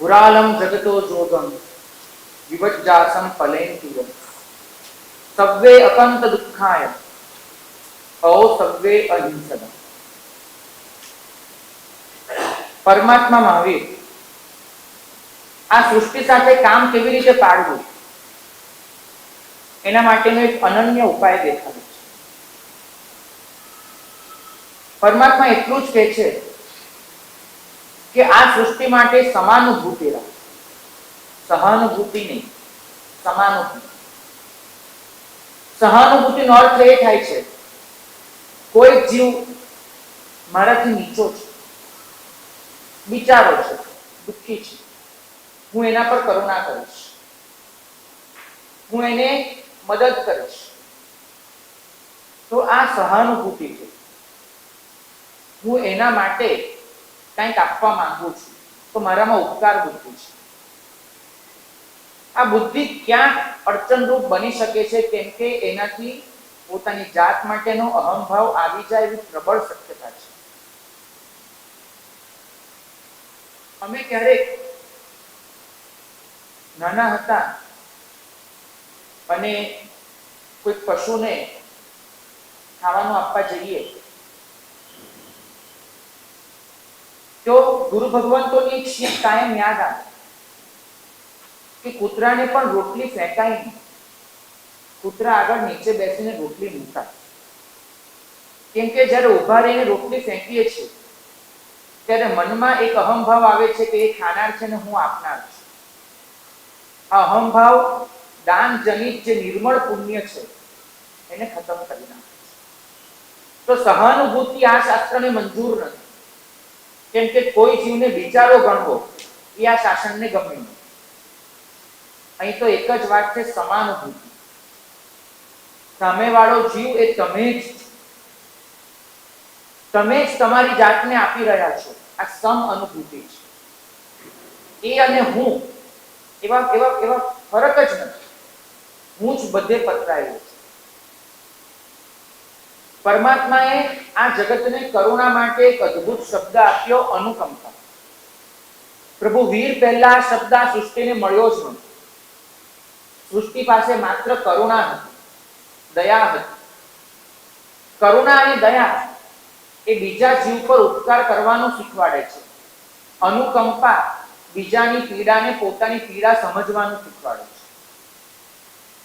પુરાલમ જગતો જોગમ વિવજ્જાસમ ફલેન્તિરમ સવ્વે અકંત દુઃખાય ઔ સવ્વે અહિંસદમ. પરમાત્મા મહાવીર આ સૃષ્ટિ સાથે કામ કેવી રીતે પાડવું એના માટેનો એક અનન્ય ઉપાય દેખાડે છે. પરમાત્મા એટલું જ કહે છે કે આ સૃષ્ટિ માટે સમાનુભૂતિ રાખ, સહાનુભૂતિ નહીં, સમાનુભૂતિ. સહાનુભૂતિનો અર્થ એ થાય છે કોઈ જીવ મારાથી નીચો છે, બિચારો છે, દુઃખી છે, હું એના પર કરુણા કરીશ, હું એને મદદ કરીશ. તો આ સહાનુભૂતિ છે. હું એના માટે કંઈક આપવા માંગુ છું તો મારામાં ઉપકાર બુદ્ધિ છે. આ બુદ્ધિ ક્યાં અડચણરૂપ બની શકે છે કેમ કે એનાથી પોતાની જાત માટેનો અહંભાવ આવી જાય એવી પ્રબળ શક્યતા છે. અમે ક્યારેક નાના હતા અને કોઈ પશુને ખાવાનું આપવા જઈએ તો ગુરુ ભગવંતોની એક શીખ કાયમ યાદ આવે કે કૂતરાને પણ રોટલી ફેંકાય નહીં, કૂતરા આગળ નીચે બેસીને રોટલી મૂકાય. કેમ કે જ્યારે ઉભા રહીને રોટલી ફેંકીએ છીએ ત્યારે મનમાં એક અહંભાવ આવે છે કે એ ખાનાર છે ને હું આપનાર છું. આ અહંભાવ દાન જનિત જે નિર્મળ પુણ્ય છે એને ખતમ કરી નાખે છે. તો સહાનુભૂતિ આ શાસ્ત્રને મંજૂર નથી. કેમ કે કોઈ જીવને બિચારો ગણવો એ આ શાસનને ગમે નહીં. અહીં તો એક જ વાત છે, સમાનુભૂતિ. સામેવાળો જીવ એ તમે જ તમારી જાતને આપી રહ્યા છો. આ સમ અનુભૂતિ છે. એ અને હું એવા ફરક જ નથી. હું જ બધે પથરાયેલો છું. પરમાત્માએ આ જગતને કરુણા માટે એક અદ્ભુત શબ્દ આપ્યો, અનુકંપા. પ્રભુ વીર પહેલા આ શબ્દ આ સૃષ્ટિને મળ્યો જ નથી. સૃષ્ટિ પાસે માત્ર કરુણા હતી, દયા હતી. કરુણા અને દયા એ બીજા જીવ પર ઉપકાર કરવાનું શીખવાડે છે. અનુકંપા બીજાની પીડાને પોતાની પીડા સમજવાનું શીખવાડે છે.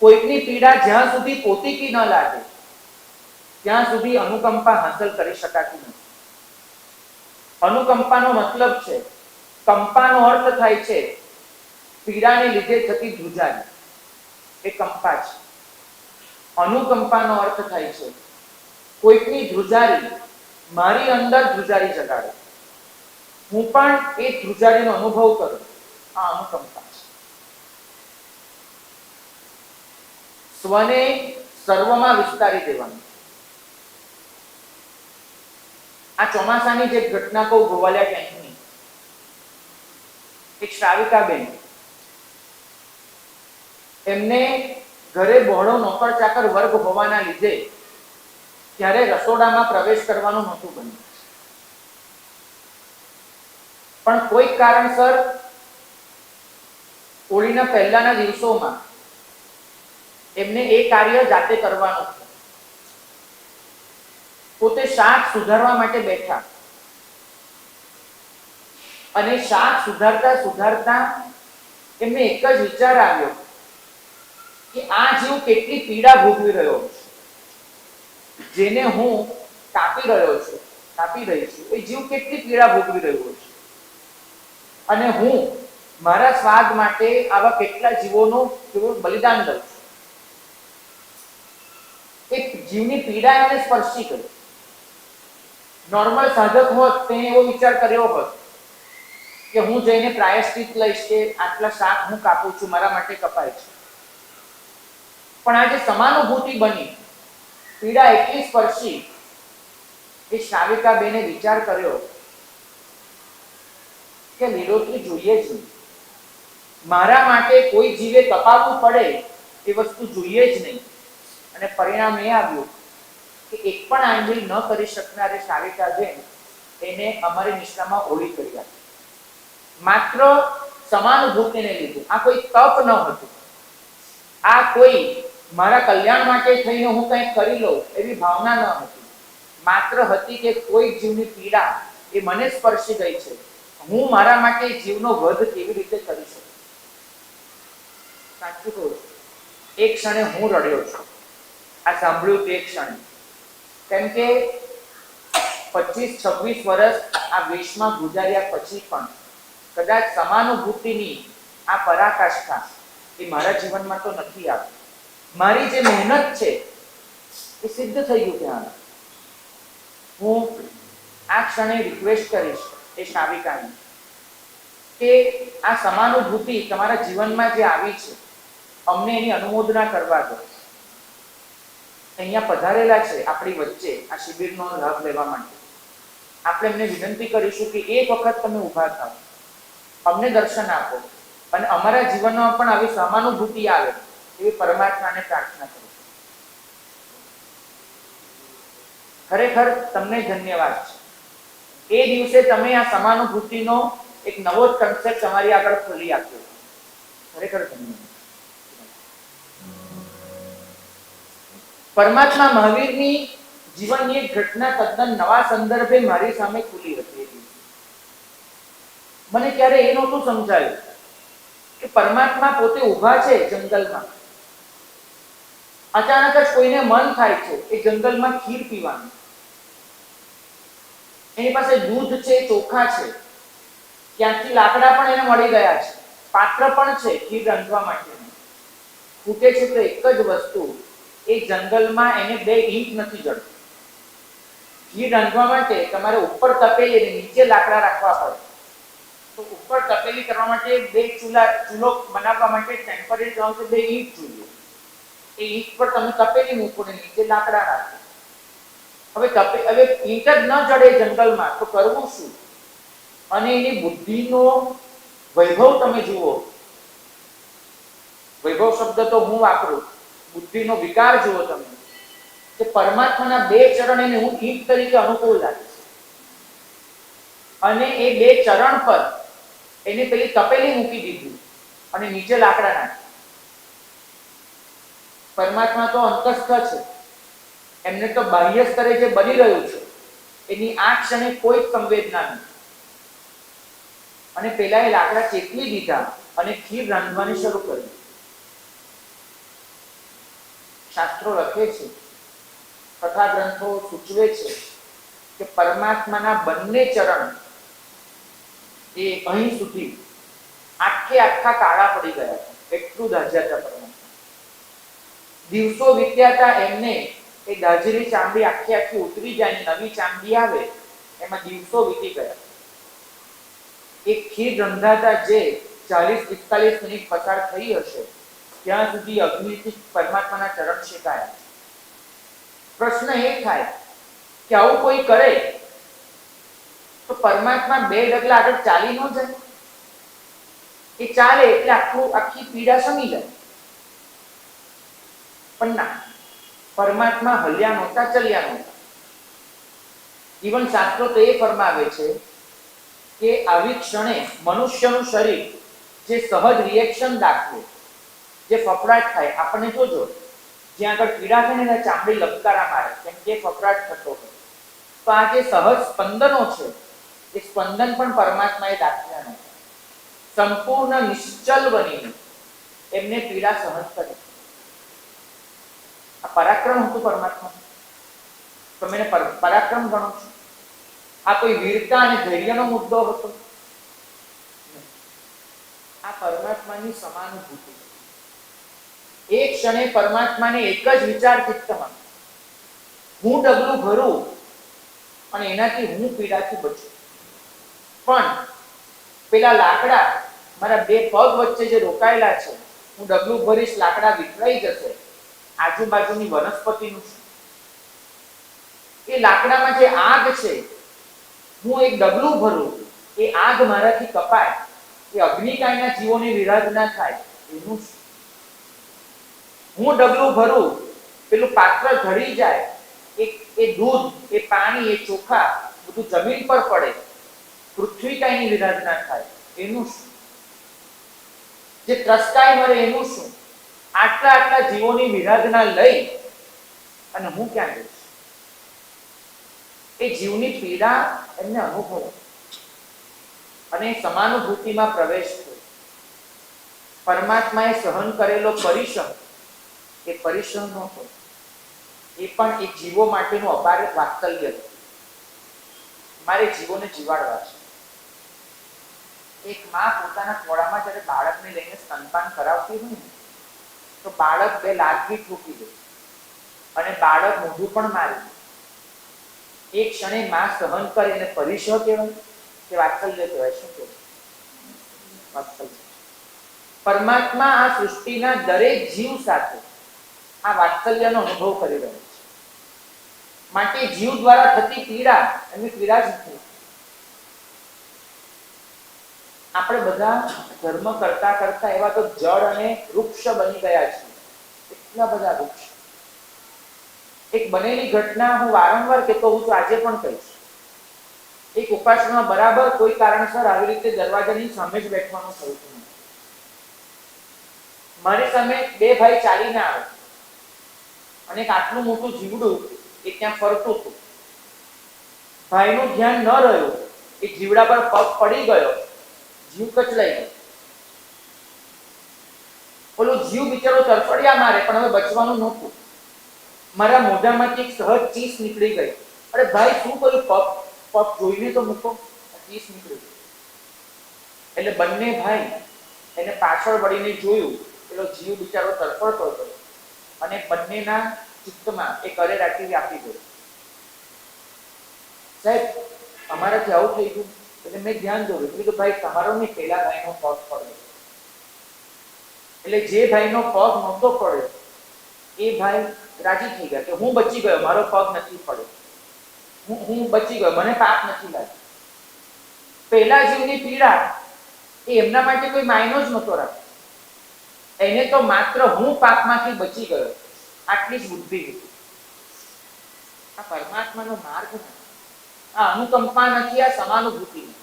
કોઈકની પીડા જ્યાં સુધી પોતીકી ન લાગે ત્યાં સુધી અનુકંપા હાંસલ કરી શકાતી નથી. અનુકંપાનો મતલબ છે, કંપાનો અર્થ થાય છે પીડાને લીધે થતી ધ્રુજારી, એ કંપા છે. અનુકંપાનો અર્થ થાય છે કોઈકની ધ્રુજારી મારી અંદર ધ્રુજારી જગાડે, હું પણ એ ધ્રુજારીનો અનુભવ કરું. આ અનુકંપા છે. સ્વને સર્વમાં વિસ્તારી દેવાનું. આ ચોમાસાની જે ઘટના કહું, ગોવાલિયા કેમ્પની એક શ્રાવિકાબેન, એમને ઘરે બહોળો નોકર ચાકર વર્ગ હોવાના લીધે ત્યારે રસોડામાં પ્રવેશ કરવાનું નહોતું બન્યું. પણ કોઈ કારણસર હોળીના પહેલાના દિવસોમાં એમને એ કાર્ય જાતે કરવાનું હતું. પોતે શાક સુધારવા માટે બેઠા અને શાક સુધારતા એમને એક જ વિચાર આવ્યો કે આ જીવ કેટલી પીડા ભોગવી રહ્યો છે. જેને હું કાપી રહી છું એ જીવ કેટલી પીડા ભોગવી રહ્યો છે અને હું મારા સ્વાદ માટે આવા કેટલા જીવોનું બલિદાન દઉં છું. એક જીવની પીડા એને સ્પર્શી કરી. નોર્મલ સાધક હોત તેને એવો વિચાર કર્યો હોત કે હું જઈને પ્રાયશ્ચિત લઈશ કે આટલા શાક હું કાપું છું, મારા માટે કપાય છે. પણ આજે સમાનુભૂતિ બની, પીડા એટલી સ્પર્શી કે શ્રાવિકાબેને વિચાર કર્યો કે લીલોતરી જોઈએ જ નહીં. મારા માટે કોઈ જીવે કપાવવું પડે એ વસ્તુ જોઈએ જ નહીં. અને પરિણામ એ આવ્યું કે એક પણ આંગળી ન કરી શકનારી શ્રાવિકાબેન એને અમારી નિષ્ઠામાં હોળી કરી આપી. માત્ર સમાનુભૂતિને લીધે. આ કોઈ તપ ન હતું, આ કોઈ મારા કલ્યાણ માટે થઈને હું કંઈક કરી લઉં એવી ભાવના ન હતી. માત્ર હતી કે કોઈ જીવની પીડા એ મને સ્પર્શી ગઈ છે, હું મારા માટે જીવનો વધ કેવી રીતે કરી શકું. સાચું કહું, એક ક્ષણે હું રડ્યો છું આ સાંભળ્યું તે ક્ષણે. કેમ કે 25-26 વર્ષ આ વેશમાં ગુજાર્યા પછી પણ કદાચ સમાનુભૂતિની આ પરાકાષ્ઠા એ મારા જીવનમાં તો નથી આવી. મારી જે મહેનત છે એ સિદ્ધ થઈ ગયું. ત્યાં હું આ ક્ષણે રિક્વેસ્ટ કરીશ એ શાવિકાને કે આ સમાનુભૂતિ તમારા જીવનમાં જે આવી છે અમને એની અનુમોદના કરવા દો. અહીંયા પધારેલા છે આપણી વચ્ચે આ શિબિરનો લાભ લેવા માટે. આપણે એમને વિનંતી કરીશું કે એક વખત તમે ઊભા થાઓ, અમને દર્શન આપો અને અમારા જીવનમાં પણ આવી સમાનુભૂતિ આવે એવી પરમાત્માને પ્રાર્થના કરો. ખરેખર તમને ધન્યવાદ છે. એ દિવસે તમે આ સમાનુભૂતિનો એક નવો જ કન્સેપ્ટ તમારી આગળ ખોલી આપ્યો. ખરેખર ધન્યવાદ. પરમાત્મા મહાવીરની જીવનની એક ઘટના તદ્દન નવા સંદર્ભે મારી સામે ખુલી હતી. મને ત્યારે એ નહોતું સમજાયું કે પરમાત્મા પોતે ઊભા છે જંગલમાં. અચાનક જ કોઈને મન થાય છે એ જંગલમાં ખીર પીવાનું. એની પાસે દૂધ છે, ચોખા છે, ક્યાંથી લાકડા પણ એને મળી ગયા છે, પાત્ર પણ છે ખીર રાંધવા માટેનું. ખૂટે છે તો એક જ વસ્તુ, એ જંગલમાં એને 2 ઈંટ નથી જડતી. ઘી રાંધવા માટે તમારે ઉપર તપેલી અને નીચે લાકડા રાખવા પડે. તો ઉપર તપેલી કરવા માટે 2 ચૂલો બનાવવા માટે ટેમ્પરરી 2 ઈંટ જોઈએ. એ ઈંટ પર તમે તપેલી મૂકો ને નીચે લાકડા રાખો. હવે ઈંટ જ ન જડે જંગલમાં તો કરવું શું? અને એની બુદ્ધિનો વૈભવ તમે જુઓ. વૈભવ શબ્દ તો હું વાપરું, બુદ્ધિનો વિકાર જુઓ તમે કે પરમાત્માના 2 ચરણ એને હું ઈંટ તરીકે અનુકૂળ લાગે છે. અને એ 2 ચરણ પર એને પેલી તપેલી મૂકી દીધી અને નીચે લાકડા નાખ્યા. પરમાત્મા તો અંતસ્થ છે, એમને તો બાહ્ય સ્તરે જે બની રહ્યું છે એની આ ક્ષણે કોઈ સંવેદના નથી. અને પેલા એ લાકડા ચેતવી દીધા અને ખીર રાંધવાની શરૂ કરી. શાસ્ત્રો લખે છે, કથા ગ્રંથો સૂચવે છે કે પરમાત્માના બંને ચરણ એ અહીં સુધી આખા કાળા પડી ગયા. એટલું દાઝ્યા હતા પરમાત્મા. દિવસો વીત્યા હતા એમને એ દાઝેલી ચામડી આખી ઉતરી જાય, નવી ચામડી આવે, એમાં દિવસો વીતી ગયા. એક ખીર રંધાતા જે 40-45 મિનિટ પસાર થઈ હશે ત્યાં સુધી અગ્નિથી પરમાત્માના ચરણ શેકાયા. પ્રશ્ન એ થાય કે આવું કોઈ કરે તો પરમાત્મા 2 ડગલા આગળ ચાલી ન જાય? એ ચાલે એટલે આખી પીડા શમી જાય. પણ ના, પરમાત્મા હલ્યા નહોતા, ચલ્યા નહોતા. જીવન શાસ્ત્રો તો એ ફરમાવે છે કે આવી ક્ષણે મનુષ્યનું શરીર જે સહજ રિએક્શન દાખવે, જે ફફડાટ થાય, આપણને જોજો જ્યાં આગળ પીડા થાય ને ત્યાં ચામડી લપકારા મારે, કેમ કે ફફડાટ થતો હોય. તો આ જે સહજ સ્પંદનો છે એ સ્પંદન પણ પરમાત્માએ દાખ્યા નથી. સંપૂર્ણ નિશ્ચલ બનીને એમને પીડા સહજ કરી. આ પરાક્રમ હતું પરમાત્મા. તમે એને પરાક્રમ ગણો છો? આ કોઈ વીરતા અને ધૈર્યનો મુદ્દો હતો? આ પરમાત્માની સમાનુભૂતિ. એક ક્ષણે પરમાત્માને એક જ વિચાર ચિત્તમાં, હું ડગલું ભરું અને એનાથી હું પીડાથી બચું. પણ પેલા લાકડા મારા 2 પગ વચ્ચે જે રોકાયેલા છે, હું ડગલું ભરીશ, લાકડા વિખરાઈ જશે, આજુબાજુની વનસ્પતિનું છે. એ લાકડામાં જે આગ છે, હું એક ડગલું ભરું, એ આગ મારાથી કપાય, એ અગ્નિકાયના જીવોની વિરાધ ના થાય એનું. હું ડગલું ભરું, પેલું પાત્ર ઢળી જાય, એ દૂધ, એ પાણી, એ ચોખા બધું જમીન પર પડે, પૃથ્વી કાયની વિરાધ ના થાય એનું. જે ત્રસ્તાય મરે એનું શું? આટલા આટલા જીવોની વિરાધના લઈ અને હું ક્યાં જઈશ? એ જીવની પીડા એમને અનુભવ અને સમાનુભૂતિમાં પ્રવેશ થયો. પરમાત્માએ સહન કરેલો પરિશ્રમ એ પરિશ્રમ નહોતો, એ પણ એક જીવો માટેનું અપાર વાત્સલ્ય હતું. મારે જીવોને જીવાડવા છે. એક માં પોતાના ખોળામાં જ્યારે બાળકને લઈને સ્તનપાન કરાવતી હોય ને, તો બાળક બે લાતથી ઠોકી દે અને બાળક મોઢું પણ મારી દે. એક ક્ષણે માં સહન કરીને પરિશ્રમ કહેવાય કે વાત્સલ્ય કહેવાય? શું કહેવાય? વાત્સલ્ય. પરમાત્મા આ સૃષ્ટિના દરેક જીવ સાથે આ વાત્સલ્યનો અનુભવ કરી રહ્યો છે. માટે જીવ દ્વારા થતી પીડા એમની પીડા જ નથી. આપણે બધા ધર્મ કરતા કરતા એવા તો જળ અને વૃક્ષ બની ગયા છીએ. એટલા બધા વૃક્ષ. એક બનેલી ઘટના હું વારંવાર કહેતો હોઉં છું, આજે પણ કહીશ. એક ઉપાસના બરાબર કોઈ કારણસર આવી રીતે દરવાજાની સામે જ બેઠવાનું થયું હતું. મારી સામે બે ભાઈ ચાલીને આવે અને એક આટલું મોટું જીવડું એ ત્યાં ફરતું હતું. ભાઈનું ધ્યાન ન રહ્યું, એ જીવડા પર પગ પડી ગયો, જીવ કચલાઈ ગયો. ઓલો જીવ બિચારો તરફડિયા મારે પણ હવે બચવાનું નહોતું. મારા મોઢામાંથી એક સહજ ચીસ નીકળી ગઈ. અરે ભાઈ શું કર્યું? પગ પગ જોઈને તો મૂકો. ચીસ નીકળી ગઈ. એટલે બંને ભાઈ એને પાછળ વળીને જોયું. પેલો જીવ બિચારો તરફડતો હતો અને બંનેના ચિત્તમાં એક અરેરાટી વ્યાપી ગઈ. સાહેબ, અમારાથી આવું થઈ ગયું. એટલે મેં ધ્યાન દોર્યું. એટલે કે ભાઈ તમારો નહીં, પેલા ભાઈનો પગ પડ્યો. એટલે જે ભાઈનો પગ નહોતો પડ્યો એ ભાઈ રાજી થઈ ગયા કે હું બચી ગયો, મારો પગ નથી પડ્યો, હું બચી ગયો, મને પાપ નથી લાગ્યું. પેલા જીવની પીડા એ એમના માટે કોઈ માયનો જ નહોતો રાખતો. એને તો માત્ર હું પાપમાંથી બચી ગયો આટલી જ બુદ્ધિ હતી. આ પરમાત્માનો માર્ગ નથી. આ અનુકંપા નથી, આ સમાનુભૂતિ નથી,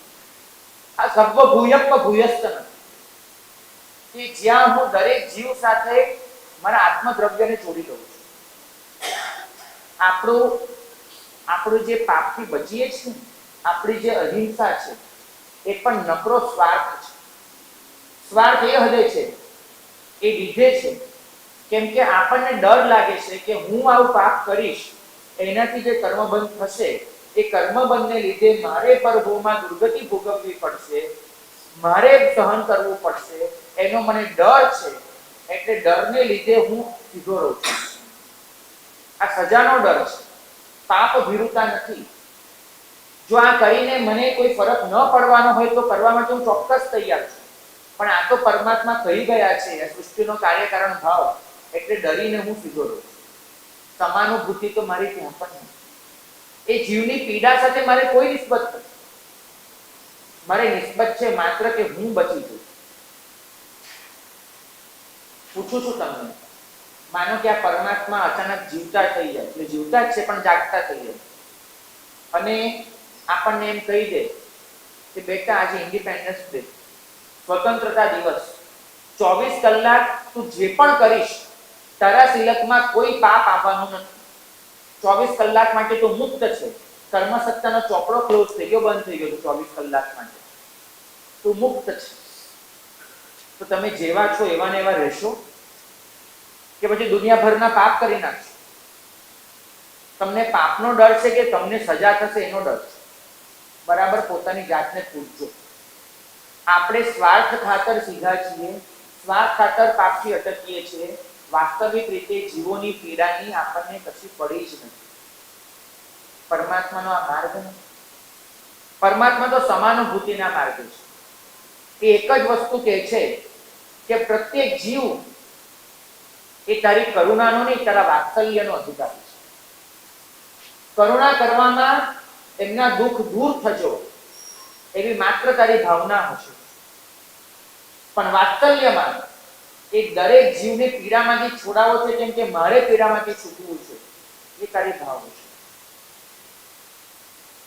આ સર્વભૂયપ્પ ભૂયસ્ત નથી. કે જ્યાં હું દરેક જીવ સાથે મારા આત્મદ્રવ્યને જોડી દઉં છું. આપણું જે પાપથી બચીએ છીએ, આપણી જે અહિંસા છે એ પણ નકરો સ્વાર્થ છે. સ્વાર્થ એ હદે છે, એ લીધે છે કેમ કે આપણને ડર લાગે છે કે હું આવું પાપ કરીશ એનાથી જે કર્મબંધ થશે, એ કર્મબંધને લીધે મારે પરભોમાં દુર્ગતિ ભોગવવી પડશે, મારે સહન કરવું પડશે, એનો મને ડર છે. એટલે ડરને લીધે હું સીધો રહું છું. આ સજાનો ડર છે, પાપ ભીરુતા નથી. જો આ કરીને મને કોઈ ફરક ન પડવાનો હોય તો કરવા માટે હું ચોક્કસ તૈયાર છું. પણ આ તો પરમાત્મા કહી ગયા છે, આ સૃષ્ટિનો કાર્યકારણ ભાવ, એટલે ડરીને હું સીધો રહું છું. સમાનુભૂતિ તો મારી ત્યાં પણ નથી. એ જીવની પીડા સાથે મારે કોઈ નિસ્બત નથી. મારે નિસ્બત છે માત્ર કે હું બચી છું. પૂછું છું તમને, માનો કે આ પરમાત્મા અચાનક જીવતા થઈ જાય, એટલે જીવતા જ છે પણ જાગતા થઈ જાય અને આપણને એમ કહી દે કે બેટા આજે ઇન્ડિપેન્ડન્સ ડે, સ્વતંત્રતા દિવસ, 24 કલાક તું જે પણ કરીશ તારા સિલકમાં કોઈ પાપ આવવાનું નથી. 24 કલાક માટે તું મુક્ત છે. કર્મસત્તાનો ચોપડો ક્લોઝ થઈ ગયો, બંધ થઈ ગયો. 24 કલાક માટે તું મુક્ત છે. તો તમે જેવા છો એવા ને એવા રહેશો કે પછી દુનિયાભરના પાપ કરી નાખશો? તમને પાપનો ડર છે કે તમને સજા થશે એનો ડર છે? બરાબર પોતાની જાતને પૂછજો. આપણે સ્વાર્થ ખાતર સીધા છીએ, સ્વાર્થ ખાતર પાપથી અટકીએ છીએ. વાસ્તવિક રીતે જીવોની પીડાની આપણને કશી પડી જ નથી. પરમાત્માનો આ માર્ગ નથી. પરમાત્મા તો સમાનુભૂતિના માર્ગ છે. એ એક જ વસ્તુ કહે છે કે પ્રત્યેક જીવ એ તારી કરુણાનો નહીં, તારા વાત્સલ્યનો અધિકારી છે. કરુણા કરવામાં એમના દુઃખ દૂર થજો એવી માત્ર તારી ભાવના હશે, પણ વાત્સલ્યમાં એ દરેક જીવને પીડામાંથી છોડાવો છે કેમ કે મારે પીડામાંથી છૂટવું છે, એ તારી ભાવ છે.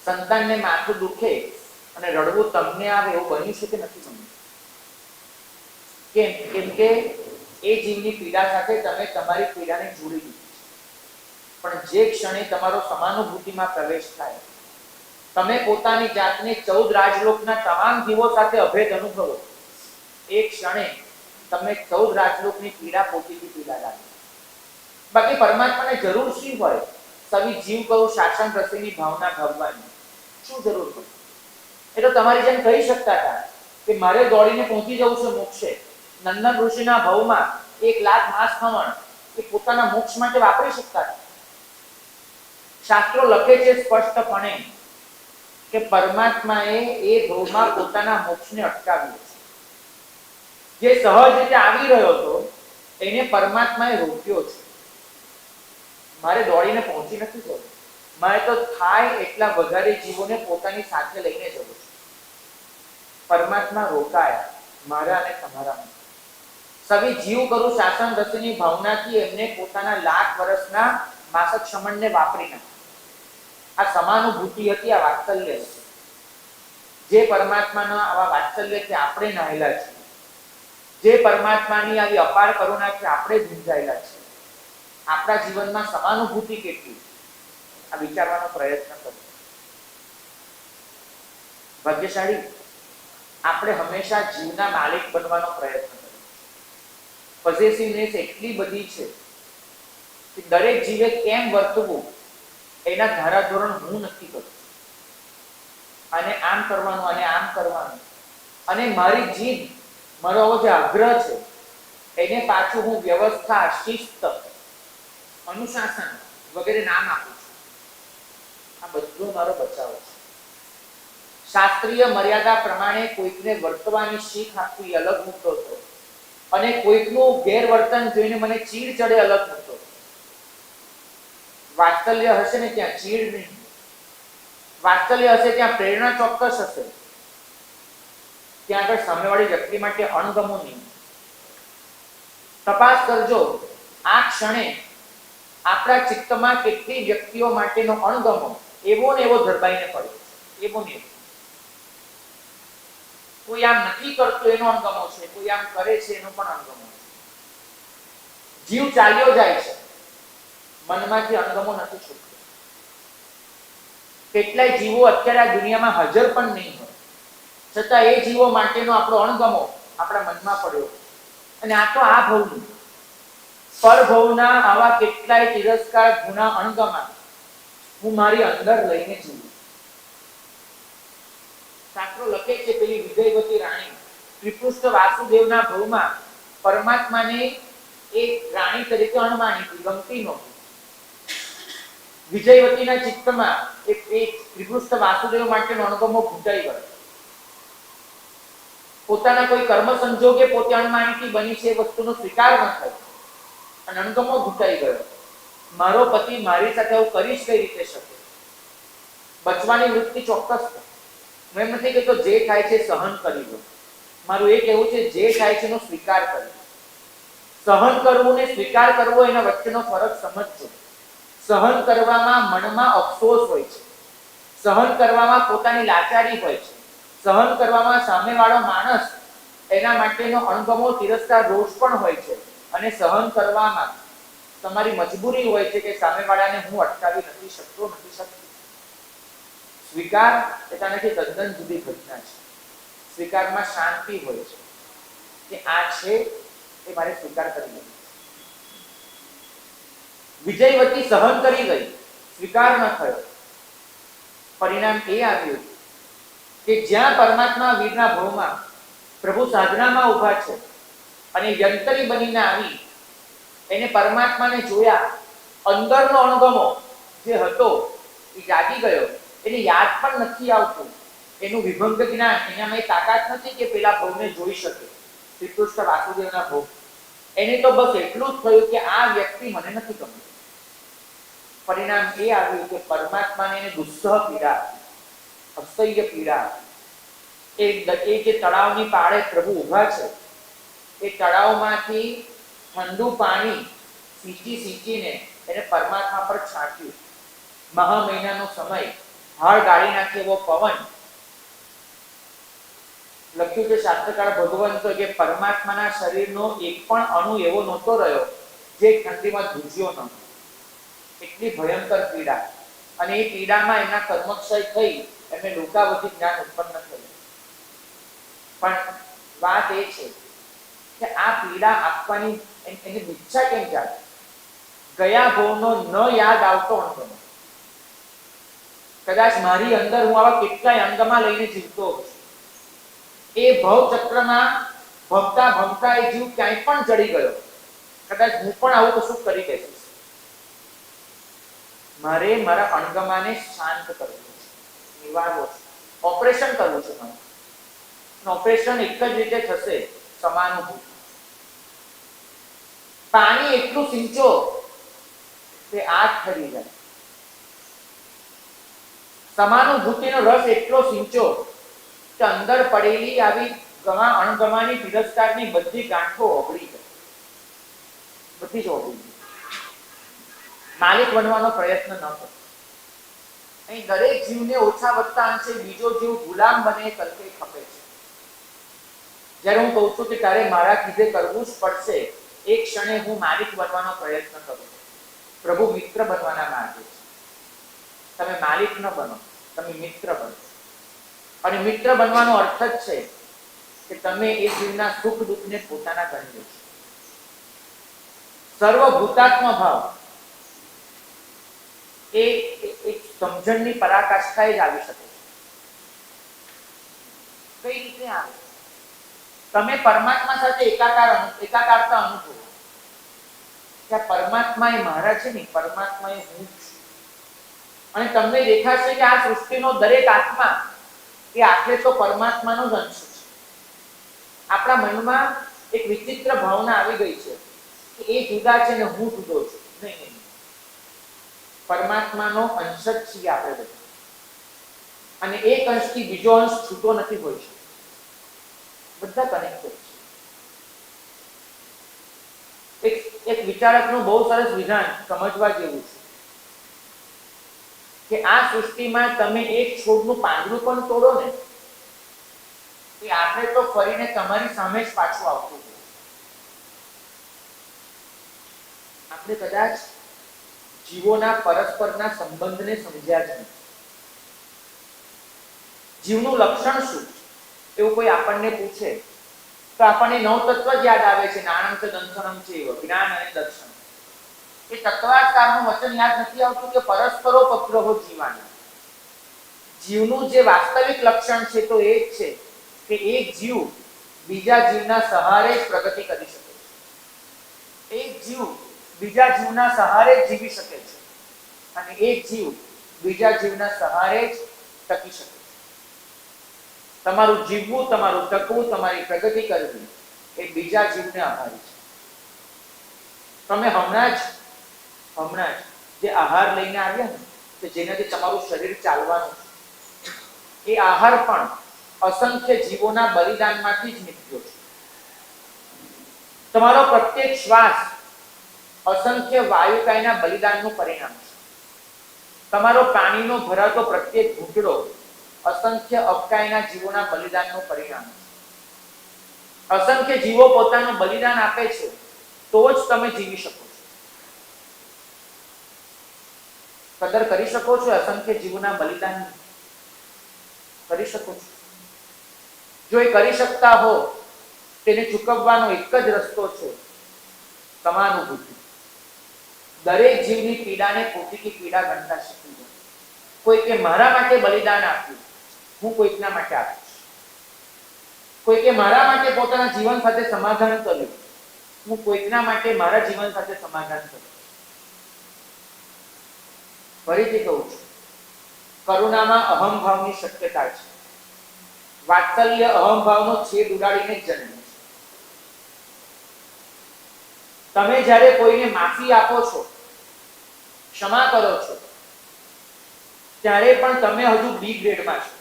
સંતાનને માથું દુખે અને રડવું તમને આવે એવું બન્યું છે કે નથી બન્યું? કેમ કે એ જીવની પીડા સાથે તમે તમારી પીડાને જોડી દીધી. પણ જે ક્ષણે તમારો સમાનુભૂતિમાં પ્રવેશ થાય, તમે પોતાની જાતને 14 રાજલોકના તમામ જીવો સાથે અભેદ અનુભવો, એ ક્ષણે તમે 14 રાજલોકની પીડા પોતીથી પીડા લાગે. બાકી પરમાત્માને જરૂર શી હોય? સવી જીવ કરો શાસન રસીની ભાવના ભાવવાની શું જરૂર હોય? એ તો તમારી જેમ કહી શકતા હતા કે મારે દોડીને પહોંચી જવું છે મોક્ષે. નંદન ઋષિના ભવમાં 1 લાખ માસ ખમણ એ પોતાના મોક્ષ માટે વાપરી શકતા હતા. શાસ્ત્રો લખે છે સ્પષ્ટપણે કે પરમાત્માએ એ ભવમાં પોતાના મોક્ષને અટકાવ્યો છે. જે સહજ રીતે આવી રહ્યો હતો એને પરમાત્માએ રોક્યો છે. મારે દોડીને પહોંચી નથી જવું, મારે તો થાય એટલા વધારે જીવોને પોતાની સાથે લઈને જવું છે. પરમાત્મા રોકાયા મારા અને તમારા માટે. સવી જીવ કરું શાસન રસીની ભાવનાથી એમને પોતાના લાખ વર્ષના માસક ક્ષમણને વાપરી નાખ્યા. આ સમાનુભૂતિ હતી, આ વાત્સલ્ય હતું. જે પરમાત્માના આવા વાત્સલ્યથી આપણે નહાયેલા છીએ, જે પરમાત્માની આવી અપાર કરુણાથી આપણે ગુંજાયેલા છીએ, આપણા જીવનમાં સમાનુભૂતિ કેટલી આ વિચારવાનો પ્રયત્ન કરો. ભાગ્યશાળી આપણે હંમેશા જીવના માલિક બનવાનો પ્રયત્ન કરીએ. પોઝેસિવનેસ એટલી બધી છે કે દરેક જીવે કેમ વર્તવું એના ધારાધોરણ હું નક્કી કરું. અને આમ કરવાનું અને આમ કરવાનું, અને મારી જીદ, મારો જે આગ્રહ છે એને પાછું હું વ્યવસ્થા, શિસ્ત, અનુશાસન વગેરે નામ આપું છું. આ બધું મારો બચાવ છે. શાસ્ત્રીય મર્યાદા પ્રમાણે કોઈકને વર્તવાની શીખ આપવી અલગ મુદ્દો છે, અને કોઈકનું ગેરવર્તન જોઈને મને ચીડ ચડે અલગ મુદ્દો. વાત્સલ્ય હશે ને ત્યાં ચીડ નહીં, વાત્સલ્ય હશે ત્યાં પ્રેરણા ચોક્કસ હશે. ત્યાં આગળ સામેવાળી વ્યક્તિ માટે અણગમો નહીં. તપાસ કરજો આ ક્ષણે આપણા ચિત્તમાં કેટલી વ્યક્તિઓ માટેનો અણગમો એવો ને એવો ધરબાઈને પડ્યો છે. એવો ને એવો. કોઈ આમ નથી કરતું એનો અણગમો છે, કોઈ આમ કરે છે એનો પણ અણગમો છે. જીવ ચાલ્યો જાય છે, મનમાંથી અણગમો નથી છૂટતો. કેટલાય જીવો અત્યારે આ દુનિયામાં હાજર પણ નહીં હોય, છતાં એ જીવો માટેનો આપણો અણગમો આપણા મનમાં પડ્યો. અને આ તો આ ભવનું, પરભવના આવા કેટલાય તિરસ્કાર, ગુના, અણગમા હું મારી અંદર લઈને જીવું. શાસ્ત્રો લખે છે પેલી વિજયવતી રાણી શ્રીકૃષ્ણ વાસુદેવના ભવમાં પરમાત્માને એક રાણી તરીકે અણમાણી હતી, ગમતી નહોતી. વિજયવતીના ચિત્તમાં એક શ્રીકૃષ્ણ વાસુદેવ માટેનો અણગમો ઘૂંટાઈ ગયો. પોતાના કોઈ કર્મ સંજોગે પોતે અણમાણીતી બની છે એ વસ્તુનો સ્વીકાર ન થયો અને અણગમો ઘૂંટાઈ ગયો. મારો પતિ મારી સાથે આવું કરી કઈ રીતે શકે? બચવાની વૃત્તિ ચોક્કસ છે. હું એમ નથી કહેતો જે થાય છે સહન કરી લો. મારું એ કહેવું છે જે થાય છે એનો સ્વીકાર કરવો. સહન કરવું ને સ્વીકાર કરવો એના વચ્ચેનો ફરક સમજજો. સહન કરવામાં મનમાં અફસોસ હોય છે, સહન કરવામાં પોતાની લાચારી હોય છે, સહન કરવામાં સામેવાળો માણસ એના માટેનો અણગમો, તિરસ્કાર, રોષ પણ હોય છે, અને સહન કરવામાં તમારી મજબૂરી હોય છે કે સામેવાળાને હું અટકાવી નથી શકતો, નથી શકતી. સ્વીકાર એનાથી તદ્દન જુદી ઘટના છે. સ્વીકારમાં શાંતિ હોય છે કે આ છે એ મારે સ્વીકાર કરી લેવું. વિજયવતી સહન કરી ગઈ, સ્વીકાર ન થયો. પરિણામ એ આવ્યું કે જ્યાં પરમાત્મા વીરના ભવમાં પ્રભુ સાધનામાં ઊભા છે અને યંત્રી બનીને આવી એને પરમાત્માને જોયા, અંદરનો અણગમો જે હતો એ જાગી ગયો. એને યાદ પણ નથી આવતું એનું વિભંગ જ્ઞાન, એનામાં એ તાકાત નથી કે પેલા ભવને જોઈ શકે, શ્રીકૃષ્ણ વાસુદેવના ભવ. એને તો બસ એટલું જ થયું કે આ વ્યક્તિ મને નથી ગમતું. પરિણામ એ આવ્યું કે પરમાત્માને એને દુસ્સહ પીડા, અસહ્ય પીડા. એ જે તળાવની પાળે પ્રભુ ઊભા છે એ તળાવમાંથી ઠંડુ પાણી સીંચીને એને પરમાત્મા પર છાંટ્યું. મહા મહિનાનો સમય, હાડ ગાળી નાખે એવો પવન. લખ્યું છે શાસ્ત્રકાર ભગવંતો કે પરમાત્માના શરીરનો એક પણ અણુ એવો નહોતો રહ્યો જે ઠંડીમાં ધ્રુજ્યો ન. એટલી ભયંકર પીડા, અને એ પીડામાં એમના કર્મક્ષય થઈ એમને લોકાવધિ જ્ઞાન ઉત્પન્ન થયું. પણ વાત એ છે કે આ પીડા આપવાની એની ઈચ્છા કેમ જાય? ગયા ભવનો ન યાદ આવતો અંગમાં. કદાચ મારી અંદર હું આવા કેટલાય અંગમાં લઈને જીવતો છું. એ ભવ ચક્રમાં ભમતા ભમતા એ જીવ ક્યાંય પણ ચડી ગયો. કદાચ હું પણ આવું કશું કરી દઈશ. મારે મારા અણગમાને શાંત કરવું છે, નિવારવો છે, ઓપરેશન કરવું છે. મને ઓપરેશન એક જ રીતે થશે, સમાનુભૂતિ. પાણી એટલું સિંચો કે આગ ઠરી જાય. સમાનુભૂતિનો રસ એટલો સિંચો કે અંદર પડેલી આવી અણગમાની તિરસ્કારની બધી ગાંઠો ઓગળી જાય. બધી જ ઓગળી જાય. માલિક બનવાનો પ્રયત્ન ન કરો. અહીં દરેક જીવને ઓછા વધતા અંશે બીજો જીવ ગુલામ બને કલ્પે ખપે છે. જ્યારે હું કહું છું કે તારે મારા કીધે કરવું જ પડશે, એક ક્ષણે હું માલિક બનવાનો પ્રયત્ન કરું. પ્રભુ મિત્ર બનવાના માર્ગે છે. તમે માલિક ન બનો, તમે મિત્ર બનો. અને મિત્ર બનવાનો અર્થ જ છે કે તમે એ જીવના સુખ દુઃખને પોતાના ગણી લેશો. સર્વભૂતાત્મ ભાવ એ એક સમજણની પરાકાષ્ઠાએ જ આવી શકે છે. કઈ રીતે આવે? તમે પરમાત્મા સાથે એકાકારતા અનુભવો. કે પરમાત્મા એ મારા છે ને, પરમાત્મા એ હું છું. અને તમને દેખાશે કે આ સૃષ્ટિનો દરેક આત્મા એ આખરે તો પરમાત્માનો જ અંશ છે. આપણા મનમાં એક વિચિત્ર ભાવના આવી ગઈ છે કે એ જુદા છે ને હું જુદો છું. નહીં, પરમાત્માનો અંશ જ છીએ આપણે બધા. અને એક અંશથી બીજો અંશ છૂટો નથી હોઈ શકતો. બધા કનેક્ટેડ છે. એક વિચારકનું બહુ સરસ વિધાન સમજવા જેવું છે કે આ સૃષ્ટિમાં તમે એક છોડનું પાંદડું પણ તોડો ને, એ આપણે તો ફરીને તમારી સામે જ પાછું આવતું હોય. આપણે કદાચ જીવોના પરસ્પરના સંબંધને સમજ્યા જ નથી. જીવનું લક્ષણ શું એવું કોઈ આપણને પૂછે તો આપણને 9 તત્વ જ યાદ આવે છે. નાણં ચ દંશનમ ચૈવ, જ્ઞાન અને દર્શન. એ તત્વાચારનું વચન યાદ નથી આવતું કે પરસ્પરોપદ્રવો જીવાના. જીવનું જે વાસ્તવિક લક્ષણ છે તો એ જ છે કે એક જીવ બીજા જીવના સહારે જ પ્રગતિ કરી શકે છે. એક જીવ બીજા જીવના સહારે જ જીવી શકે છે. અને એક જીવ બીજા જીવના સહારે જ ટકી શકે છે. તમારું જીવવું, તમારું ટકવું, તમારી પ્રગતિ કરવી એ બીજા જીવને આભારી છે. તમે હમણાં જ જે આહાર લઈને આવ્યા ને, કે જેનાથી તમારું શરીર ચાલવાનું છે, એ આહાર પણ અસંખ્ય જીવોના બલિદાનમાંથી જ નીકળ્યો છે. તમારો પ્રત્યેક શ્વાસ અસંખ્ય વાયુકાયના બલિદાનનું પરિણામ છે. તમારો પાણીનો ભરાતો પ્રત્યેક ઘૂંટડો અસંખ્ય અપકાયના જીવોના બલિદાનનું પરિણામ છે. અસંખ્ય જીવો પોતાનું બલિદાન આપે છે તો જ તમે જીવી શકો છો. કદર કરી શકો છો અસંખ્ય જીવોના બલિદાન? કરી શકો છો? જો એ કરી શકતા હો, તેને ચૂકવવાનો એક જ રસ્તો છે, સમાનુભૂતિ. દરેક જીવની પીડાને પોતીકી પીડા ગણતા શીખી જાય. કોઈ કે મારા માટે બલિદાન આપ્યું, હું કોઈકના માટે આપીશ. કોઈ કે મારા માટે પોતાના જીવન સાથે સમાધાન કર્યું, હું કોઈકના માટે મારા જીવન સાથે સમાધાન કરું. ફરીથી કહું છું, કરુણામાં અહંભાવની શક્યતા છે. વાત્સલ્ય અહંભાવનો છેદ ઉડાડીને જ જન્મે છે. તમે જ્યારે કોઈને માફી આપો છો, ક્ષમા કરો છો, ત્યારે પણ તમે હજુ બી ગ્રેડમાં છો.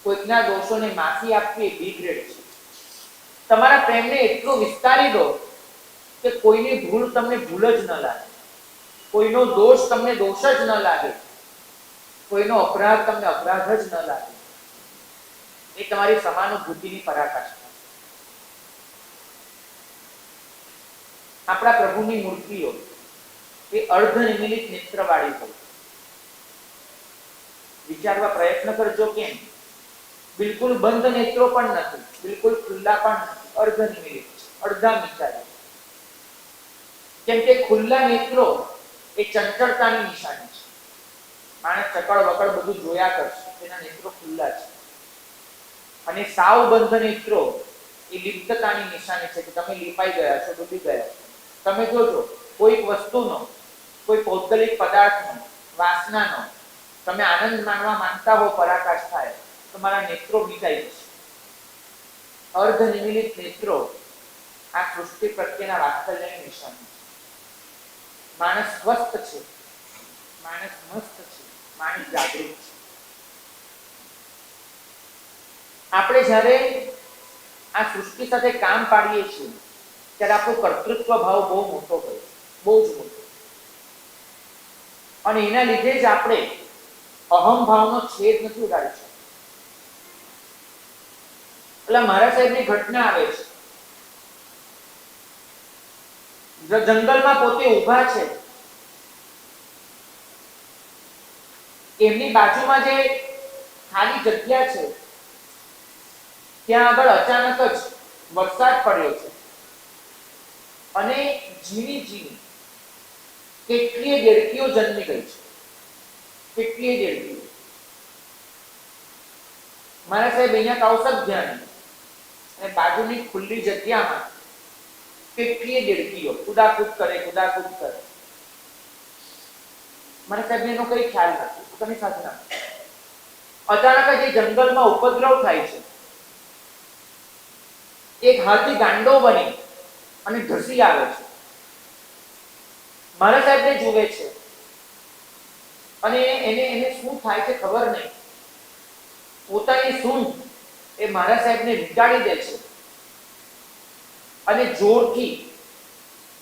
કોઈકના દોષોને માફી આપવી એ બી ગ્રેડ છે. તમારા પ્રેમને એટલો વિસ્તારી દો કે કોઈની ભૂલ તમને ભૂલ જ ન લાગે, કોઈનો દોષ તમને દોષ જ ન લાગે, કોઈનો અપરાધ તમને અપરાધ જ ન લાગે. એ તમારી સમાનુભૂતિની પરાકાષ્ઠા. આપણા પ્રભુની મૂર્તિઓ એ અર્ધનિમીલિત નેત્રવાળી હોય. વિચારવા પ્રયત્ન કરજો કેમ. બિલકુલ બંધ નેત્રો પણ નથી, બિલકુલ ખુલ્લા પણ નથી, અર્ધનિમીલિત છે, અડધા મીચાયેલા. કેમ કે ખુલ્લા નેત્રો એ ચંચળતાની નિશાની છે. માણસ ચકળ વકળ બધું જોયા કરશે, એના નેત્રો ખુલ્લા છે. અને સાવ બંધ નેત્રો એ લિપ્તતાની નિશાની છે કે તમે લીપાઈ ગયા છો, ડૂબી ગયા છો. તમે જોજો કોઈક વસ્તુનો, કોઈ ભૌગોલિક પદાર્થનો, વાસનાનો તમે આનંદ માનવા માંગતા હો પરાકાષ્ઠાએ, તમારા નેત્રો મીટાઈ જશે. અર્ધનિમીલિત નેત્રો આ સૃષ્ટિ પ્રત્યેના વાત્સલ્યની નિશાની છે. માણસ સ્વસ્થ છે, માણસ મસ્ત છે, માણસ જાગૃત છે. આપણે જ્યારે આ સૃષ્ટિ સાથે કામ પાડીએ છીએ ત્યારે આપણો કર્તૃત્વ ભાવ બહુ મોટો હોય, બહુ જ મોટો. અને એના લીધે જ આપણે અહમ ભાવનો છેદ નથી ઉડાડી શકતા. એટલે મારા સાહેબની ઘટના આવે છે. જંગલમાં પોતે ઊભા છે, એમની બાજુમાં જે ખાલી જગ્યા છે ત્યાં આગળ અચાનક જ વરસાદ પડ્યો છે અને ઝીણી ઝીણી કેટલીય દેડકીઓ જન્મી ગઈ છે. કેટલીય દેડકીઓ. મારા સાહેબ અહીંયા કૌશક ધ્યાન અને બાજુની ખુલ્લી જગ્યામાં કેટલીય દેડકીઓ કુદાકુદ કરે, કુદાકુદ કરે. મારા સાહેબ એનો કઈ ખ્યાલ નથી, પોતાની સાથે ના. અચાનક જ એ જંગલમાં ઉપદ્રવ થાય છે. એક હાથી ગાંડો બની અને ધસી આવે છે. મારા સાહેબને જુએ છે અને એને શું થાય છે ખબર નહીં. પોતાની સૂંઢ એ મારા સાહેબને વીંટાળી દે છે અને જોરથી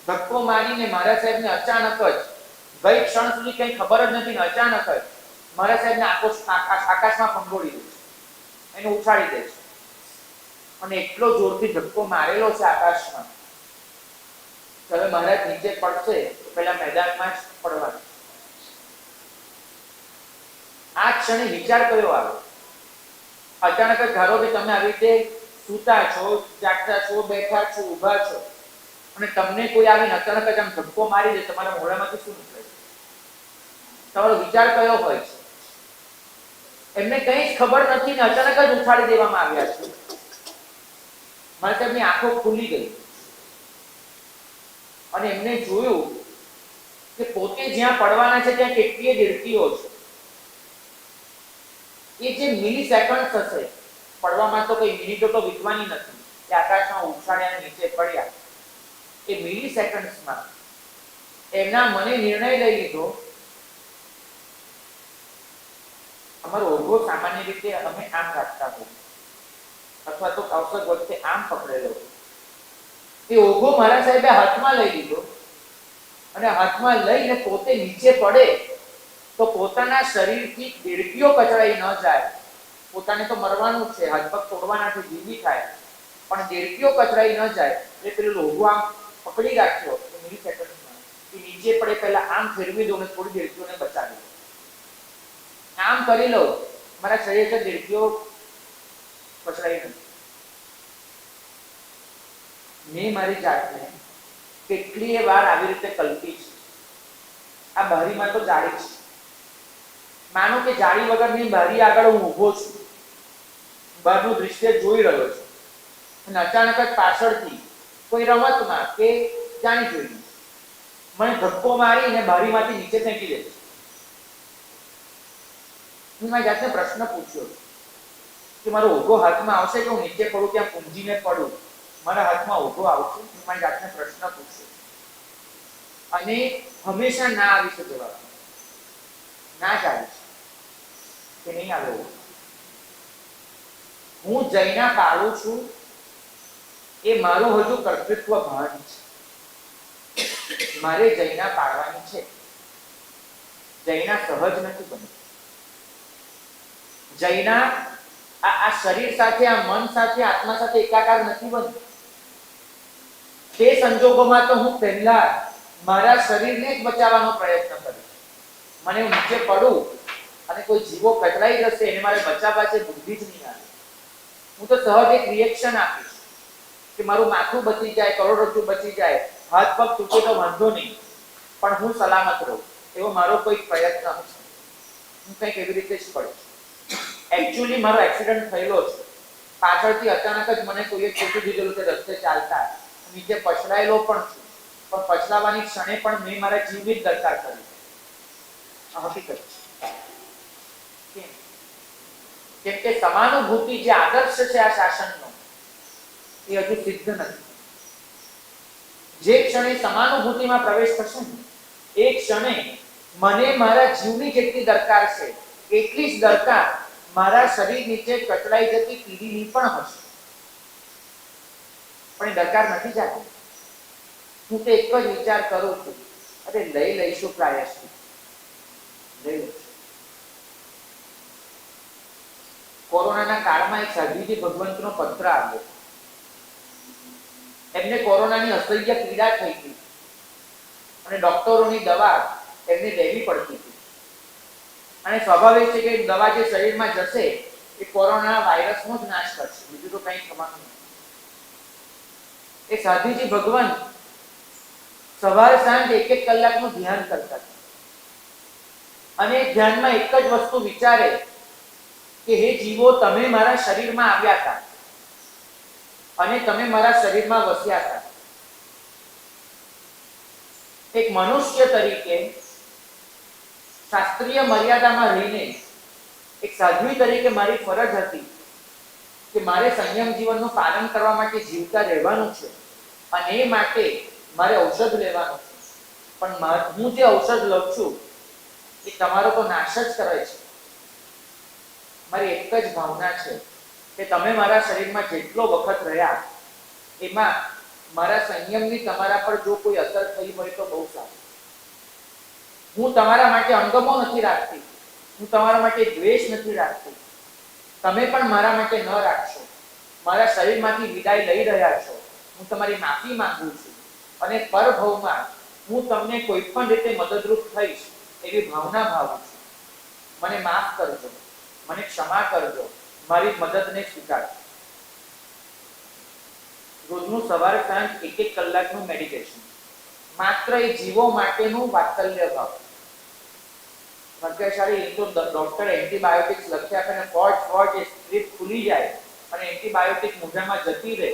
ધક્કો મારીને મારા સાહેબને અચાનક જ, ગઈ ક્ષણ સુધી કઈ ખબર જ નથી ને અચાનક જ મારા સાહેબને આકાશમાં ફંગોળી દે છે, એને ઉછાળી દે છે. અને એટલો જોરથી ધક્કો મારેલો છે આકાશમાં, હવે મહારાજ નીચે પડશે તો પેલા મેદાનમાં જ પડવાનું. આ ક્ષણે વિચાર કયો આવે? અચાનક જ ધારો કે તમે આવી રીતે સૂતા છો, જાગતા છો, બેઠા છો, ઊભા છો અને તમને કોઈ આવીને અચાનક જ આમ ધક્કો મારી દે, તમારા મોઢામાંથી શું નીકળે? તમારો વિચાર કયો હોય છે? એમને કઈ જ ખબર નથી ને અચાનક જ ઉછાળી દેવામાં આવ્યા છે. મારા સાહેબની આંખો ખુલી ગઈ અને એમને જોયું કે પોતે જ્યાં પડવાના છે ત્યાં કેટલીય દેડકીઓ છે. એ જે મિલી સેકન્ડ હશે, પડવામાં તો કઈ મિનિટો તો વીતવાની નથી, એ આકાશમાં ઉછાળ્યા નીચે પડ્યા. એ મિલી સેકન્ડ્સમાં એમના મને નિર્ણય લઈ લીધો. અમારો ઓઘો સામાન્ય રીતે અમે આમ રાખતા હોય અથવા તો અવસર વખતે આમ પકડેલો. એ ઓઘો મારા સાહેબે હાથમાં લઈ લીધો અને હાથમાં લઈને પોતે નીચે પડે તો પોતાના શરીરથી દેડકીઓ કચડાઈ ન જાય. પોતાને તો મરવાનું છે, હાથ પગ તોડવાના છે, જીવી થાય, પણ દેડકીઓ કચડાઈ ન જાય એટલે પેલું ઓઘો આમ પકડી રાખ્યો. મિલી સેકન્ડમાં એ નીચે પડે પહેલા આમ ફેરવી દો અને થોડી દેડકીઓને બચાવી દો. આમ કરી લો, મારા શરીરથી દેડકીઓ કચડાઈ નથી. મેં મારી જાતને કેટલીય વાર આવી રીતે કલ્પી છે. આ બારીમાં તો જાળી છે, માનો કે જાળી વગરની બારી આગળ હું ઊભો છું, બહારનું દૃશ્ય જોઈ રહ્યો છું અને અચાનક જ પાછળથી કોઈ રમતમાં કે જાણી જોઈને મને ધક્કો મારીને બારીમાંથી નીચે ફેંકી દે છે. હું મારી જાતને પ્રશ્ન પૂછ્યો કે મારો ઓઘો હાથમાં આવશે કે હું નીચે પડું ત્યાં પૂંજીને પડું? મારા હાથમાં ઓઘો આવશે? હું મારી જાતને પ્રશ્ન પૂછ્યો અને હંમેશા ના આવી શકે જવાબ. ના જ આવી કે નહીં આવે. હું જૈના પાળું છું એ મારું હજુ કર્તૃત્વ ભાન છે. મારે જૈના પાળવાની છે. જૈના સહજ નથી બની. જૈના આ શરીર સાથે, આ મન સાથે, આત્મા સાથે એકાકાર નથી બનતું. તે સંજોગોમાં તો હું પહેલા મારા શરીરને જ બચાવવાનો પ્રયત્ન કરીશ. મને હું નીચે પડું અને કોઈ જીવો કચડાઈ જશે એને મારે બચાવવા છે, બુદ્ધિ જ નહીં આવે. હું તો સહજ એક રિએક્શન આપીશ કે મારું માથું બચી જાય, કરોડરજ્જુ બચી જાય, હાથ પગ તૂટે તો વાંધો નહીં, પણ હું સલામત રહું, એવો મારો કોઈ પ્રયત્ન હશે. હું કંઈક એવી રીતે જ પડીશ. એકચ્યુઅલી મારો એક્સિડન્ટ થયેલો છે. પાછળથી અચાનક જ મને કોઈએ છોટી દીધેલું છે રસ્તે ચાલતા, નીચે પછડાયેલો પણ છું, પણ પછડાવાની ક્ષણે પણ મેં મારા જીવની જ દરકાર કરી. આ હકીકત છે. કેમ કે સમાનુભૂતિ જે આદર્શ છે આ શાસનનો, એ હજુ સિદ્ધ નથી. જે ક્ષણે સમાનુભૂતિમાં પ્રવેશ થશે ને, એ ક્ષણે મને મારા જીવની જેટલી દરકાર છે એટલી જ દરકાર મારા શરીર નીચે કચડાઈ જતી કીડીની પણ હશે. પણ એ દરકાર નથી જાતી. હું તો એક જ વિચાર કરું છું, અરે લઈ લઈશું પ્રાયશ્ચિત, લઈ લઈશું. કોરોનાના કાળમાં એક સાધ્વીજી ભગવંતનો પત્ર આવ્યો. એમને કોરોનાની અસહ્ય પીડા થઈ હતી અને ડોક્ટરોની દવા એમને લેવી પડતી હતી. અને સ્વાભાવિક છે કે દવા જે શરીરમાં જશે એ કોરોના વાયરસનો જ નાશ કરશે, બીજું તો કંઈ થવાનું નથી. એ સાધ્વીજી ભગવાન સવાર સાંજ એક એક કલાકનું ધ્યાન કરતા હતા અને ધ્યાનમાં એક જ વસ્તુ વિચારે કે હે જીવો, તમે મારા શરીરમાં આવ્યા હતા અને તમે મારા શરીરમાં વસ્યા હતા. એક મનુષ્ય તરીકે શાસ્ત્રીય મર્યાદામાં રહીને એક સાધ્વી તરીકે મારી ફરજ હતી કે મારે સંયમ જીવનનું પાલન કરવા માટે જીવતા રહેવાનું છે અને એ માટે મારે ઔષધ લેવાનું છે. પણ હું જે ઔષધ લઉં છું એ તમારો તો નાશ જ કરે છે. મારી એક જ ભાવના છે કે તમે મારા શરીરમાં જેટલો વખત રહ્યા એમાં મારા સંયમની તમારા પર જો કોઈ અસર થઈ હોય તો બહુ સારું. હું તમારા માટે અંગમો નથી રાખતી, હું તમારા માટે દ્વેષ નથી રાખતી. તમે પણ મારા માટે ન રાખશો. મારા શરીરમાંથી વિદાય લઈ રહ્યા છો, હું તમારી માફી માંગુ છું અને પરભવમાં હું તમને કોઈ પણ રીતે મદદરૂપ થઈશ એવી ભાવના ભાવું છું. મને માફ કરજો, મને ક્ષમા કરજો, મારી મદદને સ્વીકારજો. રોજનું સવાર સાંજ એક એક કલાકનું મેડિટેશન, માત્ર એ જીવો માટેનું વાત્સલ્ય ભાવ. ભાગ્યશાળી એ તો ડોક્ટર એન્ટીબાયોટિક્સ લખી આપે અને ફોટ એ સ્ક્રિપ્ટ ખુલી જાય અને એન્ટીબાયોટિક મોઢામાં જતી રહે.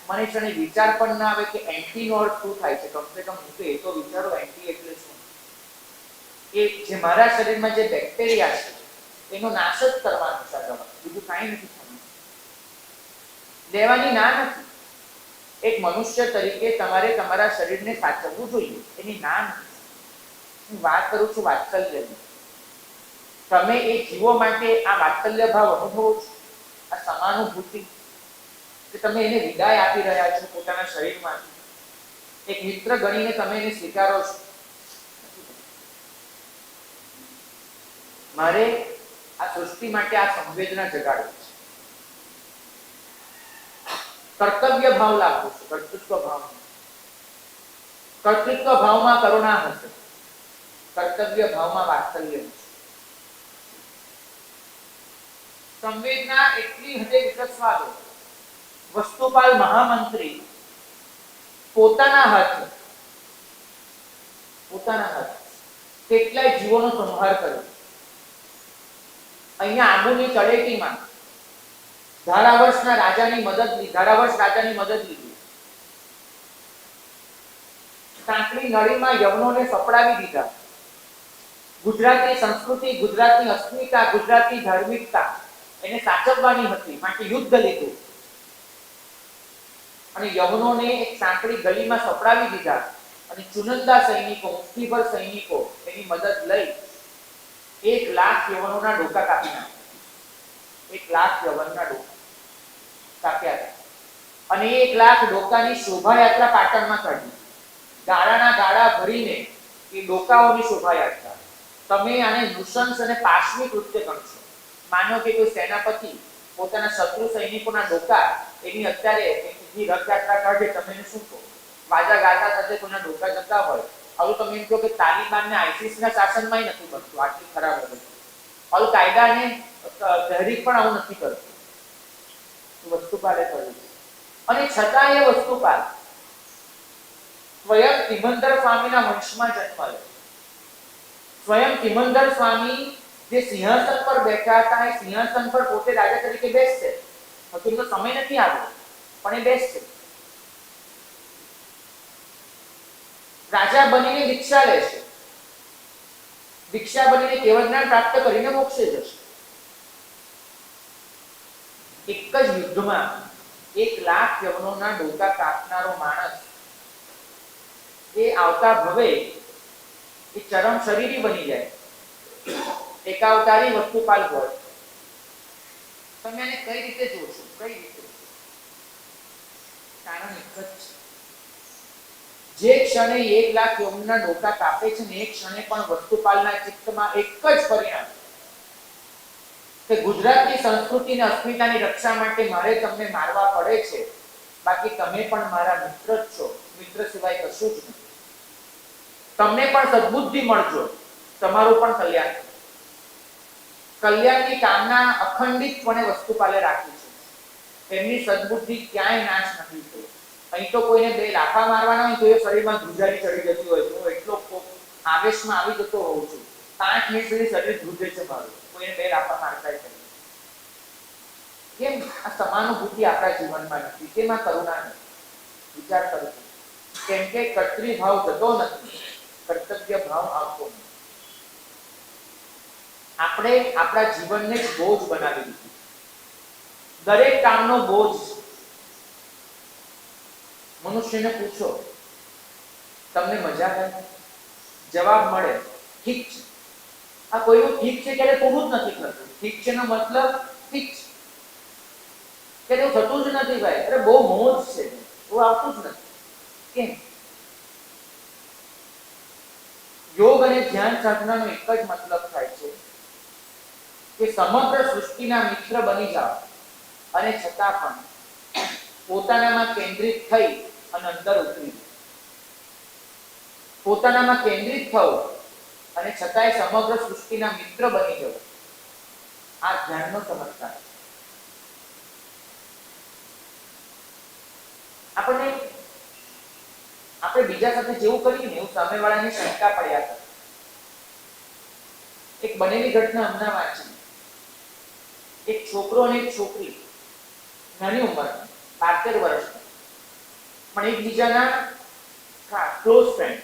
મને ક્ષણે વિચાર પણ ના આવે કે એન્ટી નો અર્થ શું થાય છે. કમસે કમ હું તો એ તો વિચારો એન્ટી એટલે શું. એ જે મારા શરીરમાં જે બેક્ટેરિયા છે એનો નાશ જ કરવાનો છે, બીજું કાંઈ નથી થવાનું. લેવાની ના નથી. એક મનુષ્ય તરીકે તમારે તમારા શરીરને સાચવવું જોઈએ, એની ના નથી. હું વાત કરું છું વાત્સલ્યની. તમે એ જીવો માટે આ વાત્સલ્ય ભાવ અનુભવો છો, આ સમાનુભૂતિ, કે તમે એને વિદાય આપી રહ્યા છો પોતાના શરીરમાંથી. એક મિત્ર ગણીને તમે એને સ્વીકારો છો. મારે આ સૃષ્ટિ માટે આ સંવેદના જગાડવી છે. કર્તવ્ય ભાવ લાગુ છે, કર્તૃત્વ ભાવ. કર્તૃત્વ ભાવમાં કરુણા હશે, કર્તવ્ય ભાવમાં વાત્સલ્ય હશે. સંવેદના એટલી હદે વિકસવા દો. વસ્તુપાલ મહામંત્રી પોતાના હાથે કેટલાય જીવોનો સંહાર કર્યો. અહીંયા આબુની તળેટીમાં ધારાવર્ષ રાજાની મદદ લીધી. સાંકડી નળીમાં યવનોને સપડાવી દીધા. ગુજરાતની સંસ્કૃતિ, ગુજરાતની અસ્મિતા, ગુજરાતની ધાર્મિકતા એને સાચવવાની હતી માટે યુદ્ધ લીધું અને યવનોને એક સાંકડી ગલીમાં સપડાવી દીધા અને ચુનંદા સૈનિકો, મુઠ્ઠીભર સૈનિકો એની મદદ લઈ 1 લાખ યવનોના ડોકા કાપી નાખ્યા. 1 લાખ યવનના ડોકા કાપ્યા હતા અને 1 લાખ ડોકાની શોભાયાત્રા પાટણમાં કાઢી. ગાળાના ગાળા ભરીને એ ડોકાઓની શોભાયાત્રા. તમે આને નૃશંસ અને પાશવી કૃત્ય ગણશો. માનો કે કોઈ સેનાપતિ પોતાના શત્રુ સૈનિકોના ડોકા એની અત્યારે એની રથયાત્રા કાઢે, તમે એને શું કહો? વાજા ગાતા સાથે કોઈના ડોકા જતા હોય, હવે તમે એમ કહો કે તાલિબાન ને આઈસીસ ના શાસનમાં નથી બનતું, આટલી ખરાબ હતી. અલ કાયદા ને તહરીક પણ આવું નથી કરતું, વસ્તુપાલે કર્યું છે. અને છતાં એ વસ્તુપાલ સ્વયં સિમંદર સ્વામીના વંશમાં જન્મ લે. સ્વયં સિમંદર સ્વામી જે સિંહાસન પર બેઠા હતા, એ સિંહાસન પર પોતે રાજા તરીકે બેસશે. હજુ તો સમય નથી આવ્યો, પણ એ બેસશે. રાજા બનીને દીક્ષા લેશે, દીક્ષા બનીને કેવળ જ્ઞાન પ્રાપ્ત કરીને મોક્ષે જશે. એક જ યુદ્ધમાં 1,00,000 યવનોના ડોકા કાપનારો માણસ એ આવતા ભવે એ ચરમ શરીરી બની જાય, એકાવતારી વસ્તુપાલ હોય. તમે એને કઈ રીતે જોશો? કઈ રીતે? કારણ એક જ છે. જે ક્ષણે 1,00,000 યવનના ડોકા કાપે છે ને એ ક્ષણે પણ વસ્તુપાલના ચિત્તમાં એક જ પરિણામ કે ગુજરાતની સંસ્કૃતિ અને અસ્મિતાની રક્ષા માટે મારે તમને મારવા પડે છે, બાકી તમે પણ મારા મિત્ર જ છો, મિત્ર સિવાય કશું જ નથી. તમને પણ સદબુદ્ધિ મળજો, તમારું પણ કલ્યાણ. કલ્યાણની કામના અખંડિતપણે વસ્તુપાલે રાખી છે. એમની સદબુદ્ધિ ક્યાંય નાશ નથી થયો. અહીં તો કોઈને 2 લાફા મારવાના હોય તો એ શરીરમાં ધ્રુજારી ચડી જતી હોય. હું એટલો આવેશમાં આવી જતો હોઉં છું, 5 મિનિટ સુધી શરીર ધ્રુજે છે મારું, કોઈને 2 લાફા મારતા છે. કેમ? આ સમાનુભૂતિ આપણા જીવનમાં નથી, તેમાં કરુણા નથી. વિચાર કરજો. કેમ કે કર્તૃ ભાવ જતો નથી, કર્તવ્ય ભાવ આવતો નથી. આપણે આપણા જીવનને જ બોજ બનાવી દીધું. દરેક કામનો બોજ. મનુષ્યને પૂછો, તમને મજા આવે? જવાબ મળે ઠીક છે. આ કોઈનું ઠીક છે ત્યારે પૂરું જ નથી થતું. ઠીક છે નો મતલબ ઠીક છે કે એવું થતું જ નથી ભાઈ. અરે બહુ મોજ છે, એવું આવતું જ નથી. કેમ? યોગ અને ધ્યાન સાધનાનો એક જ મતલબ થાય છે કે સમગ્ર સૃષ્ટિના મિત્ર બની જાઓ અને છતાં પણ પોતાનામાં કેન્દ્રિત થઈ અને અંદર ઉતરી. પોતાનામાં કેન્દ્રિત થવું અને છતાંય સમગ્ર સૃષ્ટિના મિત્ર બની જવું, આ ધ્યાનનો ચમત્કાર. આપણે બીજા સાથે જેવું કરીએ ને એવું સામેવાળાને શંકા પડ્યા કરે. એક બનેલી ઘટના હમણાં વાંચી. એક છોકરો અને એક છોકરી, નાની ઉંમરની 12 વર્ષની, પણ એકબીજાના ક્લોઝ ફ્રેન્ડ,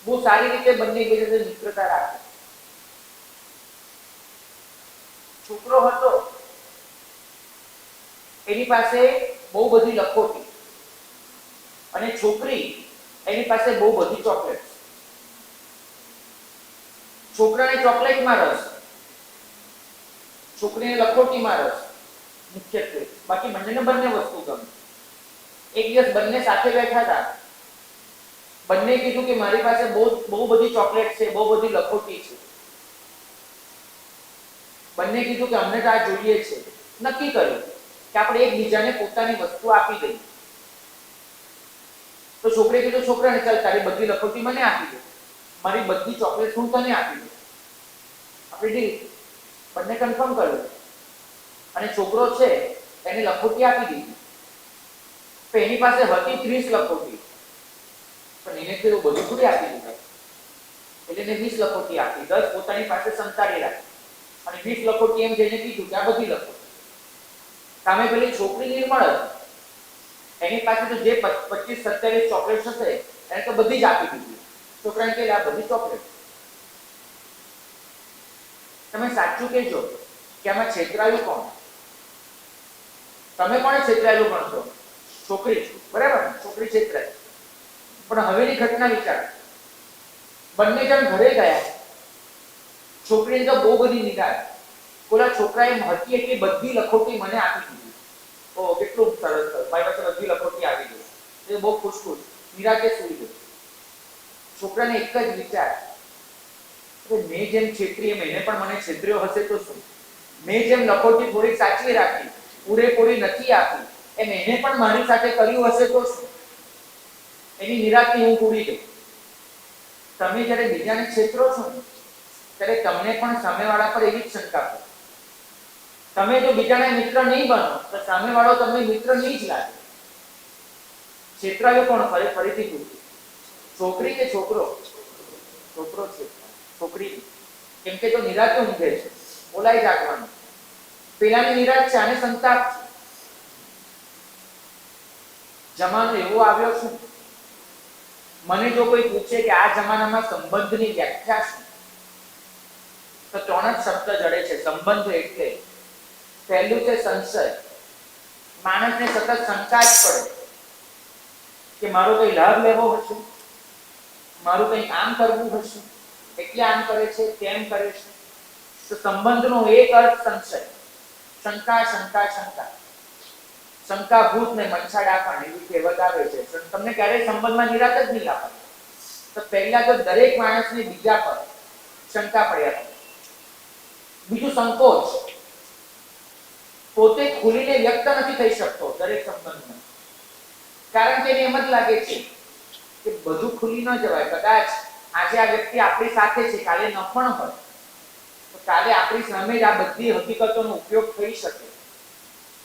બહુ સારી રીતે બંને એકબીજા સાથે મિત્રતા રાખે. છોકરો હતો એની પાસે બહુ બધી લખોટી અને છોકરી એની પાસે બહુ બધી ચોકલેટ. છોકરાને ચોકલેટમાં રસ, છોકરીને લખોટીમાં રસ મુખ્યત્વે, બાકી બંને વસ્તુ ગમે. એક દિવસ બંને સાથે બેઠા હતા. બંને કીધું કે મારી પાસે બહુ બધી ચોકલેટ છે, બહુ બધી લખોટી છે. બંને કીધું કે અમને તો આ જોઈએ છે. નક્કી કર્યું કે આપણે એકબીજાને પોતાની વસ્તુ આપી દઈએ. તો છોકરીએ કીધું છોકરાને, ચાલ તારી બધી લખોટી મને આપી દે, મારી બધી ચોકલેટ હું તને આપી દઉં. આપણે ડીલ. બંને કન્ફર્મ કર્યું અને છોકરો છે એને લખોટી આપી દીધી. તો એની પાસે હતી 30 લખોટી, પણ એને તો બધું થોડી આપી દીધું. એટલે એને 20 લખોટી આપી, 10 પોતાની પાસે સંતાડી રાખી અને 20 લખોટી એમ જઈને કીધું કે આ બધી લખોટી. સામે પેલી છોકરી નિર્મળ હતી, એની પાસે તો જે 25-27 ચોકલેટ હશે એને તો બધી જ આપી દીધી. છોકરાને કહે આ બધી ચોકલેટ. તમે સાચું કહેજો કે આમાં છેતરાયું કોણ? તમે કોણે છેતરાયેલું ગણશો? છોકરી, બરાબર? છોકરી છેતરાય. પણ હવેની ઘટના વિચાર. બંને જણ ઘરે ગયા. છોકરીને તો બહુ બધી નિરાશ. ઓલા છોકરાએ હતી એટલી બધી લખોટી મને આપી દીધી. ઓ કેટલું સરસ, મારી પાસે બધી લખોટી આવી ગઈ. એ બહુ ખુશ. નિરાશે સુઈ ગયો. છોકરાને એક જ વિચાર, મેં જેમ છેતરી એમ એને પણ મને છેતર્યો હશે તો શું? મેં જેમ લખોટી થોડી સાચવી રાખી, પૂરેપૂરી નથી આપી, એમ એને પણ મારી સાથે કર્યું હશે તો શું? એની નિરાશની ઊંઘ ઉડી ગઈ. તમે જ્યારે બીજાને છેતરો છો ને ત્યારે તમને પણ સામેવાળા પર એવી જ શંકા પડે. તમે જો બીજાના મિત્ર નહીં બનો તો સામેવાળો તમને મિત્ર નહીં જ લાગે. છેતરાયો કોણ? ફરીથી પૂછું, છોકરી કે છોકરો? છોકરો છે, છોકરી. કેમ કે જો નિરાશ ઊંઘે છે, બોલાઈ જાગવાનું. પેલાની નિરાશ છે, આને સંતાપ છે. જમાનો એવો આવ્યો છે, મને જો કોઈ પૂછે કે આ જમાનામાં સંબંધની વ્યાખ્યા શું, તો 3 જ શબ્દ જડે છે. સંબંધ એટલે પહેલું છે સંશય. માણસને સતત શંકા જ પડે કે મારો કઈ લાભ લેવો હશે, મારું કઈ કામ કરવું હશે, એટલે આમ કરે છે, તેમ કરે છે. તો સંબંધનો એક અર્થ સંશય, શંકા, શંકા, શંકા. શંકાભૂત ને મનછા ડાકણ એવી કહેવત આવે છે. તમને ક્યારેય સંબંધમાં નિરાશ જ નહીં આપે. તો પહેલા તો દરેક માણસને બીજા પર શંકા પડ્યા કરે. બીજું સંકોચ, પોતે ખુલીને વ્યક્ત નથી થઈ શકતો દરેક સંબંધમાં. કારણ કે એને એમ જ લાગે છે કે બધું ખુલી ન જવાય. કદાચ આજે આ વ્યક્તિ આપણી સાથે છે, કાલે ન પણ હોય, તો કાલે આપણી સામે જ આ બધી હકીકતોનો ઉપયોગ થઈ શકે.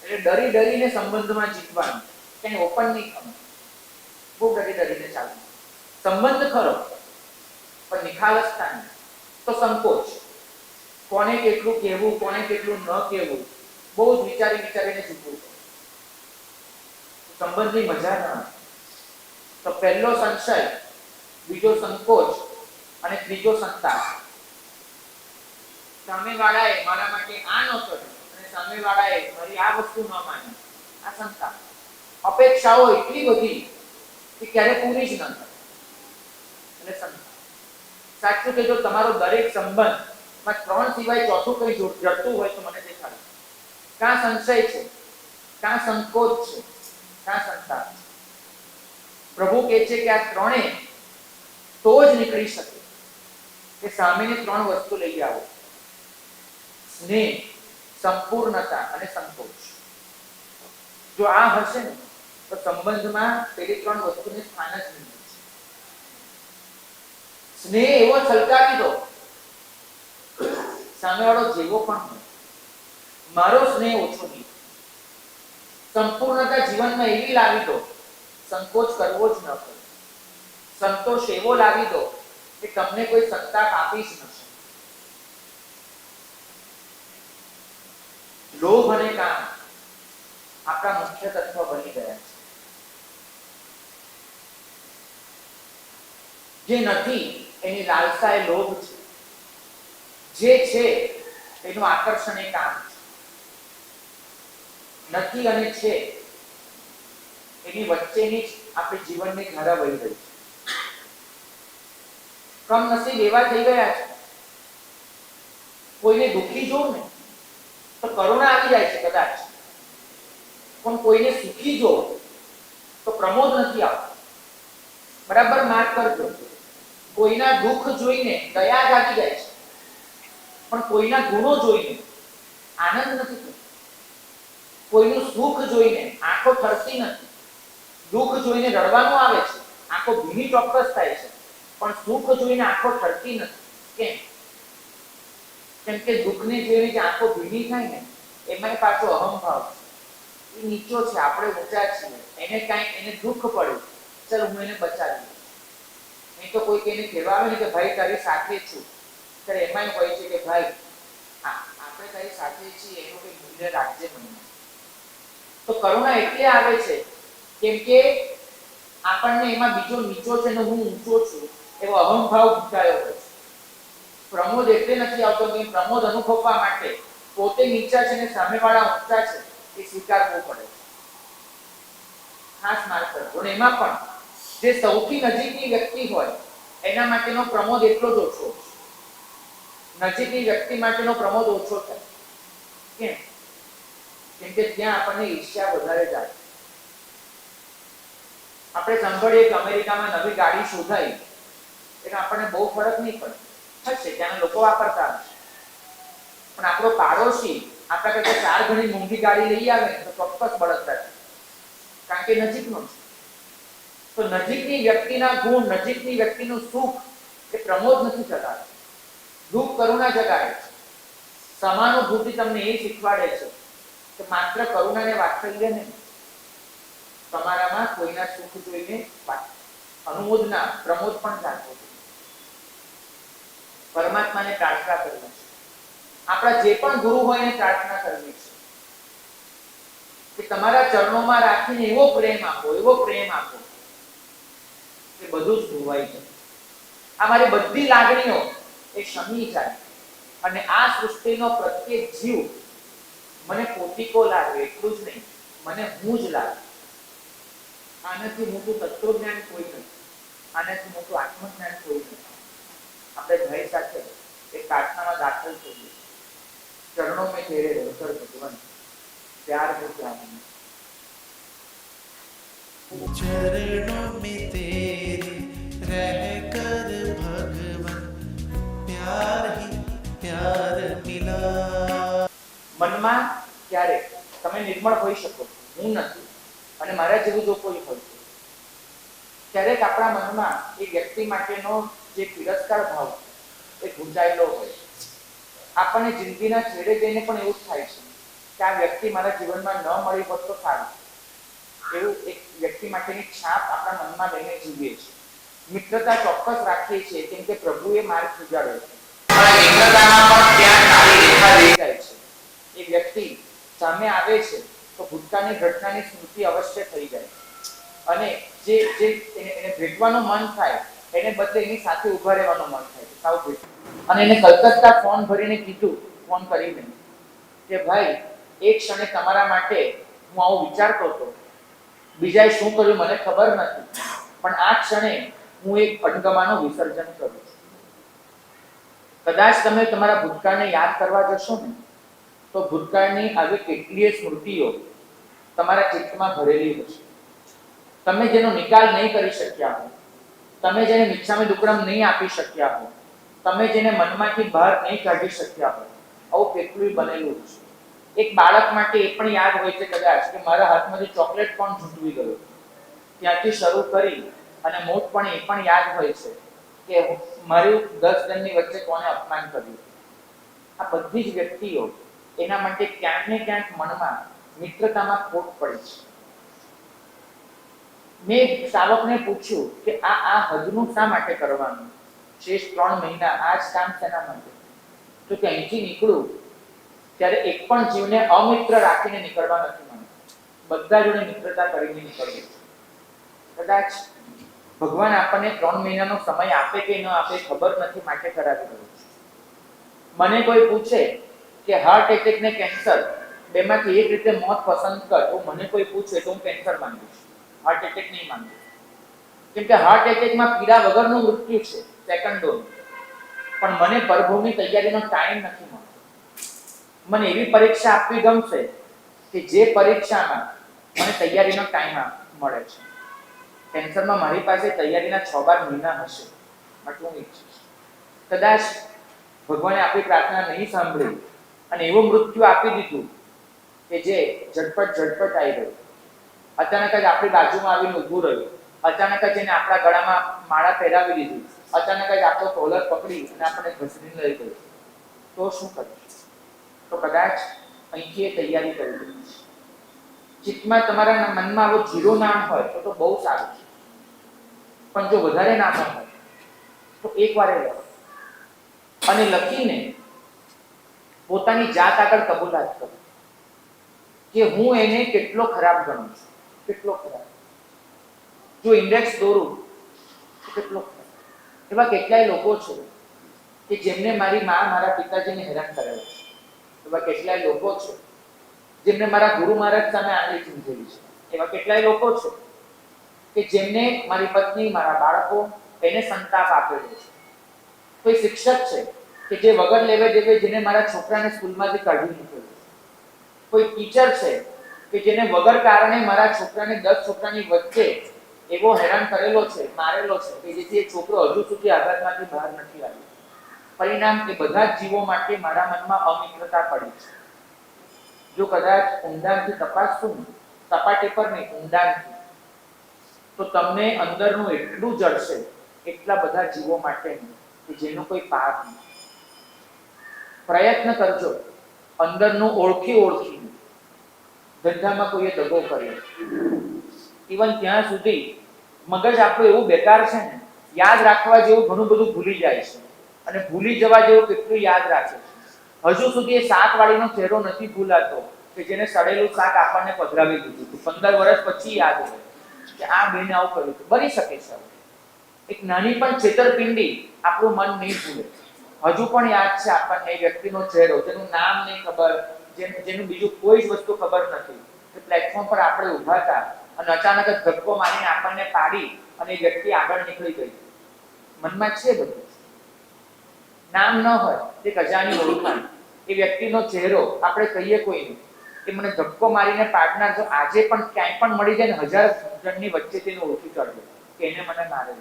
એટલે ડરી ડરીને સંબંધમાં જીવવાનું, કઈ ઓપન નહીં થવાનું, બહુ ડરી ડરીને ચાલવું. સંબંધ ખરો પણ નિખાલસતા નહીં. તો સંકોચ, કોને કેટલું કહેવું, કોને કેટલું ન કહેવું, બહુ જ વિચારીને જીવવું. સંબંધની મજા ન આવે. તો પહેલો સંશય, બીજો સંકોચ અને ત્રીજો સંતાપ. સામેવાળાએ મારા માટે આ ન કર્યું અને સામેવાળાએ મારી આ વસ્તુ ન માની, આ સંતાપ. અપેક્ષાઓ એટલી બધી કે ક્યારે પૂરી જ ન થાય, એટલે સંતાપ. સાચું કે જો તમારો દરેક સંબંધમાં 3 સિવાય ચોથું કંઈ જડતું હોય તો મને દેખાડો. કાં સંશય છે, કાં સંકોચ છે, કાં સંતાપ છે. પ્રભુ કહે છે કે આ ત્રણે તો જ નીકળી શકે કે સામેની 3 વસ્તુ લઈ આવો: સ્નેહ, સંપૂર્ણતા અને સંકોચ. જો આ હશે ને તો સંબંધમાં પેલી 3 વસ્તુને સ્થાન જ નહીં મળે. સ્નેહ એવો છલકાવી દો, સામેવાળો જેવો પણ હોય, મારો સ્નેહ ઓછો નહીં. સંપૂર્ણતા જીવનમાં એવી લાવી દો, સંકોચ કરવો જ ન પડે. સંતોષ એવો લાવી દો કે તમને કોઈ સંતાપ આપી જ ન શકે. લોભ અને કામ આપણા મુખ્ય તત્વ બની ગયા છે. જે નથી એની લાલસા એ લોભ છે, જે છે એનું આકર્ષણ એ કામ છે. નથી અને છે એની વચ્ચેની જ આપણી જીવનની ધારા વહી રહી છે. કમનસીબ એવા થઈ ગયા છે, કોઈને દુઃખી જોઉં ને તો કરુણા આવી જાય છે કદાચ, પણ કોઈને સુખી જો તો પ્રમોદ નથી આવતો. બરાબર માર્ક કરજો. કોઈના દુઃખ જોઈને દયા જાગી જાય છે, પણ કોઈના ગુણો જોઈને આનંદ નથી થતો. કોઈનું સુખ જોઈને આંખો ઠરતી નથી, દુઃખ જોઈને રડવાનું આવે છે, આંખો ભીની ચોક્કસ થાય છે, પણ સુખ જોઈને આંખો ઠરતી નથી. કેમ? કેમ કે દુઃખને જોઈને જે આંખો ભીની થાય ને એમાં પાછો અહંભાવ છે. એ નીચો છે, આપણે ઊંચા છીએ. એને દુઃખ પડ્યું, ચાલ હું એને બચાવી. નહીં તો કોઈ એને કહેવા આવે ને કે ભાઈ તારી સાથે છું, ત્યારે એમાં એમ કહે છે કે ભાઈ આપણે તારી સાથે છીએ, એનું કંઈ મૂલ્ય રાખજે મને. તો કરુણા એટલે આવે છે કેમ કે આપણને એમાં બીજો નીચો છે ને હું ઊંચો છું એવો અહંભાવ ગુંચાયો હોય છે. પ્રમોદ એટલે નથી આવતો કે પ્રમોદ અનુભવવા માટે પોતે નીચા છે ને સામેવાળા ઊંચા છે એ સ્વીકારવું પડે. ખાસ માર્ક કરજો. અને એમાં પણ જે સૌથી નજીકની વ્યક્તિ હોય એના માટેનો પ્રમોદ એટલો જ ઓછો છે. નજીકની વ્યક્તિ માટેનો પ્રમોદ ઓછો થાય. કેમ? કેમ કે ત્યાં આપણને ઈર્ષ્યા વધારે જાય. આપણે સાંભળીએ કે અમેરિકામાં નવી ગાડી શોધાઈ એટલે આપણને બહુ ફરક નહીં પડે. હશે ત્યાંના લોકો વાપરતા હશે, પણ આપણો પાડોશી આપણા કરતા 4 ગણી મોંઘી ગાડી લઈ આવે તો ચોક્કસ બળતરા છે, કારણ કે નજીકનો છે. તો નજીકની વ્યક્તિના ગુણ, નજીકની વ્યક્તિનું સુખ એ પ્રમોદ નથી જગાડતું, દુઃખ કરુણા જગાડે છે. સમાનુભૂતિ તમને એ શીખવાડે છે કે માત્ર કરુણા ને વાત્સલ્ય નહીં, તમારામાં કોઈના સુખ જોઈને અનુમોદના, પ્રમોદ પણ જાગવો જોઈએ. પરમાત્માને પ્રાર્થના કરવી છે, આપણા જે પણ ગુરુ હોય એને પ્રાર્થના કરવી છે કે તમારા ચરણોમાં રાખીને એવો પ્રેમ આપો, એવો પ્રેમ આપો કે બધું જ ધોવાઈ જાય. આ મારી બધી લાગણીઓ એ શમી જાય અને આ સૃષ્ટિનો પ્રત્યેક જીવ મને પોતીકો લાગે, એટલું જ નહીં, મને હું જ લાગે. આનાથી મોટું તત્વજ્ઞાન કોઈ નથી, આનાથી મોટું આત્મજ્ઞાન કોઈ નથી. આપણે ભાઈ સાથે એક પ્રાર્થનામાં દાખલ થઈએ, ચરણો મેં તેરે रहकर भगवान प्यार हो जाना, चरणों में तेरे रहकर भगवन प्यार ही प्यार मिला. મનમાં ક્યારે તમે નિર્મળ હોઈ શકો, હું નથી અને મારા જેવું જો કોઈ હોય, ક્યારેક આપણા મનમાં એ વ્યક્તિ માટેનો જે તિરસ્કાર ભાવ એ ગુંજાયેલો હોય. આપણને જિંદગીના છેડે જઈને પણ એવું થાય છે કે આ વ્યક્તિ મારા જીવનમાં ન મળી હોત તો સારું, એવું એક વ્યક્તિ માટેની છાપ આપણા મનમાં લઈને જીવીએ છીએ. મિત્રતા ચોક્કસ રાખીએ છીએ કેમ કે પ્રભુએ માર્ગ ઉજાડ્યો છે, પણ મિત્રતામાં પણ ક્યાં કાળી રેખા રહી જાય છે. એ વ્યક્તિ સામે આવે છે તો ભૂતકાળની ઘટનાની સ્મૃતિ અવશ્ય થઈ જાય અને જે એને ભેટવાનું મન થાય એને બદલે એની સાથે ઉભા રહેવાનું મન થાય સાવ ભેટ. અને એને કલકત્તા ફોન ભરીને કીધું, ફોન કરીને કે ભાઈ એક ક્ષણે તમારા માટે હું આવું વિચારતો હતો, બીજાએ શું કર્યું મને ખબર નથી, પણ આ ક્ષણે હું એક અણગમાનું વિસર્જન કરું છું. કદાચ તમે તમારા ભૂતકાળને યાદ કરવા જશો ને તો ભૂતકાળની આવી કેટલીય સ્મૃતિઓ તમારા ચિત્તમાં ભરેલી હશે. તમે જેનો નિકાલ નહીં કરી શક્યા હો, તમે જેને મિચ્છામી દુક્કડમ નહીં આપી શક્યા હો, તમે જેને મનમાંથી બહાર નહીં કાઢી શક્યા હો, આવું કેટલું બનેલું છે. એક બાળક માટે એ પણ યાદ હોય છે કદાચ કે મારા હાથમાંથી ચોકલેટ પણ છૂટવી ગયો, ત્યાંથી શરૂ કરી અને મોટ પણ એ પણ યાદ હોય છે કે મારું 10 જણની વચ્ચે કોને અપમાન કર્યું. આ બધી જ વ્યક્તિઓ એના માટે ક્યાંક ને ક્યાંક મનમાં મિત્રતામાં ખોટ પડી છે. મેં શ્રાવકને પૂછ્યું કે આ હદનું શા માટે કરવાનું, શેષ 3 મહિના આ જ કામ શેના માટે? તો કે અહીંથી નીકળું ત્યારે એક પણ જીવને અમિત્ર રાખીને નીકળવા નથી માંગતો, બધા જોડે મિત્રતા કરીને નીકળવું. કદાચ ભગવાન આપણને 3 મહિનાનો સમય આપે કે ન આપે ખબર નથી, માટે કરાવી રહ્યું છે. મને કોઈ પૂછે કે હાર્ટ એટેક ને કેન્સર બેમાંથી એક રીતે મોત પસંદ કર, તો મને કોઈ પૂછે તો હું કેન્સર માંગીશ, હાર્ટ એટેક નહીં માંગુ. કેમ કે હાર્ટ એટેકમાં પીડા વગરનું મૃત્યુ છે સેકન્ડોનું, પણ મને પરભોની તૈયારીનો ટાઈમ નથી મળતો. મને એવી પરીક્ષા આપવી ગમશે કે જે પરીક્ષામાં મને તૈયારીનો ટાઈમ મળે છે. કેન્સરમાં મારી પાસે તૈયારીના 6-12 મહિના હશે, આટલું ઈચ્છીશ. કદાચ ભગવાને આપણી પ્રાર્થના નહીં સાંભળી અને એવું મૃત્યુ આપી દીધું કે જે ઝટપટ આવી ગયું, અચાનક જ આપણી બાજુમાં આવીને ઊભું રહ્યું, અચાનક જ એને આપણા ગળામાં માળા પહેરાવી દીધી, અચાનક જ આપણો કોલર પકડી અને આપણને ઘસડીને લઈ ગયું, તો શું કરીશ? તો કદાચ અહીંથી એ તૈયારી કરી દીધી. ચિત્તમાં તમારા મનમાં આવો 0 નામ હોય તો બહુ સારું છે, પણ જો વધારે નામ હોય તો એકવાર એ લખો અને લખીને પોતાની જાત આગળ કબૂલાત કરો કે હું એને કેટલો ખરાબ ગણું છું, કેટલો ખરાબ. જો ઇન્ડેક્સ દોરું તો કેટલો ખરાબ. એવા કેટલાય લોકો છે કે જેમને મારી મા મારા પિતાજીને હેરાન કરેલા છે. એવા કેટલાય લોકો છે જેમને મારા ગુરુ મહારાજ સામે આંગળી ચીંધેલી છે. એવા કેટલાય લોકો છે કે જેમને મારી પત્ની, મારા બાળકો એને સંતાપ આપેલો છે. કોઈ શિક્ષક છે કે જે વગર લેવે દેવે જેને મારા છોકરાને સ્કૂલમાંથી કાઢી મૂકેલો. કોઈ ટીચર છે કે જેને વગર કારણે મારા છોકરાને 10 છોકરાની વચ્ચે એવો હેરાન કરેલો છે, મારેલો છે કે જેથી એ છોકરો હજુ સુધી આઘાતમાંથી બહાર નથી આવ્યો. પરિણામ એ બધા જ જીવો માટે મારા મનમાં અમિત્રતા પડી છે. જો કદાચ ઊંડાણથી તપાસશું ને, સપાટી પર નહીં, ઊંડાણથી, તો તમને અંદરનું એટલું જળશે, એટલા બધા જીવો માટે કે જેનો કોઈ પાર નહીં. પ્રયત્ન કરજો અંદરનું ઓળખી ધંધામાં કોઈએ દગો કર્યો, ઇવન ત્યાં સુધી મગજ આપણું એવું બેકાર છે ને, યાદ રાખવા જેવું ઘણું બધું ભૂલી જાય છે, અને ભૂલી જવા જેવું કેટલું યાદ રાખે છે. હજુ સુધી એ શાકવાળીનો ચહેરો નથી ભૂલાતો કે જેને સડેલું શાક આપણને પધરાવી દીધું હતું. 15 વર્ષ પછી યાદ હોય કે આ બેને આવું કર્યું હતું. બની શકે છે એક નાની પણ છેતરપિંડી આપણું મન નહીં ભૂલે. હજુ પણ યાદ છે આપણને એ વ્યક્તિનો ચહેરો, જેનું નામ નહીં ખબર, જેનું બીજું કોઈ જ વસ્તુ ખબર નથી, કે પ્લેટફોર્મ પર આપણે ઊભા હતા અને અચાનક જ ધક્કો મારીને આપણને પાડી અને એ વ્યક્તિ આગળ નીકળી ગઈ. મનમાં છે બધું. નામ ન હોય, એક અજાણી ઓળખાણ, એ વ્યક્તિનો ચહેરો, આપણે કહીએ કોઈને કે મને ધક્કો મારીને પાડનાર જો આજે પણ ક્યાંય પણ મળી જાય ને, 1000 જણની વચ્ચે તેને ઓળખી કાઢવો કે એને મને મારે.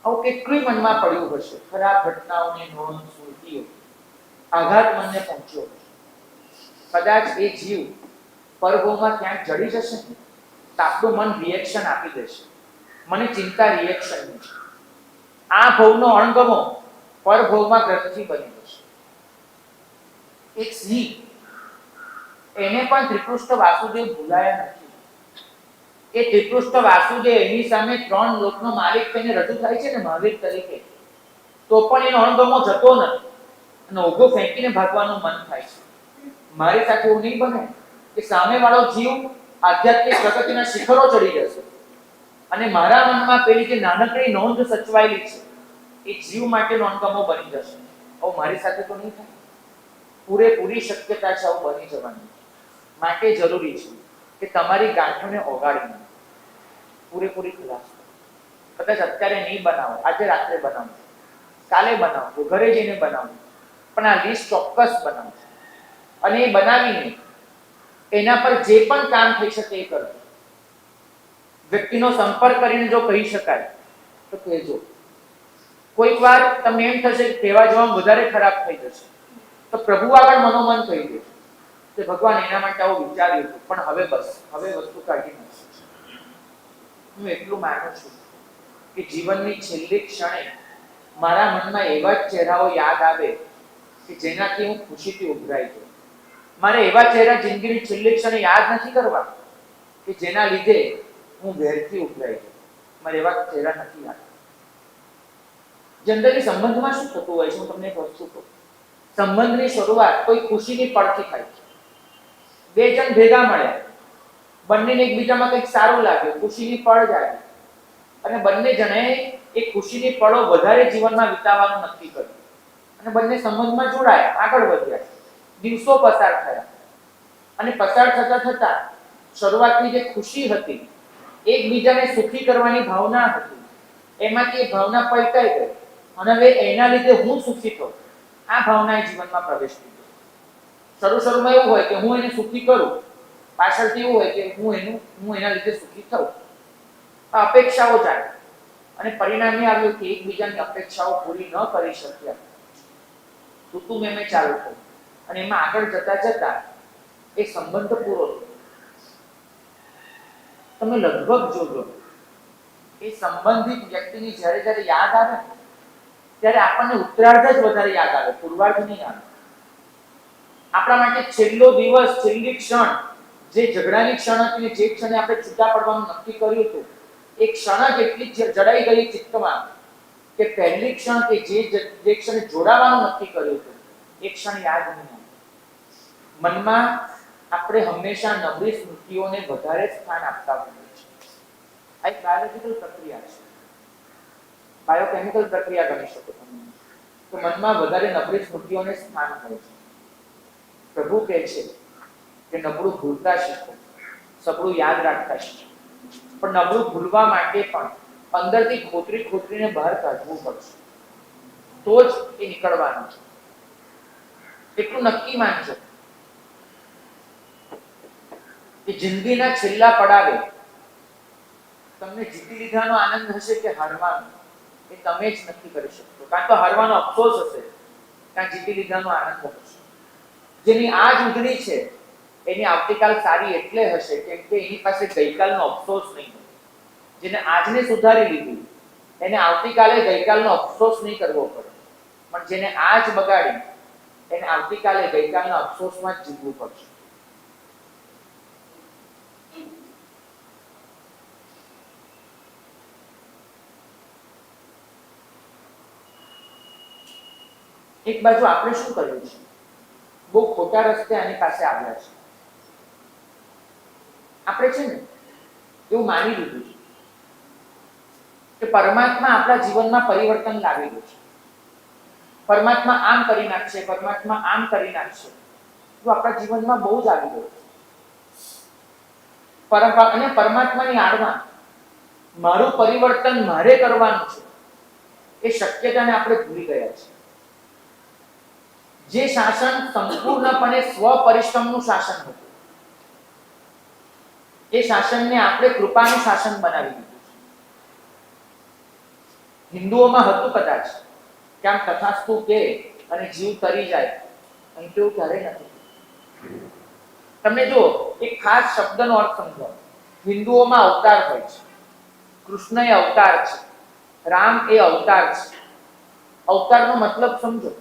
આવું કેટલું મનમાં પડ્યું હશે, ખરાબ ઘટનાઓની નોંધ, સ્મૃતિઓ, આઘાત મનને પહોંચ્યો. કદાચ એ જીવ પરભોમાં ક્યાંક જડી જશે ને, તો આપણું મન રિએક્શન આપી દેશે. મને ચિંતા રિએક્શનની છે. આ ભવનો અણગમો પરભવમાં ગ્રંથિ બની જશે. એક સિંહ, એને પણ ત્રિપૃષ્ઠ વાસુદેવ ભૂલાયા નથી. એ ત્રિપૃષ્ઠ વાસુદેવ એની સામે 3 લોકનો માલિક થઈને રજૂ થાય છે ને મહાવીર તરીકે, તો પણ એનો અણગમો જતો નથી અને ઓઘો ફેંકીને ભાગવાનું મન થાય છે. મારી સાથે એવું નહીં બને કે સામેવાળો જીવ આધ્યાત્મિક પ્રગતિના શિખરો ચડી જશે અને મારા મનમાં પેલી જે નાનકડી નોંધ સચવાયેલી છે એ જીવ માટેનો અણગમો બની જશે. આવું મારી સાથે તો નહીં થાય. પૂરેપૂરી શક્યતા છે આવું બની જવાની. માટે જરૂરી છે કે તમારી ગાંઠોને ઓગાળીને પૂરેપૂરી ખલાસ. કદાચ અત્યારે નહીં બનાવો, આજે રાત્રે બનાવો, કાલે બનાવો, ઘરે જઈને બનાવો, પણ આ લિસ્ટ ચોક્કસ બનાવો અને એ બનાવીને એના પર જે પણ કામ થઈ શકે એ કરો. વ્યક્તિનો સંપર્ક કરીને જો કહી શકાય તો કહેજો. કોઈક વાર તમને એમ થશે કે કહેવા જવામાં વધારે ખરાબ થઈ જશે, તો પ્રભુ આગળ મનોમન કહી દેજો કે ભગવાન એના માટે આવું વિચાર્યું હતું, પણ હવે બસ, હવે વસ્તુ કાઢી નાખશે. હું એટલું માનું છું કે જીવનની છેલ્લી ક્ષણે મારા મનમાં એવા જ ચહેરાઓ યાદ આવે કે જેનાથી હું ખુશીથી ઉભરાઈ જાઉં. મારે એવા ચહેરા જિંદગીની છેલ્લી ક્ષણે યાદ નથી કરવા કે જેના લીધે હું વેરથી ઉભરાઈ જાઉં. મારે એવા ચહેરા નથી યાદ. જનરલી સંબંધમાં શું થતું હોય છે, હું તમને એક વસ્તુ કહું. સંબંધની શરૂઆત કોઈ ખુશીની પળથી થાય છે. 2 જણ ભેગા મળ્યા, બંનેને એકબીજામાં કંઈક સારું લાગ્યું, ખુશીની પળ જાય અને બંને જણે એ ખુશીની પળો વધારે જીવનમાં વિતાવવાનું નક્કી કર્યું અને બંને સંબંધમાં જોડાયા, આગળ વધ્યા. દિવસો પસાર થયા અને પસાર થતા શરૂઆતની જે ખુશી હતી, એકબીજાને સુખી કરવાની ભાવના હતી, એમાંથી એ ભાવના પલટાઈ ગઈ અને હવે એના લીધે હું સુખી થઉં, આ ભાવના એ જીવનમાં પ્રવેશ કર્યો. શરૂમાં એવું હોય કે હું એને સુખી કરું, પાછળથી એવું હોય કે હું એના લીધે સુખી થઉં. આ અપેક્ષાઓ જાય અને પરિણામે આવ્યું કે એકબીજાની અપેક્ષાઓ પૂરી ન કરી શક્યા, તું મેં ચાલુ થયું અને એમાં આગળ જતા એ સંબંધ પૂરો થયો. તમે લગભગ જોજો એ સંબંધિત વ્યક્તિની જ્યારે યાદ આવે ત્યારે આપણને ઉત્તરાર્ધ જ વધારે યાદ આવે, પૂર્વાર્ધ નહીં આવે. આપણા માટે છેલ્લો દિવસ, છેલ્લી ક્ષણ, જે ઝઘડાની ક્ષણ હતી, જે ક્ષણે આપણે છૂટા પડવાનું નક્કી કર્યું હતું, એ ક્ષણ જ એટલી જડાઈ ગઈ ચિત્તમાં કે પહેલી ક્ષણ કે જે ક્ષણે જોડાવાનું નક્કી કર્યું હતું એ ક્ષણ યાદ નહીં આવે. મનમાં આપણે હંમેશા નબળી સ્મૃતિઓને વધારે સ્થાન આપતા હોઈએ છીએ. આ એક બાયોલોજિકલ પ્રક્રિયા છે, બાયોકેમિકલ પ્રક્રિયા ગણી શકો તમે. તો મનમાં વધારે નબળી સ્મૃતિઓને સ્થાન હોય છે. પ્રભુ કહે છે કે નબળું ભૂલતા શીખો, સબળું યાદ રાખતા શીખો. પણ નબળું ભૂલવા માટે પણ અંદરથી ખોતરીને બહાર કાઢવું પડશે, તો જ એ નીકળવાનું છે. એટલું નક્કી માનજો કે જિંદગીના છેલ્લા પડાવે તમને જીતી લીધાનો આનંદ હશે કે હારવાનો, એ તમે જ નક્કી કરી શકશો. કાં તો હારવાનો અફસોસ હશે, કાં જીતી લીધાનો આનંદ હશે. જેની આજ ઉજળી છે એની આવતીકાલ સારી એટલે હશે કેમ કે એની પાસે ગઈકાલનો અફસોસ નહીં હોય. જેને આજને સુધારી લીધું એને આવતીકાલે ગઈકાલનો અફસોસ નહીં કરવો પડે, પણ જેને આજ બગાડી એને આવતીકાલે ગઈકાલના અફસોસમાં જ જીવવું પડશે. એક બાજુ આપણે શું કર્યું છે, બહુ ખોટા રસ્તે આની પાસે આવ્યા છે. આપણે છે ને એવું માની લીધું છે કે પરમાત્મા આપણા જીવનમાં પરિવર્તન લાવી દે છે. પરમાત્મા આમ કરી નાખશે, પરમાત્મા આમ કરી નાખશે. તો આપણા જીવનમાં બહુ જ આવી ગયું છે. અને પરમાત્માની આડમાં મારું પરિવર્તન મારે કરવાનું છે એ શક્યતાને આપણે ભૂલી ગયા છે. જે શાસન સંપૂર્ણપણે સ્વ પરિશ્રમનું શાસન હતું એ શાસનને આપણે કૃપાનું શાસન બનાવી દીધું છે. હિન્દુઓમાં હતું કદાચ કે આમ તથાસ્તુ કે અને જીવ તરી જાય, અહીં તો ક્યારેય નથી. તમને જો એક ખાસ શબ્દનો અર્થ સમજો. હિન્દુઓમાં અવતાર હોય છે. કૃષ્ણ એ અવતાર છે, રામ એ અવતાર છે. અવતારનો મતલબ સમજો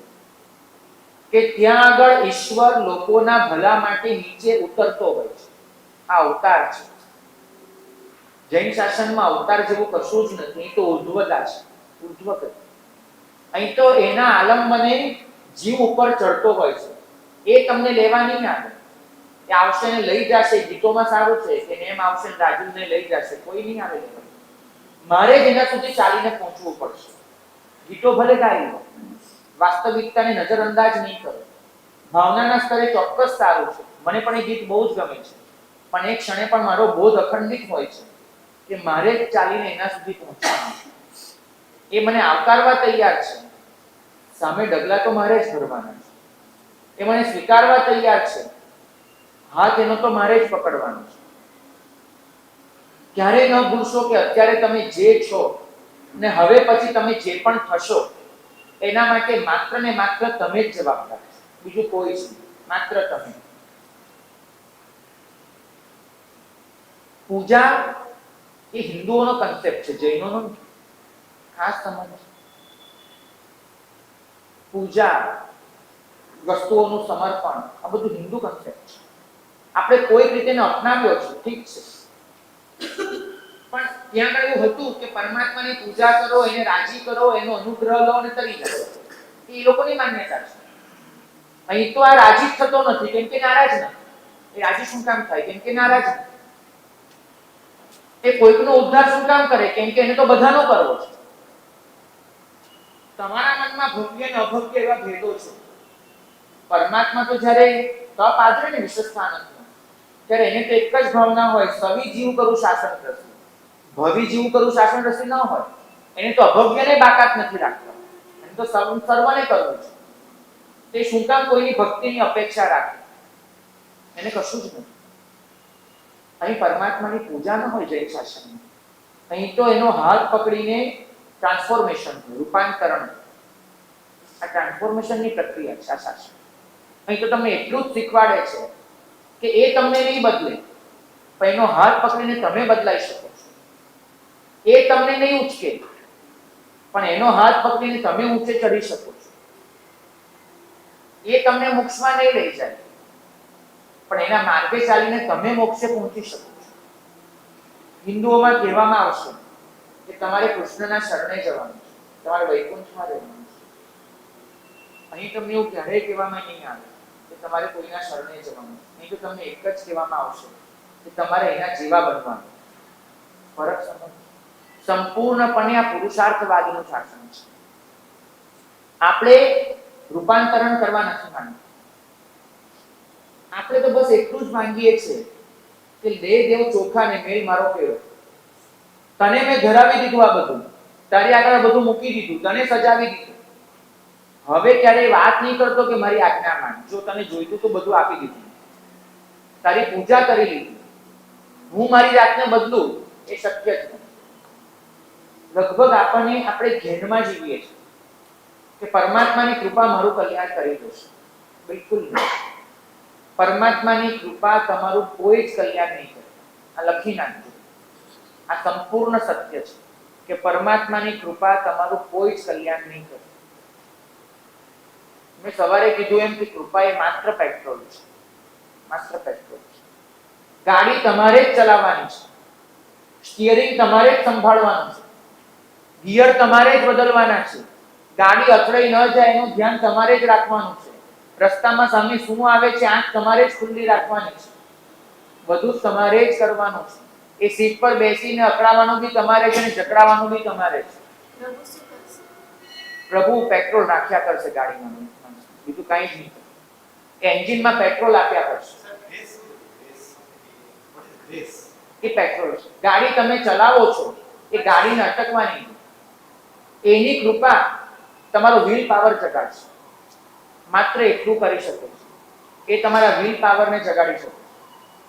કે ત્યાં આગળ ઈશ્વર લોકોના ભલા માટે નીચે ઉતરતો હોય છે. આ અવતાર છે. જૈન શાસનમાં અવતાર જેવું કશું જ નથી. તો ઉર્ધ્વતા છે, ઉર્ધ્વગતિ. અહીં તો એના આલંબને જીવ ઉપર ચડતો હોય છે. એ તમને લેવા નહીં આવે. એ આવશે ને લઈ જશે. ગીતોમાં સારું છે કે એમ આવશે ને રાજુને લઈ જશે. કોઈ નહીં આવે લેવા. મારે જ એના સુધી ચાલીને પહોંચવું પડશે. ગીતો ભલે ગાઈ લો, વાસ્તવિકતાને નજરઅંદાજ નહીં કરો. ભાવનાના સ્તરે ચોક્કસ સારું છે. મને પણ એ ગીત બહુ જ ગમે છે. પણ એક ક્ષણે પણ મારો બોધ અખંડિત હોય છે કે મારે જ ચાલીને એના સુધી પહોંચવાનું. એ મને આવકારવા તૈયાર છે, સામે ડગલા તો મારે જ ભરવાના છે. એ મને સ્વીકારવા તૈયાર છે, હાથ એનો તો મારે જ પકડવાનો છે. ક્યારે ન ભૂલશો કે અત્યારે તમે જે છો ને હવે પછી તમે જે પણ થશો એના માટે માત્ર ને માત્ર તમે જ જવાબદાર છો. બીજું કોઈ જ નહીં, માત્ર તમે. પૂજા એ હિન્દુઓનો કન્સેપ્ટ છે, જૈનોનો ખાસ સમજ. પૂજા, વસ્તુઓનું સમર્પણ, આ બધું હિન્દુ કન્સેપ્ટ છે. આપણે કોઈ રીતે અપનાવ્યો છે, ઠીક છે, પણ ત્યાં આગળ એવું હતું કે પરમાત્માની પૂજા કરો, એને રાજી કરો, એનો અનુગ્રહ લો અને તરી જાઓ. એ લોકોની માન્યતા છે. અહીં તો આ રાજી જ થતો નથી કેમ કે નારાજ નથી. એ રાજી શું કામ થાય? કેમ કે નારાજ નથી. એ કોઈકનો ઉદ્ધાર શું કામ કરે? કેમ કે એને તો બધાનો કરવો છે. તમારા મનમાં ભવ્ય અને અભવ્ય એવા ભેદો છે. પરમાત્મા તો જ્યારે તપ આદરે ને વિશેષતા નથી, ત્યારે એને તો એક જ ભાવના હોય, સવી જીવ કરું શાસન રસી. ભવી જીવ કરું શાસન રસી ન હોય. એને તો અભવ્યને બાકાત નથી રાખતા. એને તો સર્વને કરવું છે. તે શું કામ કોઈની ભક્તિની અપેક્ષા રાખે? એને કશું જ નથી. અહીં પરમાત્માની પૂજા ન હોય જૈન શાસનમાં. અહીં તો એનો હાથ પકડીને ટ્રાન્સફોર્મેશન, રૂપાંતરણ, આ ટ્રાન્સફોર્મેશનની પ્રક્રિયા છે આ શાસન. અહીં તો તમને એટલું જ શીખવાડે છે કે એ તમને નહીં બદલે, પણ એનો હાથ પકડીને તમે બદલાઈ શકો છો. એ તમને નહીં ઉચકે, પણ એનો હાથ પકડીને તમે ઊંચે ચડી શકો છો. એ તમને મોક્ષમાં નહીં લઈ જાય, પણ એના માર્ગે ચાલીને તમે મોક્ષે પહોંચી શકો છો. હિન્દુઓમાં કહેવામાં આવશે કે તમારે કૃષ્ણના શરણે જવાનું છે, તમારે વૈકુંઠમાં રહેવાનું છે. અહીં તમને એવું ક્યારેય કહેવામાં નહીં આવે કે તમારે કોઈના શરણે જવાનું. નહીં તો તમને એક જ કહેવામાં આવશે કે તમારે એના જેવા બનવાનું. ફરક સમજ. સંપૂર્ણપણે આ પુરુષાર્થવાદનું શાસન છે. આપણે રૂપાંતરણ કરવા નથી માંગતા. આપણે તો બસ એટલું જ માંગીએ છીએ કે લે દેવ ચોખા ને મેલ મારો કેવો. તને મેં ધરાવી દીધું, આ બધું તારી આગળ બધું મૂકી દીધું, તને સજાવી દીધું. હવે ક્યારેય વાત નહીં કરતો કે મારી આજ્ઞા માન. જો તને જોઈતું તો બધું આપી દીધું, તારી પૂજા કરી લીધી. હું મારી જાતને બદલું એ શક્ય જ નથી. લગભગ આપણે ઘેરમાં જીવીએ છીએ કે પરમાત્માની કૃપા મારું કલ્યાણ કરી દેશે. બિલકુલ નહીં. પરમાત્માની કૃપા તમારું કોઈ જ કલ્યાણ નહીં કરે. આ લખી નાખજો. આ સંપૂર્ણ સત્ય છે કે પરમાત્માની કૃપા તમારું કોઈ જ કલ્યાણ નહીં કરે. મેં સવારે કીધું એમ કે કૃપા એ માત્ર પેટ્રોલ છે. માત્ર પેટ્રોલ છે. ગાડી તમારે જ ચલાવવાની છે. સ્ટીયરિંગ તમારે જ સંભાળવાનું છે. ગિયર તમારે જ બદલવાના છે. ગાડી અથડાઈ ન જાય એનું ધ્યાન તમારે જ રાખવાનું છે. રસ્તામાં સામે શું આવે છે આંખ તમારે જ ખુલ્લી રાખવાની છે. બધું તમારે જ કરવાનું છે. એ સીટ પર બેસીને અકળાવવાનું બી તમારે છે અને જકડાવવાનું બી તમારે છે. પ્રભુ પેટ્રોલ નાખ્યા કરશે ગાડીમાં, બીજું કાંઈ જ નહીં. એન્જિનમાં પેટ્રોલ આપ્યા કરશે. એ પેટ્રોલ છે. ગાડી તમે ચલાવો છો એ ગાડીને અટકવાની, એની કૃપા તમારો વિલ પાવર જગાડશે. માત્ર એટલું કરી શકે છે. એ તમારા વિલ પાવરને જગાડી શકે.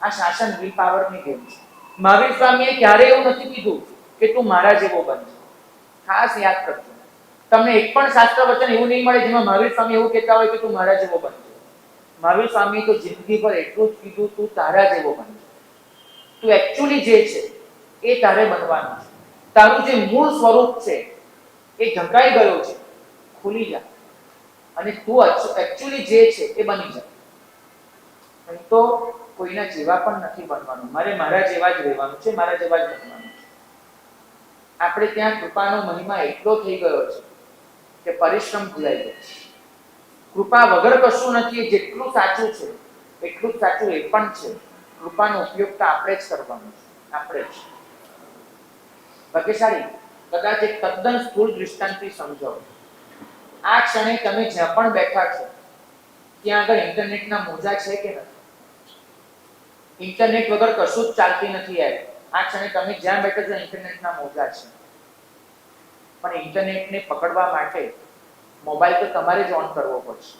આ શાસન વિલ પાવરની ગેમ છે. મહાવીર સ્વામીએ ક્યારેય એવું નથી કીધું કે તું મારા જેવો બનજે. ખાસ યાદ કરજો. તમને એક પણ શાસ્ત્ર વચન એવું નહીં મળે જેમાં મહાવીર સ્વામી એવું કહેતા હોય કે તું મારા જેવો બનજે. મહાવીર સ્વામી તો જિંદગી પર એટલું જ કીધું તું તારા જેવો બનજે. તું એકચ્યુઅલી જે છે એ તારે બનવાનું છે. તારું જે મૂળ સ્વરૂપ છે એ ઢંકાઈ ગયો છે, ખુલી જા અને તું એકચ્યુઅલી જે છે એ બની જા. નહીં તો કોઈના જેવા પણ નથી બનવાનું. મારે મારા જેવા જ રહેવાનું છે, મારા જેવા જ બનવાનું છે. આપણે ત્યાં કૃપાનો મહિમા એટલો થઈ ગયો છે કે પરિશ્રમ ભૂલાઈ ગયો છે. કૃપા વગર કશું નથી. જેટલું સાચું છે એટલું જ સાચું એ પણ છે. કૃપાનો ઉપયોગ તો આપણે જ કરવાનો છે. આપણે જ. ભાગ્યશાળી કદાચ એક તદ્દન સ્થૂળ દૃષ્ટાંતથી સમજાવો. આ ક્ષણે તમે જ્યાં પણ બેઠા છો ત્યાં આગળ ઇન્ટરનેટના મોજા છે કે નથી? ઇન્ટરનેટ વગર કશું જ ચાલતી નથી યાર. આ ક્ષણે તમે જ્યાં બેઠા છો ઇન્ટરનેટના મોજા છે. પણ ઇન્ટરનેટને પકડવા માટે મોબાઈલ તો તમારે જ ઓન કરવો પડશે.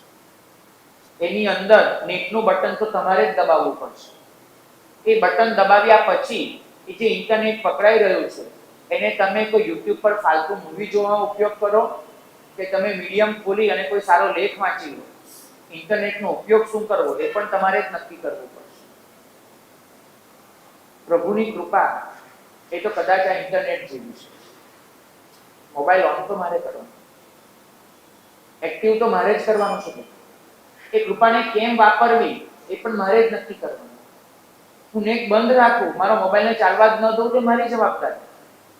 એની અંદર નેટનું બટન તો તમારે જ દબાવવું પડશે. એ બટન દબાવ્યા પછી એ જે ઇન્ટરનેટ પકડાઈ રહ્યું છે એને તમે કોઈ યુટ્યુબ પર ફાલતુ મૂવી જોવાનો ઉપયોગ કરો કે તમે મીડિયમ ખોલી અને કોઈ સારો લેખ વાંચી લો. ઇન્ટરનેટનો ઉપયોગ શું કરવો એ પણ તમારે જ નક્કી કરવું પડશે. પ્રભુની કૃપા એ તો કદાચ આ ઇન્ટરનેટ જેવી છે. મોબાઈલ ઓન તો મારે કરવાનો, એક્ટિવ તો મારે જ કરવાનું છે. એ કૃપાને કેમ વાપરવી એ પણ મારે જ નક્કી કરવાનું. હું નેટ બંધ રાખું, મારો મોબાઈલને ચાલવા જ ન દઉં તો મારી જવાબદારી.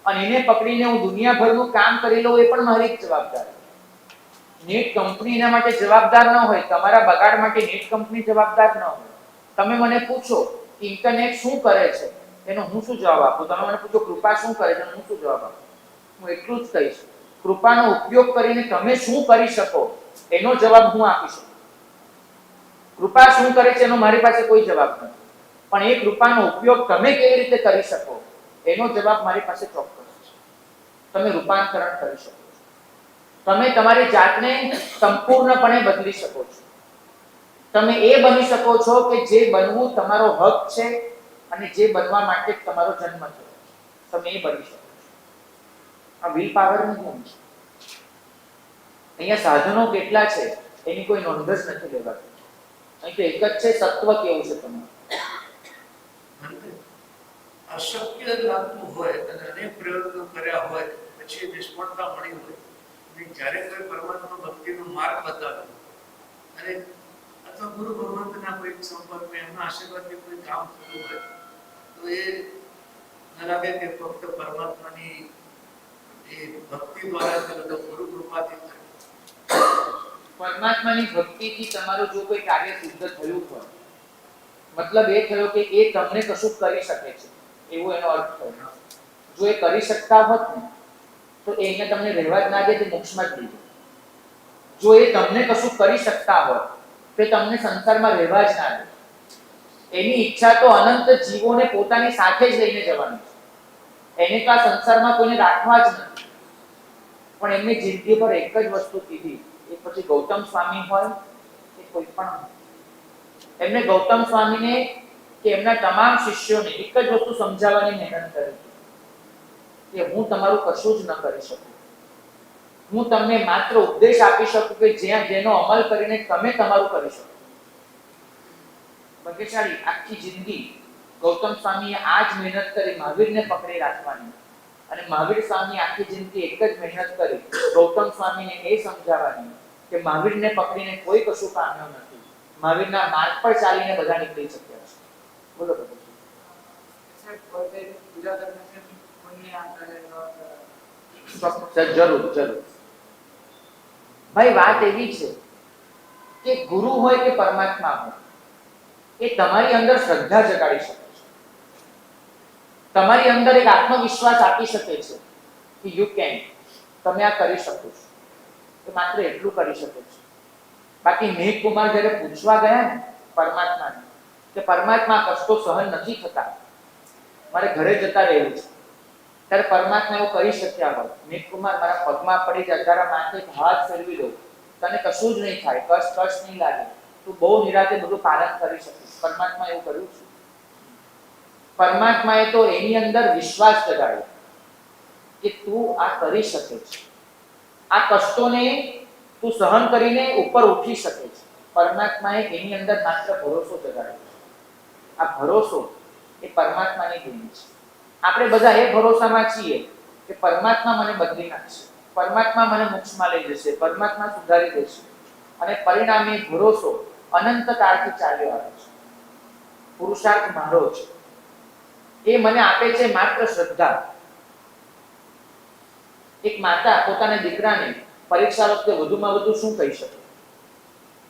અને એને પકડીને હું દુનિયાભરનું કામ કરી લઉં એ પણ મારી જ જવાબદારી. નેટ કંપની એના માટે જવાબદાર ન હોય. તમારા બગાડ માટે નેટ કંપની જવાબદાર ન હોય. તમે મને પૂછો કે ઇન્ટરનેટ શું કરે છે એનો હું શું જવાબ આપું? તમે મને પૂછો કૃપા શું કરે છે હું શું જવાબ આપું? હું એટલું જ કહીશ, કૃપાનો ઉપયોગ કરીને તમે શું કરી શકો એનો જવાબ હું આપી શકું. કૃપા શું કરે છે એનો મારી પાસે કોઈ જવાબ નથી. પણ એ કૃપાનો ઉપયોગ તમે કેવી રીતે કરી શકો એનો જવાબ મારી પાસે ચોક્કસ છે. તમે રૂપાંતરણ કરી શકો છો. તમે તમારી જાતને સંપૂર્ણપણે બદલી શકો છો. તમે એ બની શકો છો કે જે બનવું તમારો હક છે અને જે બનવા માટે તમારો જન્મ થયો છે. તમે એ બની શકો છો. આ વિલ પાવરની ગુણ છે. અહીંયા સાધનો કેટલા છે એની કોઈ નોંધ જ નથી લેવાતી. અહીં તો એક જ છે, સત્વ કેવું છે તમારું. અશક્ય લાગતું હોય અને અનેક પ્રયત્નો કર્યા હોય પછી નિષ્ફળતા મળી હોય અને જ્યારે કોઈ પરમાત્મા ભક્તિનો માર્ગ બતાવે અને અથવા ગુરુ ભગવંતના કોઈ સંપર્કમાં એમના આશીર્વાદથી કોઈ કામ થતું હોય તો એ ન લાગે કે ફક્ત પરમાત્માની એ ભક્તિ દ્વારા જ ગુરુ કૃપાથી થાય. પરમાત્માની ભક્તિથી તમારું જો કોઈ કાર્ય સિદ્ધ થયું હોય મતલબ એ થયો કે એ તમને કશું કરી શકે છે એવો એનો અર્થ થયો. જો એ કરી શકતા હોત ને તો એ અહીંયા તમને રહેવા જ ના દે તે મોક્ષમાં જ લીધું. જો એ તમને કશું કરી શકતા હોત તો તમને સંસારમાં રહેવા જ ના દે. એની ઈચ્છા તો અનંત જીવોને પોતાની સાથે જ લઈને જવાની છે. એને તો આ સંસારમાં કોઈને રાખવા જ નથી. પણ એમની જિંદગી પર એક જ વસ્તુ કીધી, એ પછી ગૌતમ સ્વામી હોય કે કોઈ પણ, એમને ગૌતમ સ્વામીને કે એમના તમામ શિષ્યોને એક જ વસ્તુ સમજાવવાની મહેનત કરી કે હું તમારું કશું જ ન કરી શકું. હું તમને માત્ર ઉપદેશ આપી શકું કે જેનો અમલ કરીને તમે તમારું કરી શકો. ભાગ્યશાળી આખી જિંદગી ગૌતમ સ્વામીએ આ જ મહેનત કરી મહાવીરને પકડી રાખવાની, અને મહાવીર સ્વામી આખી જિંદગી એક જ મહેનત કરી ગૌતમ સ્વામીને એ સમજાવવાની કે મહાવીરને પકડીને કોઈ કશું પામ્યો નથી, મહાવીરના માર્ગ પર ચાલીને બધા નીકળી શક્યા છે. બોલો બધું. જરૂર જરૂર ભાઈ, વાત એવી છે કે ગુરુ હોય કે પરમાત્મા હોય, એ તમારી અંદર શ્રદ્ધા જગાડી શકે છે, તમારી અંદર એક આત્મવિશ્વાસ આપી શકે છે કે યુ કેન, તમે આ કરી શકો છો. એ માત્ર એટલું કરી શકે છે. બાકી મેઘ કુમાર જ્યારે પૂછવા ગયા ને પરમાત્માને કે પરમાત્મા કષ્ટો સહન નથી થતા, મારે ઘરે જતા રહેવું છે, ત્યારે પરમાત્મા એવું કરી શક્યા હોય, મેઘ કુમાર મારા પગમાં પડી જાય, તારા માથે એક હાથ ફેરવી દો, તને કશું જ નહીં થાય, કષ્ટ નહીં લાગે, તું બહુ નિરાતે બધું પાલન કરી શકીશ. પરમાત્મા એવું કર્યું છે. પરમાત્માએ તો એની અંદર વિશ્વાસ જગાડ્યો કે તું આ કરી શકે છે, આ કષ્ટોને તું સહન કરીને ઉપર ઉઠી શકે છે. પરમાત્માએ એની અંદર માત્ર ભરોસો જગાડ્યો છે. આ ભરોસો એ પરમાત્માની દેન છે. આપણે બધા એ ભરોસામાં છીએ કે પરમાત્મા મને બદલી નાખશે, પરમાત્મા મને મોક્ષમાં લઈ જશે, પરમાત્મા સુધારી દેશે, અને પરિણામે ભરોસો અનંત કાળથી ચાલ્યો આવે છે. પુરુષાર્થ મારો છે, એ મને આપે છે માત્ર શ્રદ્ધા. એક માતા પોતાના દીકરાને પરીક્ષા વખતે વધુમાં વધુ શું કહી શકે?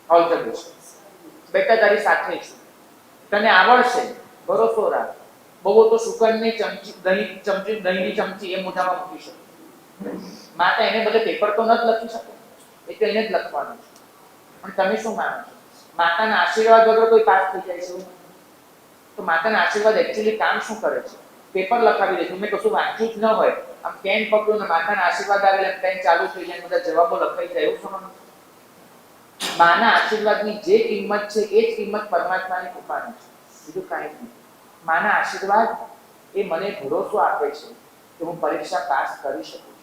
ઓલ ધ બેસ્ટ, બેટા તારી સાથે છું, તને આવડશે, ભરોસો રાખ. બહુ તો શુકનની દહીંની ચમચી એ મોઢામાં મૂકી શકે. માતા એને બદલે પેપર તો ન જ લખી શકે, એ તો એને જ લખવાનું છે. પણ તમે શું માનો છો? માતાના આશીર્વાદ વગર કોઈ પાસ થઈ જાય છે? તો માતાના આશીર્વાદ એકચ્યુઅલી કામ શું કરે છે? પેપર લખાવી દે. તમે કશું વાંચ્યું જ ન હોય, આમ પેન પકડ્યું ને માતાના આશીર્વાદ આવે એટલે પેન ચાલુ થઈ જાય, બધા જવાબો લખાઈ જાય, એવું સમજવું. માના આશીર્વાદની જે કિંમત છે એ જ કિંમત પરમાત્માની કૃપાની છે, બીજું કાંઈ નહીં. માના આશીર્વાદ એ મને ભરોસો આપે છે કે હું પરીક્ષા પાસ કરી શકું છું.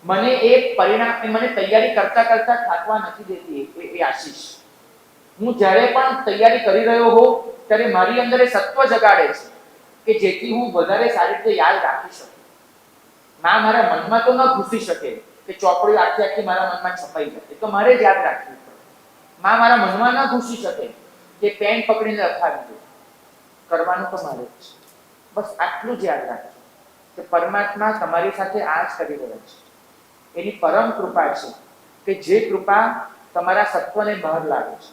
મને એ પરિણામ, મને તૈયારી કરતા કરતા થાકવા નથી દેતી એ આશીષ. હું જ્યારે પણ તૈયારી કરી રહ્યો હોઉં ત્યારે મારી અંદર એ સત્વ જગાડે છે કે જેથી હું વધારે સારી રીતે યાદ રાખી શકું. માં મારા મનમાં તો ન ઘૂસી શકે કે ચોપડી આખી આખી મારા મનમાં છપાઈ જાય, તો મારે જ યાદ રાખવી પડે. માં મારા મનમાં ન ઘૂસી શકે કે પેન પકડીને લખાવી દે, કરવાનું તો મારે જ છે. બસ આટલું જ યાદ રાખજો કે પરમાત્મા તમારી સાથે આ જ કરી રહ્યો છે. એની પરમ કૃપા છે કે જે કૃપા તમારા સત્વને બહાર લાવે છે.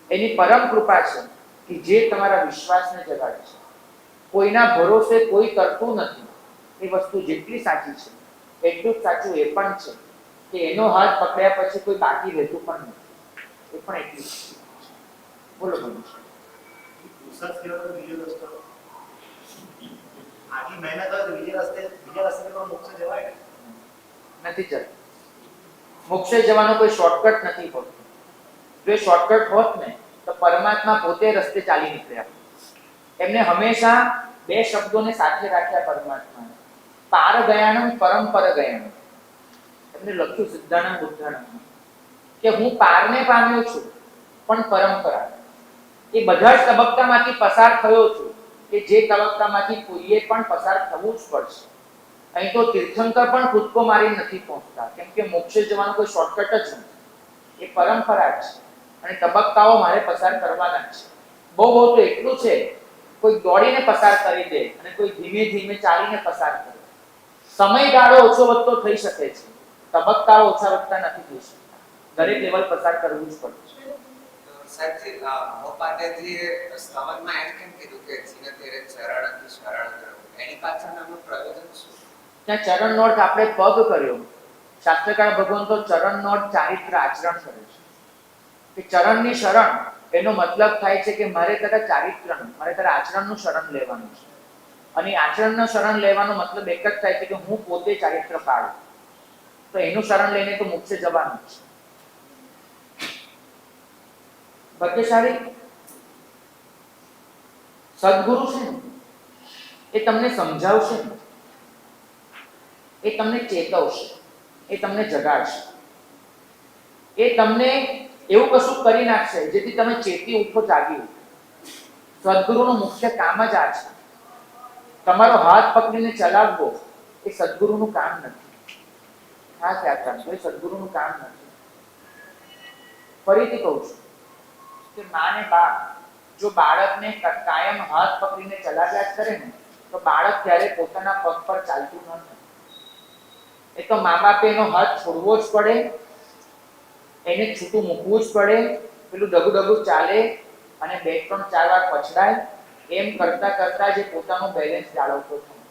એની પરમ કૃપા છે કે જે તમારા વિશ્વાસને જગાડે છે. કોઈના ભરોસે કોઈ કરતું નથી, એ વસ્તુ જેટલી સાચી છે એટલું જ સાચું એ પણ છે કે એનો હાથ પકડ્યા પછી કોઈ બાકી રહેતું પણ નથી, એ પણ એટલું જ. બોલો બોલો. આટલી મહેનત હોય તો બીજા રસ્તે તો મોક્ષ જવાય નથી જતું. મોક્ષે જવાનો કોઈ શોર્ટકટ નથી હોતો. જો એ શોર્ટકટ હોત ને તો પરમાત્મા પોતે રસ્તે ચાલી નીકળ્યા. એમને હંમેશા બે શબ્દોને સાથે રાખ્યા પરમાત્માને, પાર ગયાણમ પરંપર ગયાણમ. એમને લખ્યું સિદ્ધાનંદ બુદ્ધાનંદ કે હું પારને પામ્યો છું પણ પરંપરા, એ બધા જ તબક્કામાંથી પસાર થયો છું કે જે તબક્કામાંથી કોઈએ પણ પસાર થવું જ પડશે. અહીં તો તીર્થંકર પણ કૂદકો મારી નથી પહોંચતા, કેમ કે મોક્ષે જવાનો કોઈ શોર્ટકટ જ નથી. એ પરંપરા છે અને તબક્કાઓ મારે પસાર કરવાના છે. બહુ તો એટલું છે, કોઈ દોડીને પસાર કરી દે અને કોઈ ધીમે ધીમે ચાલીને પસાર કરે. સમયગાળો ઓછો વધતો થઈ શકે છે, તબક્કાઓ ઓછા વધતા નથી થઈ શકતા. દરેક લેવલ પસાર કરવું જ પડે છે. સાહેબજી, મોપાટેજી સ્તવનમાં એમ કેમ કીધું કે જીને તેરે ચરણથી શરણ કરવું, એની પાછળનું પ્રયોજન શું? ત્યાં ચરણનો અર્થ આપણે પગ કર્યો. શાસ્ત્રકાર ભગવાન તો ચરણનો અર્થ ચારિત્ર આચરણ કરે છે કે ચરણની શરણ, એનો મતલબ થાય છે કે મારે તારા ચારિત્રનું, મારે તારા આચરણનું શરણ લેવાનું છે. અને આચરણનું શરણ લેવાનો મતલબ એક જ થાય છે કે હું પોતે ચારિત્ર પાડું. તો એનું શરણ લઈને તો મોક્ષે જવાનું છે. ભાગ્યશાળી સદગુરુ છે ને, એ તમને સમજાવશે ને. એ તમને ચેતવશે, એ તમને જગાડશે, એ તમને એવું કશું કરી નાખશે જેથી તમે ચેતી ઉઠો, જાગી ઉઠો. સદગુરુનું મુખ્ય કામ જ આ છે. તમારો હાથ પકડીને ચલાવવો એ સદગુરુનું કામ નથી. ખાસ યાદ રાખજો, એ સદગુરુનું કામ નથી. ફરીથી કહું છું કે મા ને બાપ જો બાળકને કાયમ હાથ પકડીને ચલાવ્યા જ કરે ને તો બાળક ત્યારે પોતાના પગ પર ચાલતું ન થાય. એ તો મા બાપે એનો હાથ છોડવો જ પડે, એને છૂટું મૂકવું જ પડે, પેલું ડગું ડગું ચાલે અને 2-3-4 વાર પછડાય, એમ કરતા કરતા જે પોતાનું બેલેન્સ જાળવતો થાય.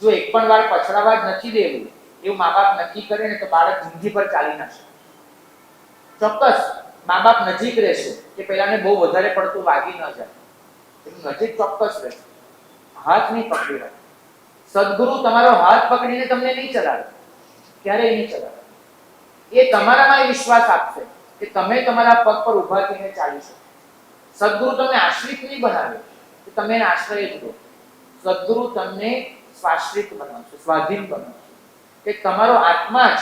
જો એક પણ વાર પછડાવા જ નથી દેવું એવું મા બાપ નક્કી કરે ને તો બાળક જિંદગી પર ચાલી ના શકે. ચોક્કસ મા બાપ નજીક રહેશે કે પેલાને બહુ વધારે પડતું વાગી ન જાય, એનું નજીક ચોક્કસ રહેશે, હાથ નહીં પકડી રાખે. સદગુરુ તમારો હાથ પકડીને તમને નહીં ચલાવે, ક્યારેય નહીં ચલાવે. એ તમારામાં વિશ્વાસ આપશે કે તમે તમારા પગ પર ઊભા થઈને ચાલી શકો. સદગુરુ તમને આશ્રિત નહીં બનાવે કે તમે એને આશ્રય જ દો. સદગુરુ તમને સ્વાશ્રિત બનાવશે, સ્વાધીન બનાવશે, કે તમારો આત્મા જ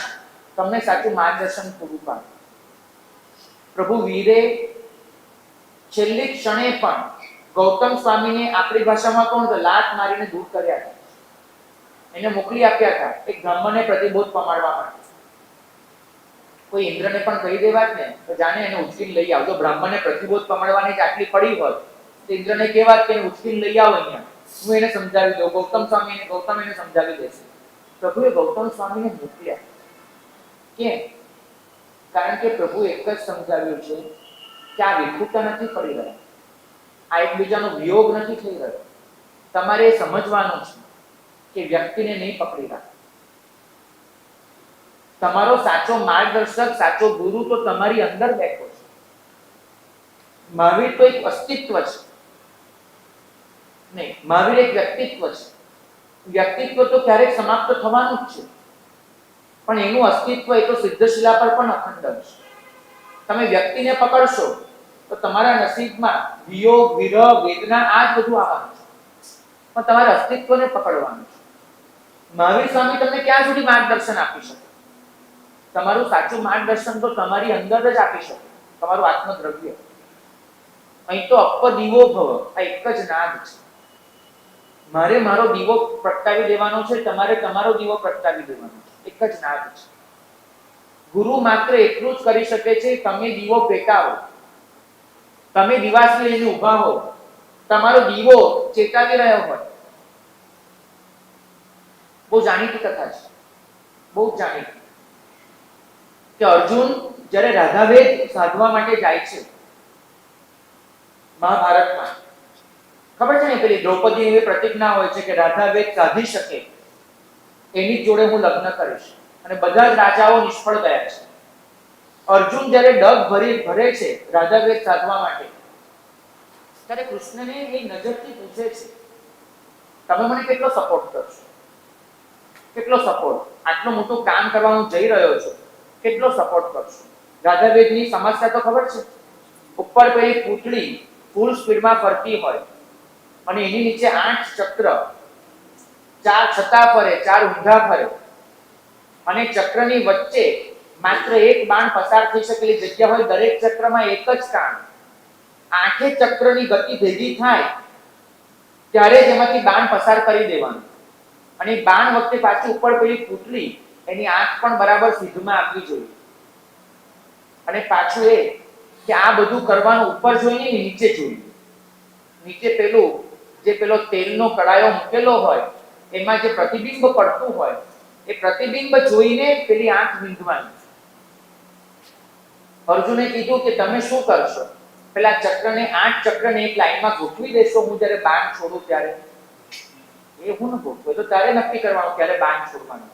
તમને સાચું માર્ગદર્શન પૂરું પાડે. પ્રભુ વીરે છેલ્લી ક્ષણે પણ ગૌતમ સ્વામીને આપણી ભાષામાં કોણ તો લાત મારીને દૂર કર્યા હતા. એને મોકલી આપ્યા હતા એક બ્રાહ્મણને પ્રતિબોધ પમાડવા માટે. કોઈ ઇન્દ્રને પણ કહી દેવા જ ને તો જાણે એને ઉચકીને લઈ આવજો. બ્રાહ્મણને પ્રતિબોધ પમાડવાની જ આટલી પડી હોય તો ઇન્દ્રને કહેવાત કે ઉચકીને લઈ આવો અહીંયા, હું એને સમજાવી દઉં. ગૌતમ એને સમજાવી દેશે. પ્રભુએ ગૌતમ સ્વામીને મોકલ્યા. કેમ? કારણ કે પ્રભુ એક જ સમજાવ્યું છે કે આ વિખૂટા નથી પડી રહ્યા, આ એકબીજાનો વિયોગ નથી થઈ રહ્યો. તમારે સમજવાનું છે કે વ્યક્તિને નહીં પકડી રાખો. તમારો સાચો માર્ગદર્શક, સાચો ગુરુ તો તમારી અંદર બેઠો છે. મહાવીર તો એક અસ્તિત્વ છે, નહીં, મહાવીર એક વ્યક્તિત્વ છે. વ્યક્તિત્વ તો ક્યારેક સમાપ્ત થવાનું જ છે, પણ એનું અસ્તિત્વ એ તો સિદ્ધશિલા પર પણ અખંડ છે. તમે વ્યક્તિને પકડશો તો તમારા નસીબમાં વિયોગ, વિરહ, વેદના આ જ બધું આવવાનું છે, પણ તમારે અસ્તિત્વને પકડવાનું છે. મહાવીર સ્વામી તમને ક્યાં સુધી માર્ગદર્શન આપી શકે? તમારું સાચું માર્ગદર્શન તો તમારી અંદર જ આપી શકે, તમારું આત્મદ્રવ્ય. અહીં તો અપ્પ દીવો ભવ, આ એક જ નાદ છે. મારે મારો દીવો પ્રગટાવી દેવાનો છે, તમારે તમારો દીવો પ્રગટાવી દેવાનો છે, એક જ નાદ છે. ગુરુ માત્ર એટલું જ કરી શકે છે, તમે દીવો પેટાવો, તમે દિવાસળી લઈને ઊભા હો, તમારો દીવો ચેતાવી રહ્યો હોય. બહુ જાણીતી કથા છે, બહુ જાણીતી, કે અર્જુન જ્યારે રાધાવેદ સાધવા માટે જાય છે મહાભારતમાં, ખબર છે ને પેલી દ્રૌપદી એવી પ્રતિજ્ઞા હોય છે કે રાધાવેદ સાધી શકે એની જોડે હું લગ્ન કરીશ, અને બધા જ રાજાઓ નિષ્ફળ ગયા છે. અર્જુન જ્યારે ડગ ભરે છે રાધાવેદ સાધવા માટે, ત્યારે કૃષ્ણને એ નજરથી પૂછે છે તમે મને કેટલો સપોર્ટ કરશો? કેટલો સપોર્ટ? આટલું મોટું કામ કરવાનું જઈ રહ્યો છો, કેટલો સપોર્ટ કરશો? રાધાવેદની સમસ્યા તો ખબર છે, ઉપર પેલી પૂતળી ફૂલ સ્પીડમાં ફરતી હોય અને એની નીચે 8 ચક્ર, 4 છતા ફરે, 4 ઊંધા ફરે, અને ચક્રની વચ્ચે માત્ર એક બાણ પસાર થઈ શકેલી જગ્યા હોય. દરેક ચક્રમાં એક જ કામ, 8 ચક્રની ગતિ ભેગી થાય ત્યારે જ એમાંથી બાણ પસાર કરી દેવાનું, અને બાણ વખતે પાછી ઉપર પેલી પૂતળી એની આંખ પણ બરાબર સીધમાં આપવી જોઈએ. અને પાછું એ કે આ બધું કરવાનું ઉપર જોઈને નીચે જોઈએ. નીચે પેલો તેલનો કડાયો મૂકેલો હોય એમાં જે પ્રતિબિંબ પડતું હોય એ પ્રતિબિંબ જોઈને પેલી આંખ વીંધવાની. અર્જુને કીધું કે તમે શું કરશો? પેલા ચક્રને 8 ચક્રને એક લાઈનમાં ગોઠવી દેશો, હું જ્યારે બાણ છોડું ત્યારે? એ હું ન ગોઠવું, તો તારે નક્કી કરવાનું ત્યારે બાણ છોડવાનું.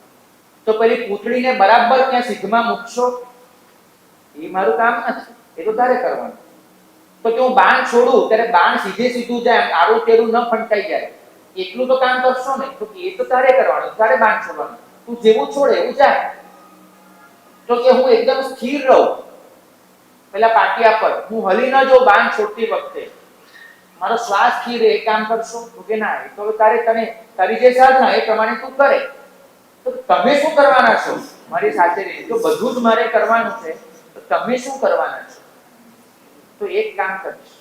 તો પેલી પૂતળીને બરાબર ત્યાં સીધમાં મૂકશો, એ મારું કામ નથી, એ તો તારે કરવાનું. તો કે હું બાણ છોડું ત્યારે બાણ સીધે સીધું જાય, આડું તેડું ન ફંટાઈ જાય, એટલું તો કામ કરશો ને? તો એ તો તારે કરવાનું, તારે બાણ છોડવાનું. તું જેવું છોડે એવું જાય. તો કે હું એકદમ સ્થિર રહું પેલા પાટિયા પર, હું હલી ન જાઉં બાણ છોડતી વખતે, મારો શ્વાસ સ્થિર એ કામ કરશો? તો કે ના, એ તો તારે તારી જે સાધના એ પ્રમાણે તું કરે. તો તમે શું કરવાના છો મારી સાથે રહીને? જો બધું જ મારે કરવાનું છે તો તમે શું કરવાના છો? તો એક કામ કરીશ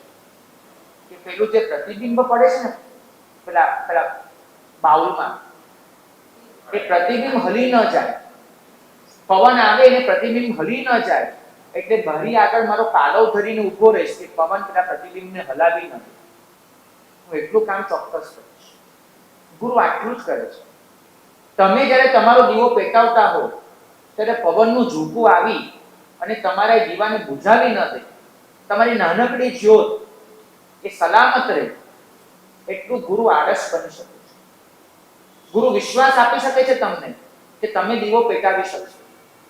કે પેલું જે પ્રતિબિંબ પડે છે ને પેલા પેલા બાઉલમાં, એ પ્રતિબિંબ હલી ન જાય. પવન આવે અને પ્રતિબિંબ હલી ન જાય એટલે ભરી આગળ મારો કાલવ ધરીને ઊભો રહીશ કે પવન પેલા પ્રતિબિંબને હલાવી ન દે. હું એટલું કામ ચોક્કસ કરીશ. ગુરુ આટલું જ કરે છે. તમે જ્યારે તમારો દીવો પેટાવતા હો ત્યારે પવનનું ઝૂકું આવી અને તમારા દીવાને બુઝાવી ન દે, તમારી નાનકડી જ્યોત એ સલામત રહે, એટલું ગુરુ આળસ બની શકે છે. ગુરુ વિશ્વાસ આપી શકે છે તમને કે તમે દીવો પેટાવી શકશો,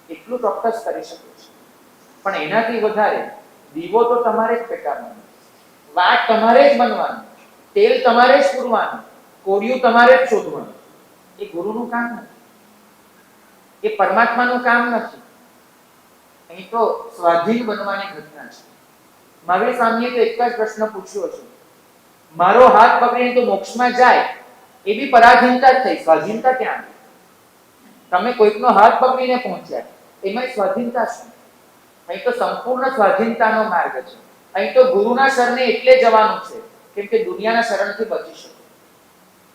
એટલું ચોક્કસ કરી શકે છે. પણ એનાથી વધારે દીવો તો તમારે જ પેટાવવાનો, વાટ તમારે જ બનવાનું, તેલ તમારે જ પૂરવાનું, કોડિયું તમારે જ શોધવાનું. એ ગુરુનું કામ નથી, એ પરમાત્માનું કામ નથી. અહીં તો સ્વાધીન બનવાની ઘટના છે. મહાવીર સ્વામીએ તો એક જ પ્રશ્ન પૂછ્યો છે, મારો હાથ પકડીને તો મોક્ષમાં જાય એ બી પરાધીનતા જ થઈ, સ્વાધીનતા ક્યાં? તમે કોઈકનો હાથ પકડીને પહોંચ્યા એમાં સ્વાધીનતા શું? અહીં તો સંપૂર્ણ સ્વાધીનતાનો માર્ગ છે. અહીં તો ગુરુના શરણે એટલે જવાનું છે કેમ કે દુનિયાના શરણથી બચી શકો.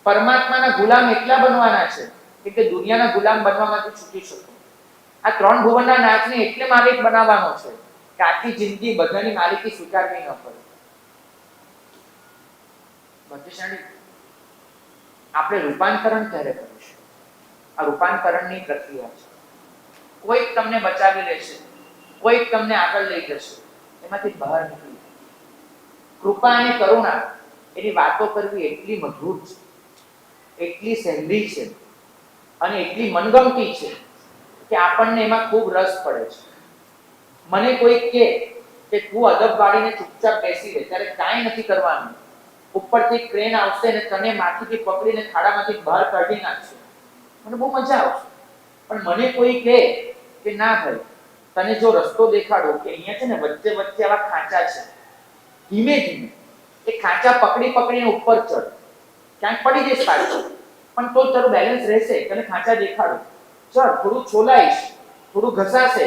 પરમાત્માના ગુલામ એટલા બનવાના છે કેમ કે દુનિયાના ગુલામ બનવામાંથી છૂટી શકો. આ ત્રણ ભુવનના નાથને એટલે માલિક બનાવવાનો છે કે આખી જિંદગી બધાની માલિકી સ્વીકારવી ન પડે. આપણે રૂપાંતરણ ક્યારે કરીશું? આ રૂપાંતરણની પ્રક્રિયા છે. કોઈક તમને બચાવી લેશે, કોઈક તમને આગળ લઈ જશે, એમાંથી બહાર નીકળી. કૃપા અને કરુણા એની વાતો કરવી એટલી મધુર છે, એટલી સહેલી છે અને એટલી મનગમતી છે કે આપણને એમાં ખૂબ રસ પડે છે. મને કોઈક કહે કે તું અદબ વાળીને ચૂપચાપ બેસી રહે, ત્યારે કાંઈ નથી કરવાનું, ઉપરથી ક્રેન આવશે અને તને માથેથી પકડીને ખાડામાંથી બહાર કાઢી નાખશે, મને બહુ મજા આવશે. પણ મને કોઈ કહે કે ના ભાઈ, તને જો રસ્તો દેખાડો કે અહીંયા છે ને વચ્ચે વચ્ચે આવા ખાંચા છે, ધીમે ધીમે એ ખાંચા પકડી પકડીને ઉપર ચડ, ક્યાંક પડી જઈશ પાછળ પણ તો તારું બેલેન્સ રહેશે. તને ખાંચા દેખાડો, ચડ, થોડું છોલાઈશ, થોડું ઘસાશે,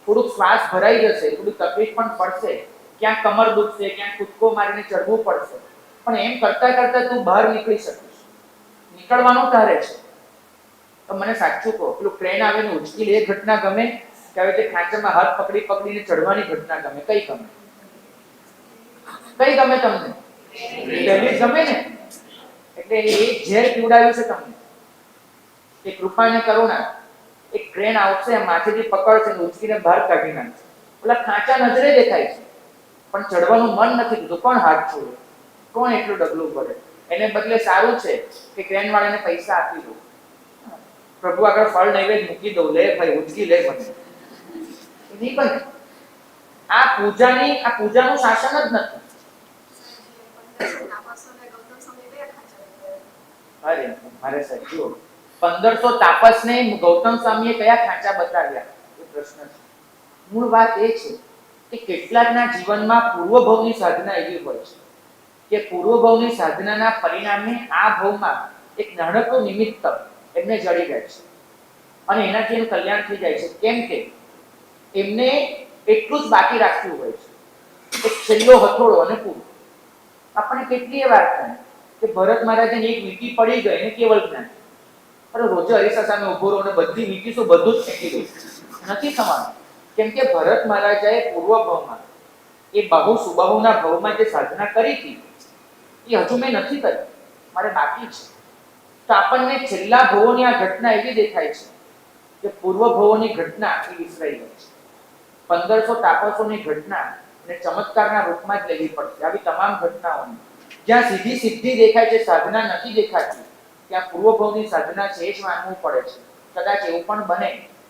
થોડું શ્વાસ ભરાઈ જશે, થોડી તકલીફ પણ પડશે, ક્યાંક કમર દુખશે, ક્યાંક કૂદકો મારીને ચડવું પડશે, પણ એમ કરતા કરતા તું બહાર નીકળી શકીશ. નીકળવાનું તારે છે. તો મને સાચું કહો, પેલું ટ્રેન આવીને ઉચકી લે એ ઘટના ગમે કે હવે તે ખાંચામાં હાથ પકડી પકડીને ચડવાની ઘટના ગમે? કઈ ગમે? કઈ ગમે તમને? પહેલી ગમે ને. એટલે એ ઝેર પીવડાવ્યું છે તમને, એ કૃપા ને કરુણા. એક ટ્રેન આવશે, માથેથી પકડશે ને ઉચકીને બહાર કાઢી નાખશે. પેલા ખાંચા નજરે દેખાય છે પણ ચડવાનું મન નથી થતું. કોણ હાથ છોડે? કોણ એટલું ડગલું ભરે? એને બદલે સારું છે કે ટ્રેન વાળાને પૈસા આપી દો, પ્રભુ આગળ ફળ નૈવેદ્ય મૂકી દઉં, લે ભાઈ ઉચકી લે મને. નહીં બને. આ પૂજાનું શાસન જ નથી. અરે મારે સાચું, 1500 તાપસને ગૌતમ સ્વામીએ કયા ખાંચા બતાવ્યા એ પ્રશ્ન છે. મૂળ વાત એ છે કે કેટલાકના જીવનમાં પૂર્વભવની સાધના એવી હોય છે કે પૂર્વભવની સાધનાના પરિણામે આ ભવમાં એક નાનકડું નિમિત્ત એમને જડી જાય છે અને એનાથી એનું કલ્યાણ થઈ જાય છે. કેમ કે એમને એટલું જ બાકી રાખ્યું હોય છે, એક છેલ્લો હથોડો અને પૂરું. આપણને કેટલી વાર થાય કે ભરત મહારાજને એક વીંટી પડી ગઈ ને કેવળ જ્ઞાન, અરે રોજે અરીસા સામે ઉભો રહો ને બધી વીંટી શું બધું જ ફેંકી દઉં, નથી થવાનું. કેમ કે ભરત મહારાજાએ પૂર્વ ભવમાં એ બાહુ સુબાહુના ભવમાં જે સાધના કરી હતી એ હજુ મેં નથી કરી, મારે બાકી છે. તો આપણને છેલ્લા ભવોની આ ઘટના એવી દેખાય છે કે પૂર્વ ભવોની ઘટના એ વિસરાઈ ગઈ છે. 1500 તાપસોની ઘટના ને ચમત્કારના રૂપમાં જ લેવી પડશે. આવી તમામ ઘટનાઓને જ્યાં સીધી સિદ્ધિ દેખાય છે, સાધના નથી દેખાતી, ત્યાં પૂર્વ ભવની સાધના છે એ જ માનવું પડે છે. કદાચ એવું પણ બને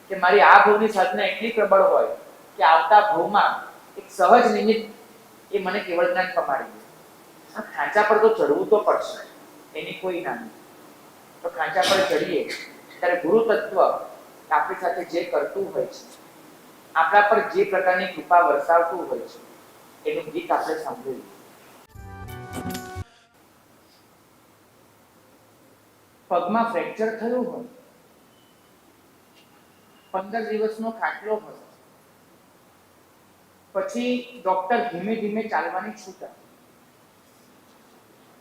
કે મારી આ ભવની સાધના એટલી પ્રબળ હોય કે આવતા ભવમાં એક સહજ નિમિત્ત એ મને કેવળ જ્ઞાન પમાડી દે. આ ખાંચા પર તો ચડવું તો પડશે, એની કોઈ ના નથી. તો ખાંચા પર ચડીએ ત્યારે ગુરુ તત્વ આપણી સાથે જે કરતું હોય છે, આપણા પર જે પ્રકારની કૃપા વરસાવતું હોય છે, એનું ગીત આપણે સાંભળ્યું. પગમાં ફ્રેક્ચર થયું હોય 15 દિવસનો ખાટલો હતો. પછી ડોક્ટર ધીમે ધીમે ચાલવાની છૂટ આપી.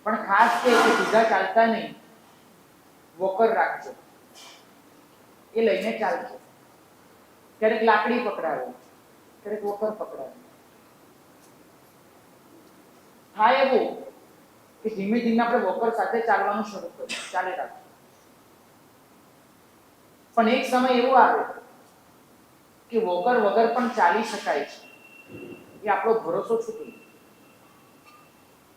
પણ ખાસ કે સીધા ચાલતા નહીં, વોકર રાખજો, એ લઈને ચાલજો. ક્યારેક લાકડી પકડાવે, ક્યારેક વોકર પકડાવે. થાય એવું કે ધીમે ધીમે આપણે વોકર સાથે ચાલવાનું શરૂ કરીએ, ચાલે રાખો. પણ એક સમય એવો આવે કે વોકર વગર પણ ચાલી શકાય છે. એ આપણો ભરોસો છૂટી જાય.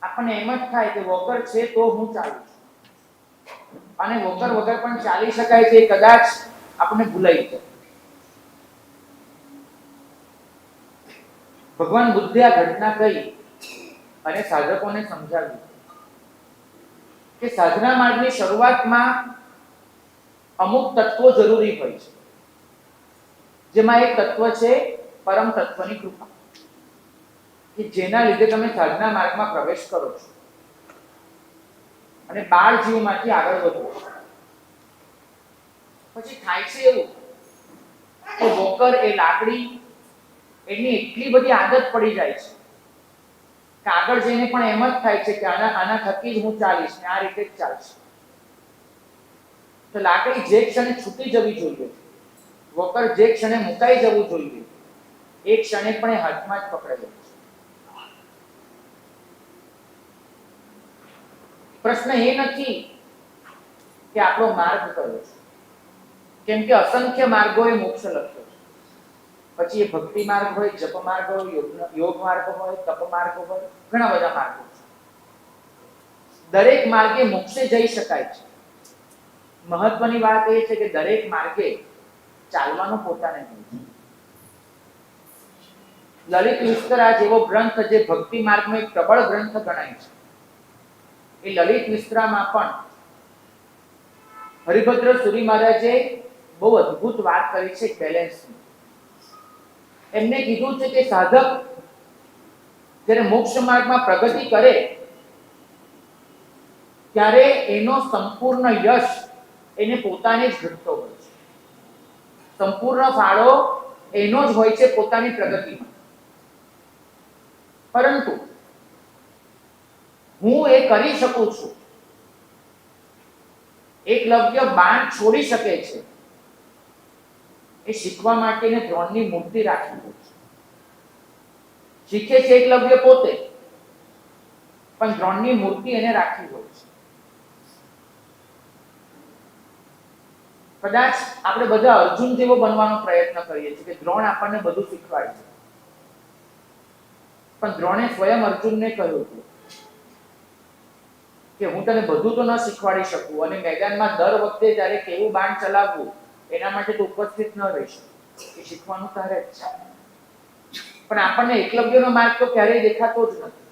આપણને એમ જ થાય કે વોકર છે તો હું ચાલું છું, અને વોકર વગર પણ ચાલી શકાય છે કદાચ આપણને ભૂલાઈ જાય. ભગવાન બુદ્ધે આ ઘટના કહી અને સાધકોને સમજાવ્યું કે સાધના માર્ગની શરૂઆતમાં અમુક તત્વો જરૂરી હોય છે, જેમાં એક તત્વ છે પરમ તત્વની કૃપા, કે જેના લીધે તમે સાધના માર્ગમાં પ્રવેશ કરો છો અને 12 જીવમાંથી આગળ વધો. પછી થાય છે એવું કે વોકર એ લાકડી એની એટલી બધી આદત પડી જાય છે કે આગળ જઈને પણ એમ જ થાય છે કે આના થકી જ હું ચાલીશ ને આ રીતે જ ચાલશે. તો લાકડી જે ક્ષણે છૂટી જવી જોઈએ, વોકર જે ક્ષણે મુકાઈ જવું જોઈએ, એ ક્ષણે પણ એ હાથમાં જ પકડાઈ જાય છે. પ્રશ્ન એ નથી કે આપણો માર્ગ કયો છે, કેમ કે અસંખ્ય માર્ગો એ મોક્ષ લક્ષ્ય છે. પછી એ ભક્તિ માર્ગ હોય, જપ માર્ગ હોય, યોગ માર્ગ હોય, તપ માર્ગ હોય, ઘણા બધા માર્ગો છે. દરેક માર્ગે મોક્ષે જઈ શકાય છે. મહત્વની વાત એ છે કે દરેક માર્ગે ચાલવાનું પોતાને હોય છે. લલિત વિસ્તરા જેવો ગ્રંથ જે ભક્તિ માર્ગનો એક પ્રબળ ગ્રંથ ગણાય છે, એ લલિત વિસ્તરામાં પણ હરિભદ્ર સુરી મહારાજે બહુ અદ્ભુત વાત કરી છે બેલેન્સની. એમને કીધું છે કે સાધક જ્યારે મોક્ષ માર્ગમાં પ્રગતિ કરે ત્યારે એનો સંપૂર્ણ યશ એને પોતાને જ ઘટતો હોય છે. સંપૂર્ણ ફાળો એનો જ હોય છે પોતાની પ્રગતિમાં. પરંતુ હું એ કરી શકું છું. એકલવ્ય બાણ છોડી શકે છે, એ શીખવા માટે એને દ્રોણની મૂર્તિ રાખી હોય છે. શીખે છે એકલવ્ય પોતે, પણ દ્રોણની મૂર્તિ એને રાખી હોય છે. કદાચ આપણે બધા અર્જુન જેવો બનવાનો પ્રયત્ન કરીએ છીએ કે દ્રોણ આપણને બધું શીખવાડે છે, પણ દ્રોણે સ્વયં અર્જુનને કહ્યું હતું કે હું તને બધું તો ન શીખવાડી શકું, અને મેદાનમાં દર વખતે જ્યારે કેવું બાણ ચલાવવું એના માટે તો ઉપસ્થિત ન રહી શકું. એ શીખવાનું તારે જ છે. પણ આપણને એકલવ્યનો માર્ગ તો ક્યારેય દેખાતો જ નથી.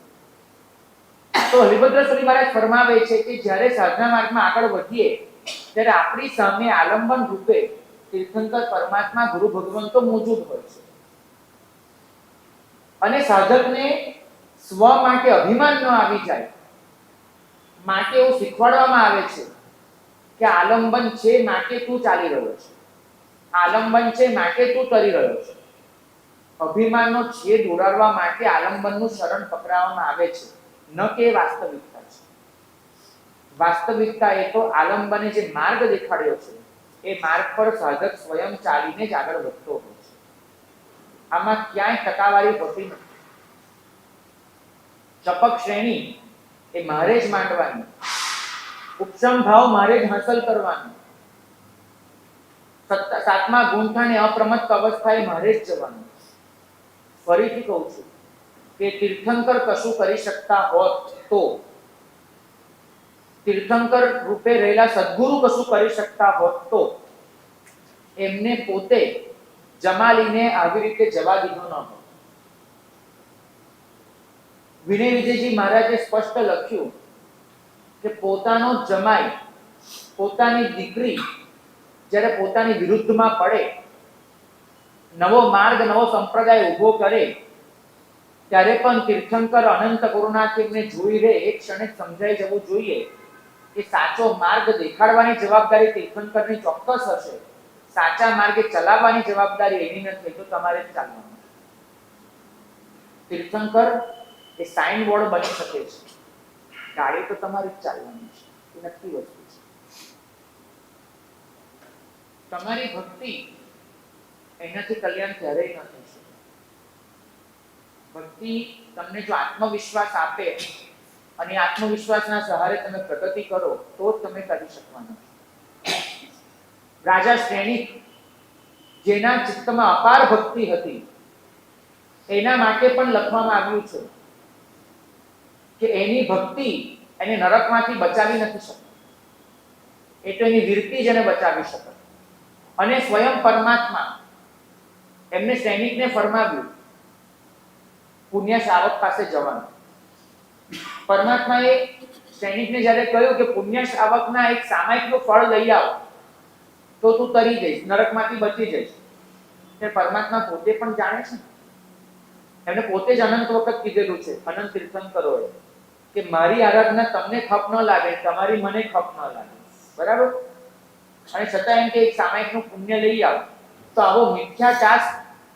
તો હરિભદ્ર સુરી મહારાજ ફરમાવે છે કે જ્યારે સાધના માર્ગમાં આગળ વધીએ ત્યારે આપણી સામે આલંબન રૂપે તીર્થંકર પરમાત્મા ગુરુ ભગવંતો મોજૂદ હોય છે. અને સાધકને સ્વ માટે અભિમાન ન આવી જાય માટે એવું શીખવાડવામાં આવે છે કે આલંબન છે માટે તું ચાલી રહ્યો છે, આલંબન છે માટે તું તરી રહ્યો છે. અભિમાનનો છેદ ઉડાડવા માટે આલંબનનું શરણ પકડાવવામાં આવે છે, ન કે વાસ્તવિકતા છે. વાસ્તવિકતા એ તો આલંબને જે માર્ગ દેખાડ્યો છે એ માર્ગ પર સાધક સ્વયં ચાલીને જ આગળ વધતો હોય છે. આમાં ક્યાંય ટકાવારી હોતી નથી. ચપક શ્રેણી એ મારે જ માંડવાની, ઉપશમ ભાવ મારે જ હાંસલ કરવાનો, સાતમા ગુંઠાને અપ્રમત્ત અવસ્થાએ મારે જ જવાનું. ફરીથી કહું છું કે તીર્થંકર કશું કરી શકતા હોત તો, તીર્થંકર રૂપે રહેલા સદગુરુ કશું કરી શકતા હોત તો એમને પોતે જમાલીને આવી રીતે જવા દીધો ન હોત. વિનય વિજયજી મહારાજે સ્પષ્ટ લખ્યું કે પોતાનો જમાઈ, પોતાની દીકરી જ્યારે પોતાની વિરુદ્ધમાં પડે, નવો માર્ગ નવો સંપ્રદાય ઊભો કરે, ત્યારે પણ તીર્થંકર અનંત કરુણાથી એમને જોઈ રહે એક ક્ષણે સમજાઈ જવું જોઈએ કે સાચો માર્ગ દેખાડવાની જવાબદારી તીર્થંકરની ચોક્કસ હશે, સાચા માર્ગે ચલાવવાની જવાબદારી એની નથી, તો તમારે જ ચાલવાનું. તીર્થંકર એ સાઇન બોર્ડ બની શકે છે, ગાડી તો તમારે જ ચાલવાની છે, એ નક્કી વસ્તુ છે. તમારી ભક્તિ એનાથી કલ્યાણ ક્યારેય ન થશે. ભક્તિ તમને જો આત્મવિશ્વાસ આપે અને આત્મવિશ્વાસના સહારે તમે પ્રગતિ કરો તો જ તમે કરી શકવાના છો. રાજા શ્રેણી જેના ચિત્તમાં અપાર ભક્તિ હતી એના માટે પણ લખવામાં આવ્યું છે કે એની ભક્તિ એને નરકમાંથી બચાવી નથી શકતી, એ તો એની વીરતી જ એને બચાવી શકે. અને સ્વયં પરમાત્મા એમને સૈનિકને ફરમાવ્યું પુણ્ય શાવક પાસે જવાનું. પરમાત્માએ સૈનિકને જ્યારે કહ્યું કે પુણ્ય શાવકના એક સામાયિકનું ફળ લઈ આવ તો તું તરી જઈશ, નરકમાંથી બચી જઈશ. તે પરમાત્મા પોતે પણ જાણે છે, એમને પોતે જ અનંત વખત કીધેલું છે અનંત તીર્થંકરોએ કે મારી આરાધના તમને ખપ ન લાગે, તમારી મને ખપ ન લાગે, બરાબર? અને છતાં એમ કે એક સામાયિકનું પુણ્ય લઈ આવ. તો આવો મિથ્યા ચાસ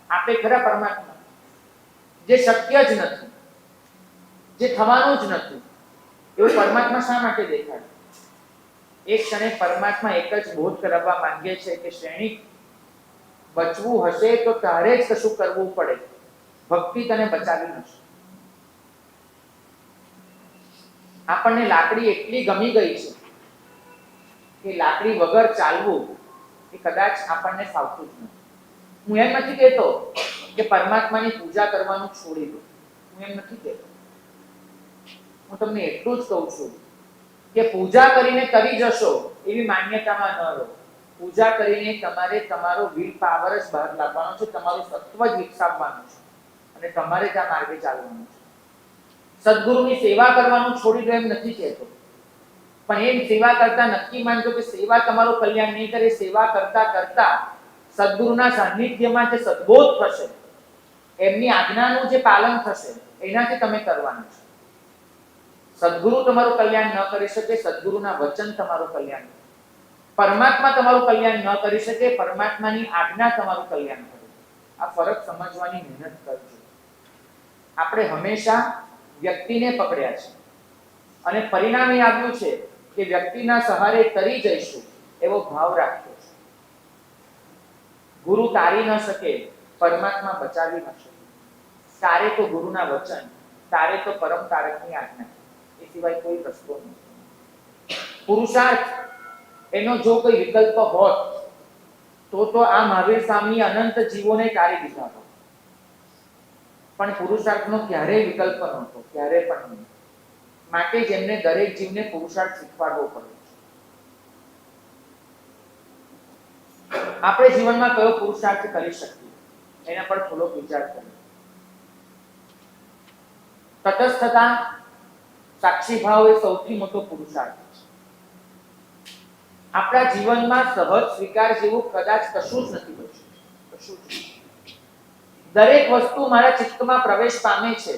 આપે ખરા પરમાત્મા, જે શક્ય જ નથી, જે થવાનું જ નથી, એવું પરમાત્મા શા માટે દેખાડે? એક ક્ષણે પરમાત્મા એક જ બોધ કરાવવા માંગે છે કે શ્રેણી બચવું હશે તો તારે જ કશું કરવું પડે, ભક્તિ તને બચાવી નથી. આપણને લાકડી એટલી ગમી ગઈ છે કે લાકડી વગર ચાલવું એ કદાચ આપણને ફાવતું જ નથી. હું એમ નથી કહેતો કે પરમાત્માની પૂજા કરવાનું છોડી દો, હું એમ નથી કહેતો. હું તમને એટલું જ કહું છું કે પૂજા કરીને તરી જશો એવી માન્યતામાં ન રહો. પૂજા કરીને તમારે તમારો વિલ પાવર જ બહાર લાવવાનો છે, તમારું સત્વ જ વિકસાવવાનું છે અને તમારે જ આ માર્ગે ચાલવાનું છે. સદગુરુની સેવા કરવાનું છોડી દો એમ નથી કહેતો, પણ એમ સેવા કરતા નક્કી માનજો કે સેવા તમારું કલ્યાણ નહીં કરે. સેવા કરતા કરતા સદગુરુના સાનિધ્યમાં જે સદબોધ થશે, એમની આજ્ઞાનું જે પાલન થશે, એનાથી તમે કરવાનું છે. સદગુરુ તમારું કલ્યાણ ન કરી શકે, સદગુરુના વચન તમારું કલ્યાણ કરે. પરમાત્મા તમારું કલ્યાણ ન કરી શકે, પરમાત્માની આજ્ઞા તમારું કલ્યાણ કરે. આ ફરક સમજવાની મહેનત કરજો. આપણે હંમેશા વ્યક્તિને પકડ્યા છે અને પરિણામ એ આવ્યું છે કે વ્યક્તિના સહારે તરી જઈશું એવો ભાવ રાખ્યો છે. ગુરુ તારી ન શકે, પરમાત્મા બચાવી ન શકે. તારે તો ગુરુના વચન, તારે તો પરમ તારકની આજ્ઞા, એ સિવાય કોઈ રસ્તો નથી. પુરુષાર્થ એનો જો કોઈ વિકલ્પ હોત તો આ મહાવીર સ્વામી અનંત જીવોને તારી દીધા હોત, પણ પુરુષાર્થનો ક્યારેય વિકલ્પ નહોતો, ક્યારે પણ નહીં. માટે જ એમને દરેક જીવને પુરુષાર્થ શીખવાડવો પડે છે. આપણે જીવનમાં કયો પુરુષાર્થ કરી શકીએ એના પર થોડો વિચાર કરીએ. તટસ્થતા, સાક્ષી ભાવ એ સૌથી મોટો પુરુષાર્થ છે. આપણા જીવનમાં સહજ સ્વીકાર જેવું કદાચ કશું જ નથી બચ્યું, કશું જ. દરેક વસ્તુ મારા ચિત્તમાં પ્રવેશ પામે છે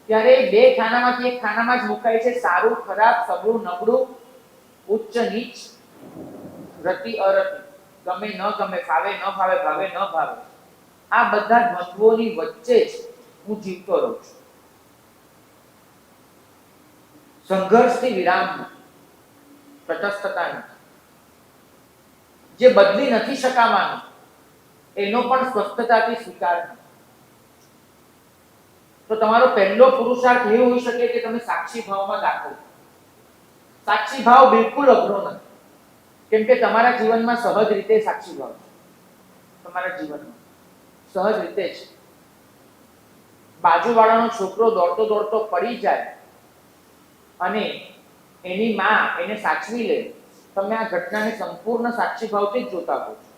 ત્યારે બે ખાનામાંથી એક ખાનામાં જ મુકાય છે. સારું ખરાબ, સબળું નબળું, ઉચ્ચ નીચ, રતિ અરતિ, ગમે ન ગમે, ફાવે ન ફાવે, ભાવે ન ભાવે, આ બધા દ્વંદ્વોની વચ્ચે જ હું જીવતો રહું છું. સંઘર્ષથી વિરામ નથી, તટસ્થતા નથી. જે બદલી નથી શકાવાનું એનો પણ સ્વસ્થતાથી સ્વીકાર નથી. તો તમારો પહેલો પુરુષાર્થ એ હોઈ શકે કે તમે સાક્ષી ભાવમાં દાખલ. સાક્ષી ભાવ બિલકુલ અઘરો નથી, કેમ કે તમારા જીવનમાં સહજ રીતે સાક્ષી ભાવ છે. તમારા જીવનમાં સહજ રીતે જ બાજુવાળાનો છોકરો દોડતો દોડતો પડી જાય અને એની માં એને સાચવી લે, તમે આ ઘટનાને સંપૂર્ણ સાક્ષી ભાવથી જ જોતા હો છો.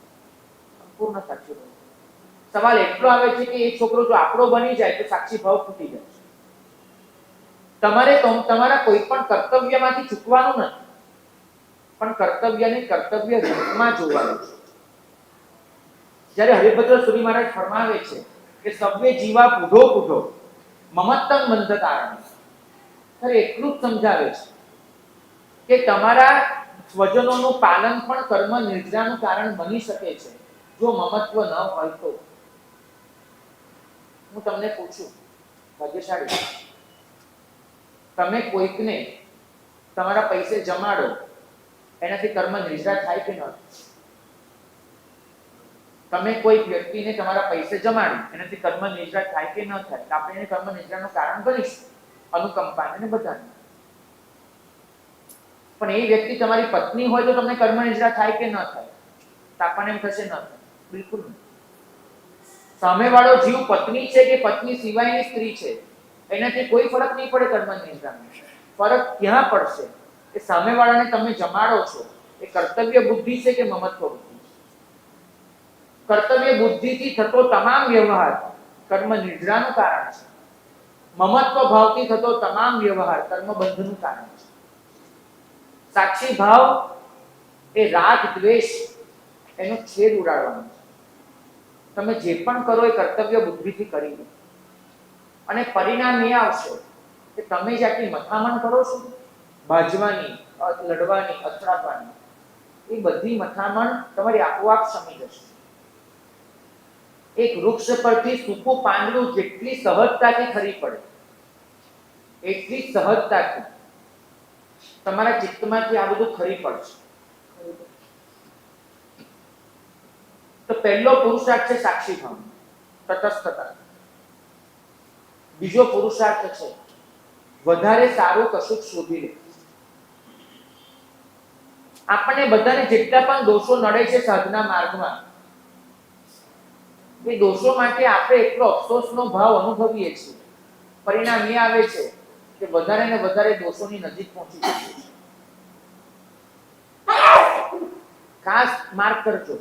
સંપૂર્ણ સાક્ષી ભાવ. સવાલ એટલો આવે છે કે એ છોકરો જો આપણો બની જાય તો સાક્ષી ભાવ ફૂટી જાય છે. તમારે તમારા કોઈ પણ કર્તવ્યમાંથી ચૂકવાનું નથી, પણ કર્તવ્યને કર્તવ્ય રૂપમાં જોવાનું છે. જ્યારે હરિભદ્ર સુરી મહારાજ ફરમાવે છે કે સવ્વે જીવા પૂઢો પૂઢો મમત્તમ બંધ કારણ, ત્યારે એટલું જ સમજાવે છે કે તમારા સ્વજનોનું પાલન પણ કર્મ નિદ્રાનું કારણ બની શકે છે જો મમત્વ ન હોય તો. હું તમને પૂછું, ભાગ્યશાળી, તમે કોઈકને તમારા પૈસે જમાડો, એનાથી કર્મ નિદ્રા થાય કે ન થાય? તમે કોઈ વ્યક્તિને તમારા પૈસે જમાડી, એનાથી કર્મ નિદ્રા થાય કે ન થાય? આપણે એને કર્મ નિદ્રાનું કારણ ગણીશું, અનુકંપા અને બધાને. પણ એ વ્યક્તિ તમારી પત્ની હોય તો તમને કર્મ નિદ્રા થાય કે ન થાય? તો આપણને એમ થશે ન થાય. બિલકુલ નહીં. સામેવાળો જીવ પત્ની છે કે પત્ની સિવાયની સ્ત્રી છે, એનાથી કોઈ ફરક નહીં પડે કર્મ નિદ્રાનો. ફરક ક્યાં પડશે કે સામેવાળાને તમે જમાડો છો એ કર્તવ્ય બુદ્ધિ છે કે મમત્વ બુદ્ધિ છે? કર્તવ્ય બુદ્ધિથી થતો તમામ વ્યવહાર કર્મ નિદ્રાનું કારણ છે. મમત્વ ભાવથી થતો તમામ વ્યવહાર કર્મ બંધનું કારણ છે. સાક્ષી ભાવ એ રાગ દ્વેષ એનો છેદ ઉડાડવાનો છે. તમે જે પણ કરો એ કર્તવ્ય બુદ્ધિથી કરી દો અને પરિણામ એ આવશે કે તમે જે આટલી મથામણ કરો છો, ભાજવાની, લડવાની, અથડાવવાની, એ બધી મથામણ તમારી આપોઆપ શમી જશે. એક વૃક્ષ પરથી સૂકું પાંદડું જેટલી સહજતાથી ખરી પડે એટલી સહજતાથી તમારા ચિત્તમાંથી આ બધું ખરી પડશે. તો પહેલો પુરુષાર્થ છે સાક્ષી ભાવ, તટસ્થતા. બીજો પુરુષાર્થ છે વધારે સારું કશુંક શોધી લે. આપણને બધાને જેટલા પણ દોષો નડે છે સાધના માર્ગમાં, એ દોષો માટે આપણે એટલો અફસોસનો ભાવ અનુભવીએ છીએ. પરિણામ એ આવે છે કે વધારે ને વધારે દોષોની નજીક પહોંચી જઈએ છીએ. ખાસ માર્ક કરજો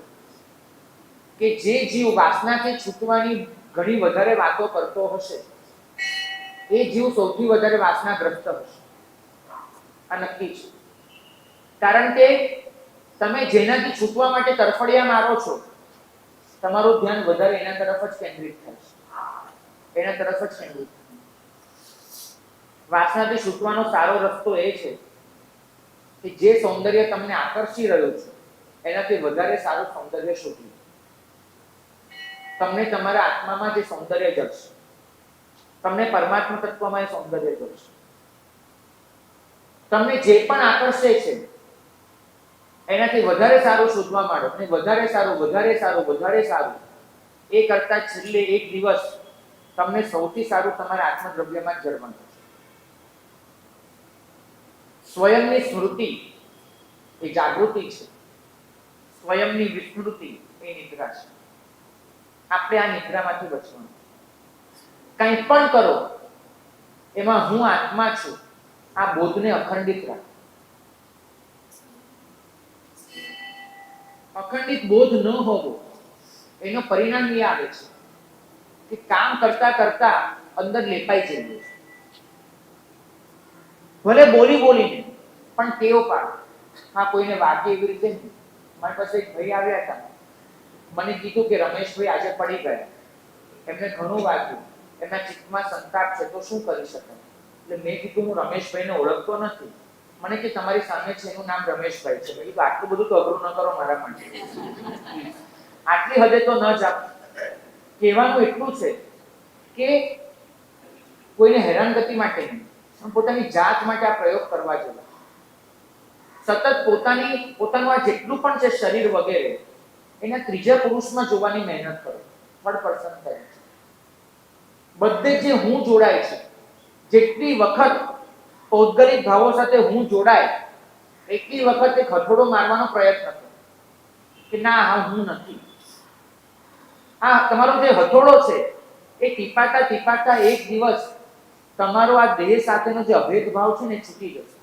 કે જે જીવ વાસનાથી છૂટવાની ઘણી વધારે વાતો કરતો હશે, એ જીવ સૌથી વધારે વાસનાગ્રસ્ત હશે. આ નક્કી છે. કારણ કે તમે જેનાથી છૂટવા માટે તરફડિયા મારો છો, તમારું ધ્યાન વધારે એના તરફ જ કેન્દ્રિત થાય છે. એના તરફ જ કેન્દ્રિત થાય. વાસનાથી છૂટવાનો સારો રસ્તો એ છે કે જે સૌંદર્ય તમને આકર્ષી રહ્યું છે એનાથી વધારે સારું સૌંદર્ય શોધવું. તમને તમારા આત્મામાં જે સૌંદર્ય જળશે, તમને પરમાત્મા તત્વમાં એ સૌંદર્ય જળશે. તમને જે પણ આકર્ષે છે એનાથી વધારે સારું શોધવા માંડો અને વધારે સારું, વધારે સારું, વધારે સારું. એ કરતા છેલ્લે એક દિવસ તમને સૌથી સારું તમારા આત્મદ્રવ્યમાં જ જળવાનું છે. સ્વયંની સ્મૃતિ એ જાગૃતિ છે, સ્વયંની વિસ્મૃતિ એ નિદ્રા છે. આપણે આ નિદ્રામાંથી બચવાનું. કંઈ પણ કરો એમાં હું આત્મા છું, આ બોધને અખંડિત રાખ. અખંડિત બોધ ન હોવો એનો પરિણામ એ આવે છે કે કામ કરતા કરતા અંદર લેપાઈ જઈએ. ભલે બોલીને પણ ટેવ પાડો. હા, કોઈને વાગે એવી રીતે નહીં. મારી પાસે એક ભાઈ આવ્યા હતા, મને કીધું કે રમેશભાઈ આજે પડી ગયા, એમને ઘણું વાગ્યું, એમના ચિત્તમાં સંતાપ છે, તો શું કરી શકાય? એટલે મેં કીધું હું રમેશભાઈને ઓળખતો નથી. મને કે તમારી સામે છે એનું નામ રમેશભાઈ છે. મેં કીધું આટલું બધું તો અઘરું ન કરો મારા માટે, આટલી હદે તો ન જાઓ. કહેવાનું એટલું છે કે કોઈને હેરાનગતિ માટે નહીં, પણ પોતાની જાત માટે આ પ્રયોગ કરવા જોઈએ. સતત પોતાનું આ જેટલું પણ છે શરીર વગેરે, એના ત્રીજા પુરુષમાં જોવાની મહેનત કરો. થર્ડ પર્સન થાય છે. બધે જે હું જોડાય છે, જેટલી વખત પૌદ્ગલિક ભાવો સાથે હું જોડાય, એટલી વખત એક હથોડો મારવાનો પ્રયત્ન કરો કે ના, હા હું નથી. આ તમારો જે હથોડો છે એ ટીપાતા ટીપાતા એક દિવસ તમારો આ દેહ સાથેનો જે અભેદભાવ છે ને છૂટી જશે.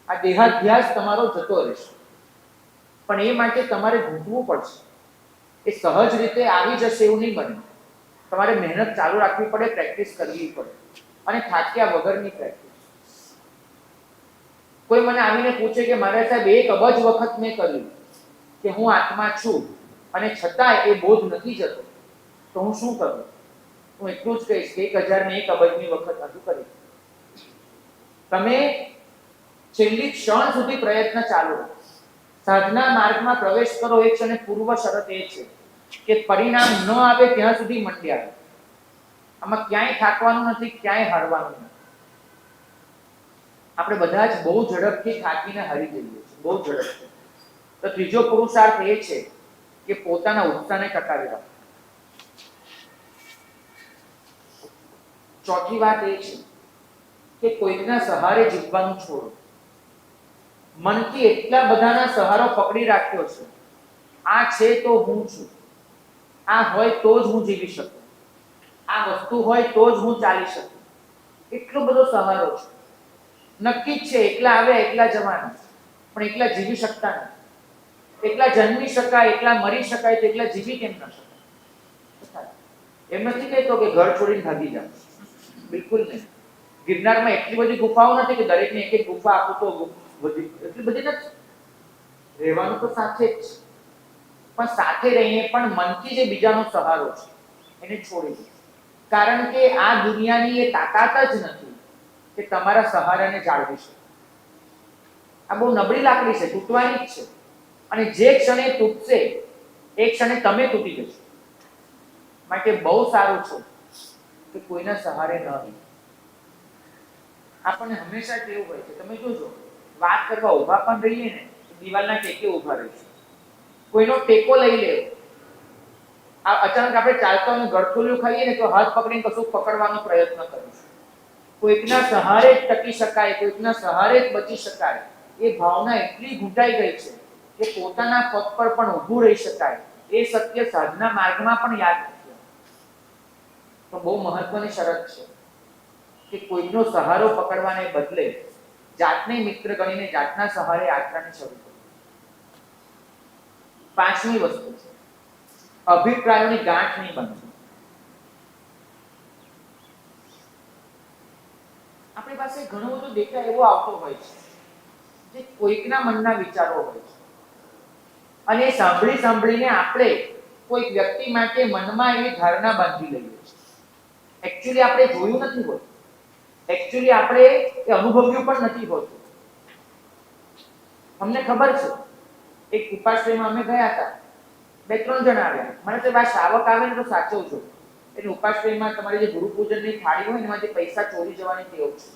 આ દેહાધ્યાસ તમારો જતો રહેશે. પણ એ માટે તમારે ભૂંટવું પડશે. એ સહજ રીતે આવી જશે એવું નહીં બને. તમારે મહેનત ચાલુ રાખવી પડે, પ્રેક્ટિસ કરવી પડે, અને થાક્યા વગરની પ્રેક્ટિસ. કોઈ મને આવીને પૂછે કે મારા સાહેબ 1 અબજ વખત મેં કર્યું કે હું આત્મા છું અને છતાંય એ બોધ નથી જતો, તો હું શું કરું? હું એટલું જ કહીશ કે 1001 અબજની વખત હજુ કરી. તમે છેલ્લી ક્ષણ સુધી પ્રયત્ન ચાલુ રાખો. સાધના માર્ગમાં પ્રવેશ કરો એ ક્ષણે પૂર્વ શરત એ છે કે પરિણામ ન આવે ત્યાં સુધી મંડ્યા રહો. આમાં ક્યાંય થાકવાનું નથી, ક્યાંય હારવાનું નથી. આપણે બધા જ બહુ ઝડપથી થાકીને હારી જઈએ છીએ, બહુ ઝડપથી. તો ત્રીજો પુરુષાર્થ એ છે કે પોતાના ઉત્સાહને ટકાવી રાખો. ચોથી વાત એ છે કે કોઈકના સહારે જીવવાનું છોડો. મનથી એટલા બધાના સહારો પકડી રાખ્યો છે, આ છે તો હું છું, આ હોય તો જ હું જીવી શકું, આ વસ્તુ હોય તો જ હું ચાલી શકું, એટલો બધો સહારો છે. નક્કી જ છે એકલા આવ્યા એકલા જવાના, પણ એકલા જીવી શકતા નથી. એકલા જન્મી શકાય, એકલા મરી શકાય, તો એકલા જીવી કેમ ન શકાય? એમ નથી કહેતો કે ઘર છોડીને ભાગી જાવ, બિલકુલ નહીં. ગિરનારમાં એટલી બધી ગુફાઓ નથી કે દરેકને એક એક ગુફા આપું તો એટલી બધી નથી. રહેવાનું તો સાથે જ છે, પણ સાથે રહીને પણ મનથી જે બીજાનો સહારો છે એને છોડી દો. કારણ કે આ દુનિયાની એ તાકાત જ નથી કે તમારા સહારાને જાળવી શકે. આ બહુ નબળી લાકડી છે, તૂટવાની જ છે. અને જે ક્ષણે તૂટશે એ ક્ષણે તમે તૂટી જશો. માટે બહુ સારું છે કે કોઈના સહારે ન રહે. આપણને હંમેશા કેવું હોય છે, તમે જોજો, વાત કરવા ઊભા પણ રહીએ ને દિવાલના ટેકે ઊભા રહીશું. કોઈનો ટેકો લઈ લેવો. આ અચાનક આપણે ચાલતા હોય ગળથોલિયું ખાઈએ ને તો હાથ પકડીને કશું પકડવાનો પ્રયત્ન કરીશું. કોઈકના સહારે જ ટકી શકાય, કોઈકના સહારે જ બચી શકાય, એ ભાવના એટલી ઘૂંટાઈ ગઈ છે કે પોતાના પગ પર પણ ઊભું રહી શકાય એ સત્ય સાધના માર્ગમાં પણ યાદ નથી. તો બહુ મહત્વની શરત છે કે કોઈનો સહારો પકડવાને બદલે જાતને મિત્ર ગણીને જાતના સહારે યાત્રાને શરૂ કરો. પાંચમી વસ્તુ છે અભિપ્રાયોની ગાંઠ નહીં બનવી. આપણી પાસે ઘણો બધો ડેટા એવો આવતો હોય છે જે કોઈકના મનના વિચારો હોય છે, અને સાંભળી સાંભળીને આપણે કોઈક વ્યક્તિ માટે મનમાં એવી ધારણા બાંધી લઈએ છીએ. એકચ્યુઅલી આપણે જોયું નથી હોતું, એકચ્યુઅલી આપણે એ અનુભવ્યું પણ નથી હોતું. અમને ખબર છે એક ઉપાશ્રયમાં અમે ગયા હતા, 2-3 જણા આવ્યા. મને તો શ્રાવક આવે ને તો સાચવજો, એટલે ઉપાશ્રયમાં તમારી જે ગુરુ પૂજનની થાળી હોય ને એમાં જે પૈસા ચોરી જવાની ટેવ છે.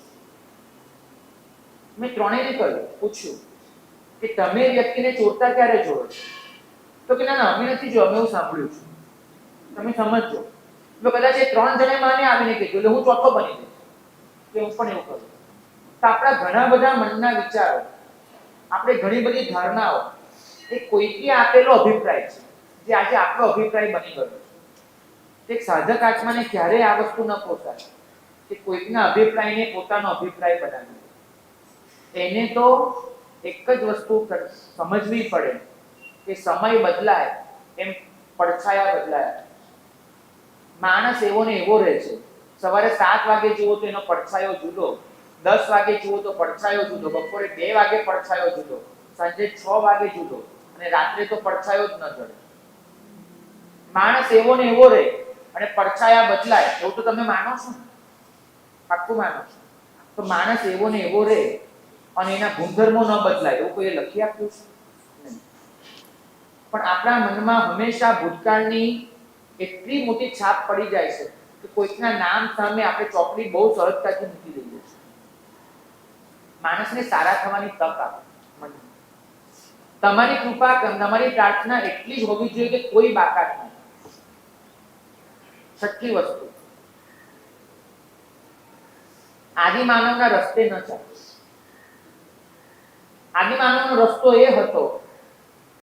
મેં ત્રણેયને કહ્યું, પૂછ્યું કે તમે વ્યક્તિને ચોરતા ક્યારે જોયો? તો કે ના અમે નથી જોયું, અમે એવું સાંભળ્યું છે. તમે સમજજો. તો કદાચ એ 3 જણે મને આવીને કીધું એટલે હું ચોથો બની ગયો કે હું પણ એવું કરું. તો આપણા ઘણા બધા મનના વિચારો, આપણે ઘણી બધી ધારણાઓ એ કોઈકે આપેલો અભિપ્રાય છે જે આજે આપણો અભિપ્રાય બની ગયો છે. એક સાધક આત્માને ક્યારેય આ વસ્તુ ન પોસાય કે કોઈકના અભિપ્રાયને પોતાનો અભિપ્રાય બનાવી. એને તો એક જ વસ્તુ સમજવી પડે કે સમય બદલાય એમ પડછાયા બદલાય. માણસ એવો ને એવો રહે છે. સવારે 7 વાગે જુઓ તો એનો પડછાયો જુદો, 10 વાગે જુઓ તો પડછાયો જુદો, બપોરે 2 વાગે પડછાયો જુદો, સાંજે 6 વાગે જુદો, અને રાત્રે તો પડછાયો જ ન જડે. માણસ એવો ને એવો રહે અને પડછાયા બદલાય એવું તો તમે માનો છો ને? પાક્કું માનો છો? તો માણસ એવો ને એવો રહે અને એના ગુણધર્મો ન બદલાય એવું કોઈ લખી આપ્યું છે? પણ આપણા મનમાં હંમેશા ભૂતકાળની એટલી મોટી છાપ પડી જાય છે કે કોઈકના નામ સામે આપણે ચોકડી બહુ સરળતાથી મૂકી દઈએ છીએ. માણસને સારા થવાની તક આપો. તમારી કૃપા, તમારી પ્રાર્થના એટલી જ હોવી જોઈએ કે કોઈ બાકાત નહીં. છઠ્ઠી વસ્તુ, આદિમાનવના રસ્તે ન ચાલો. આદિમાનવનો રસ્તો એ હતો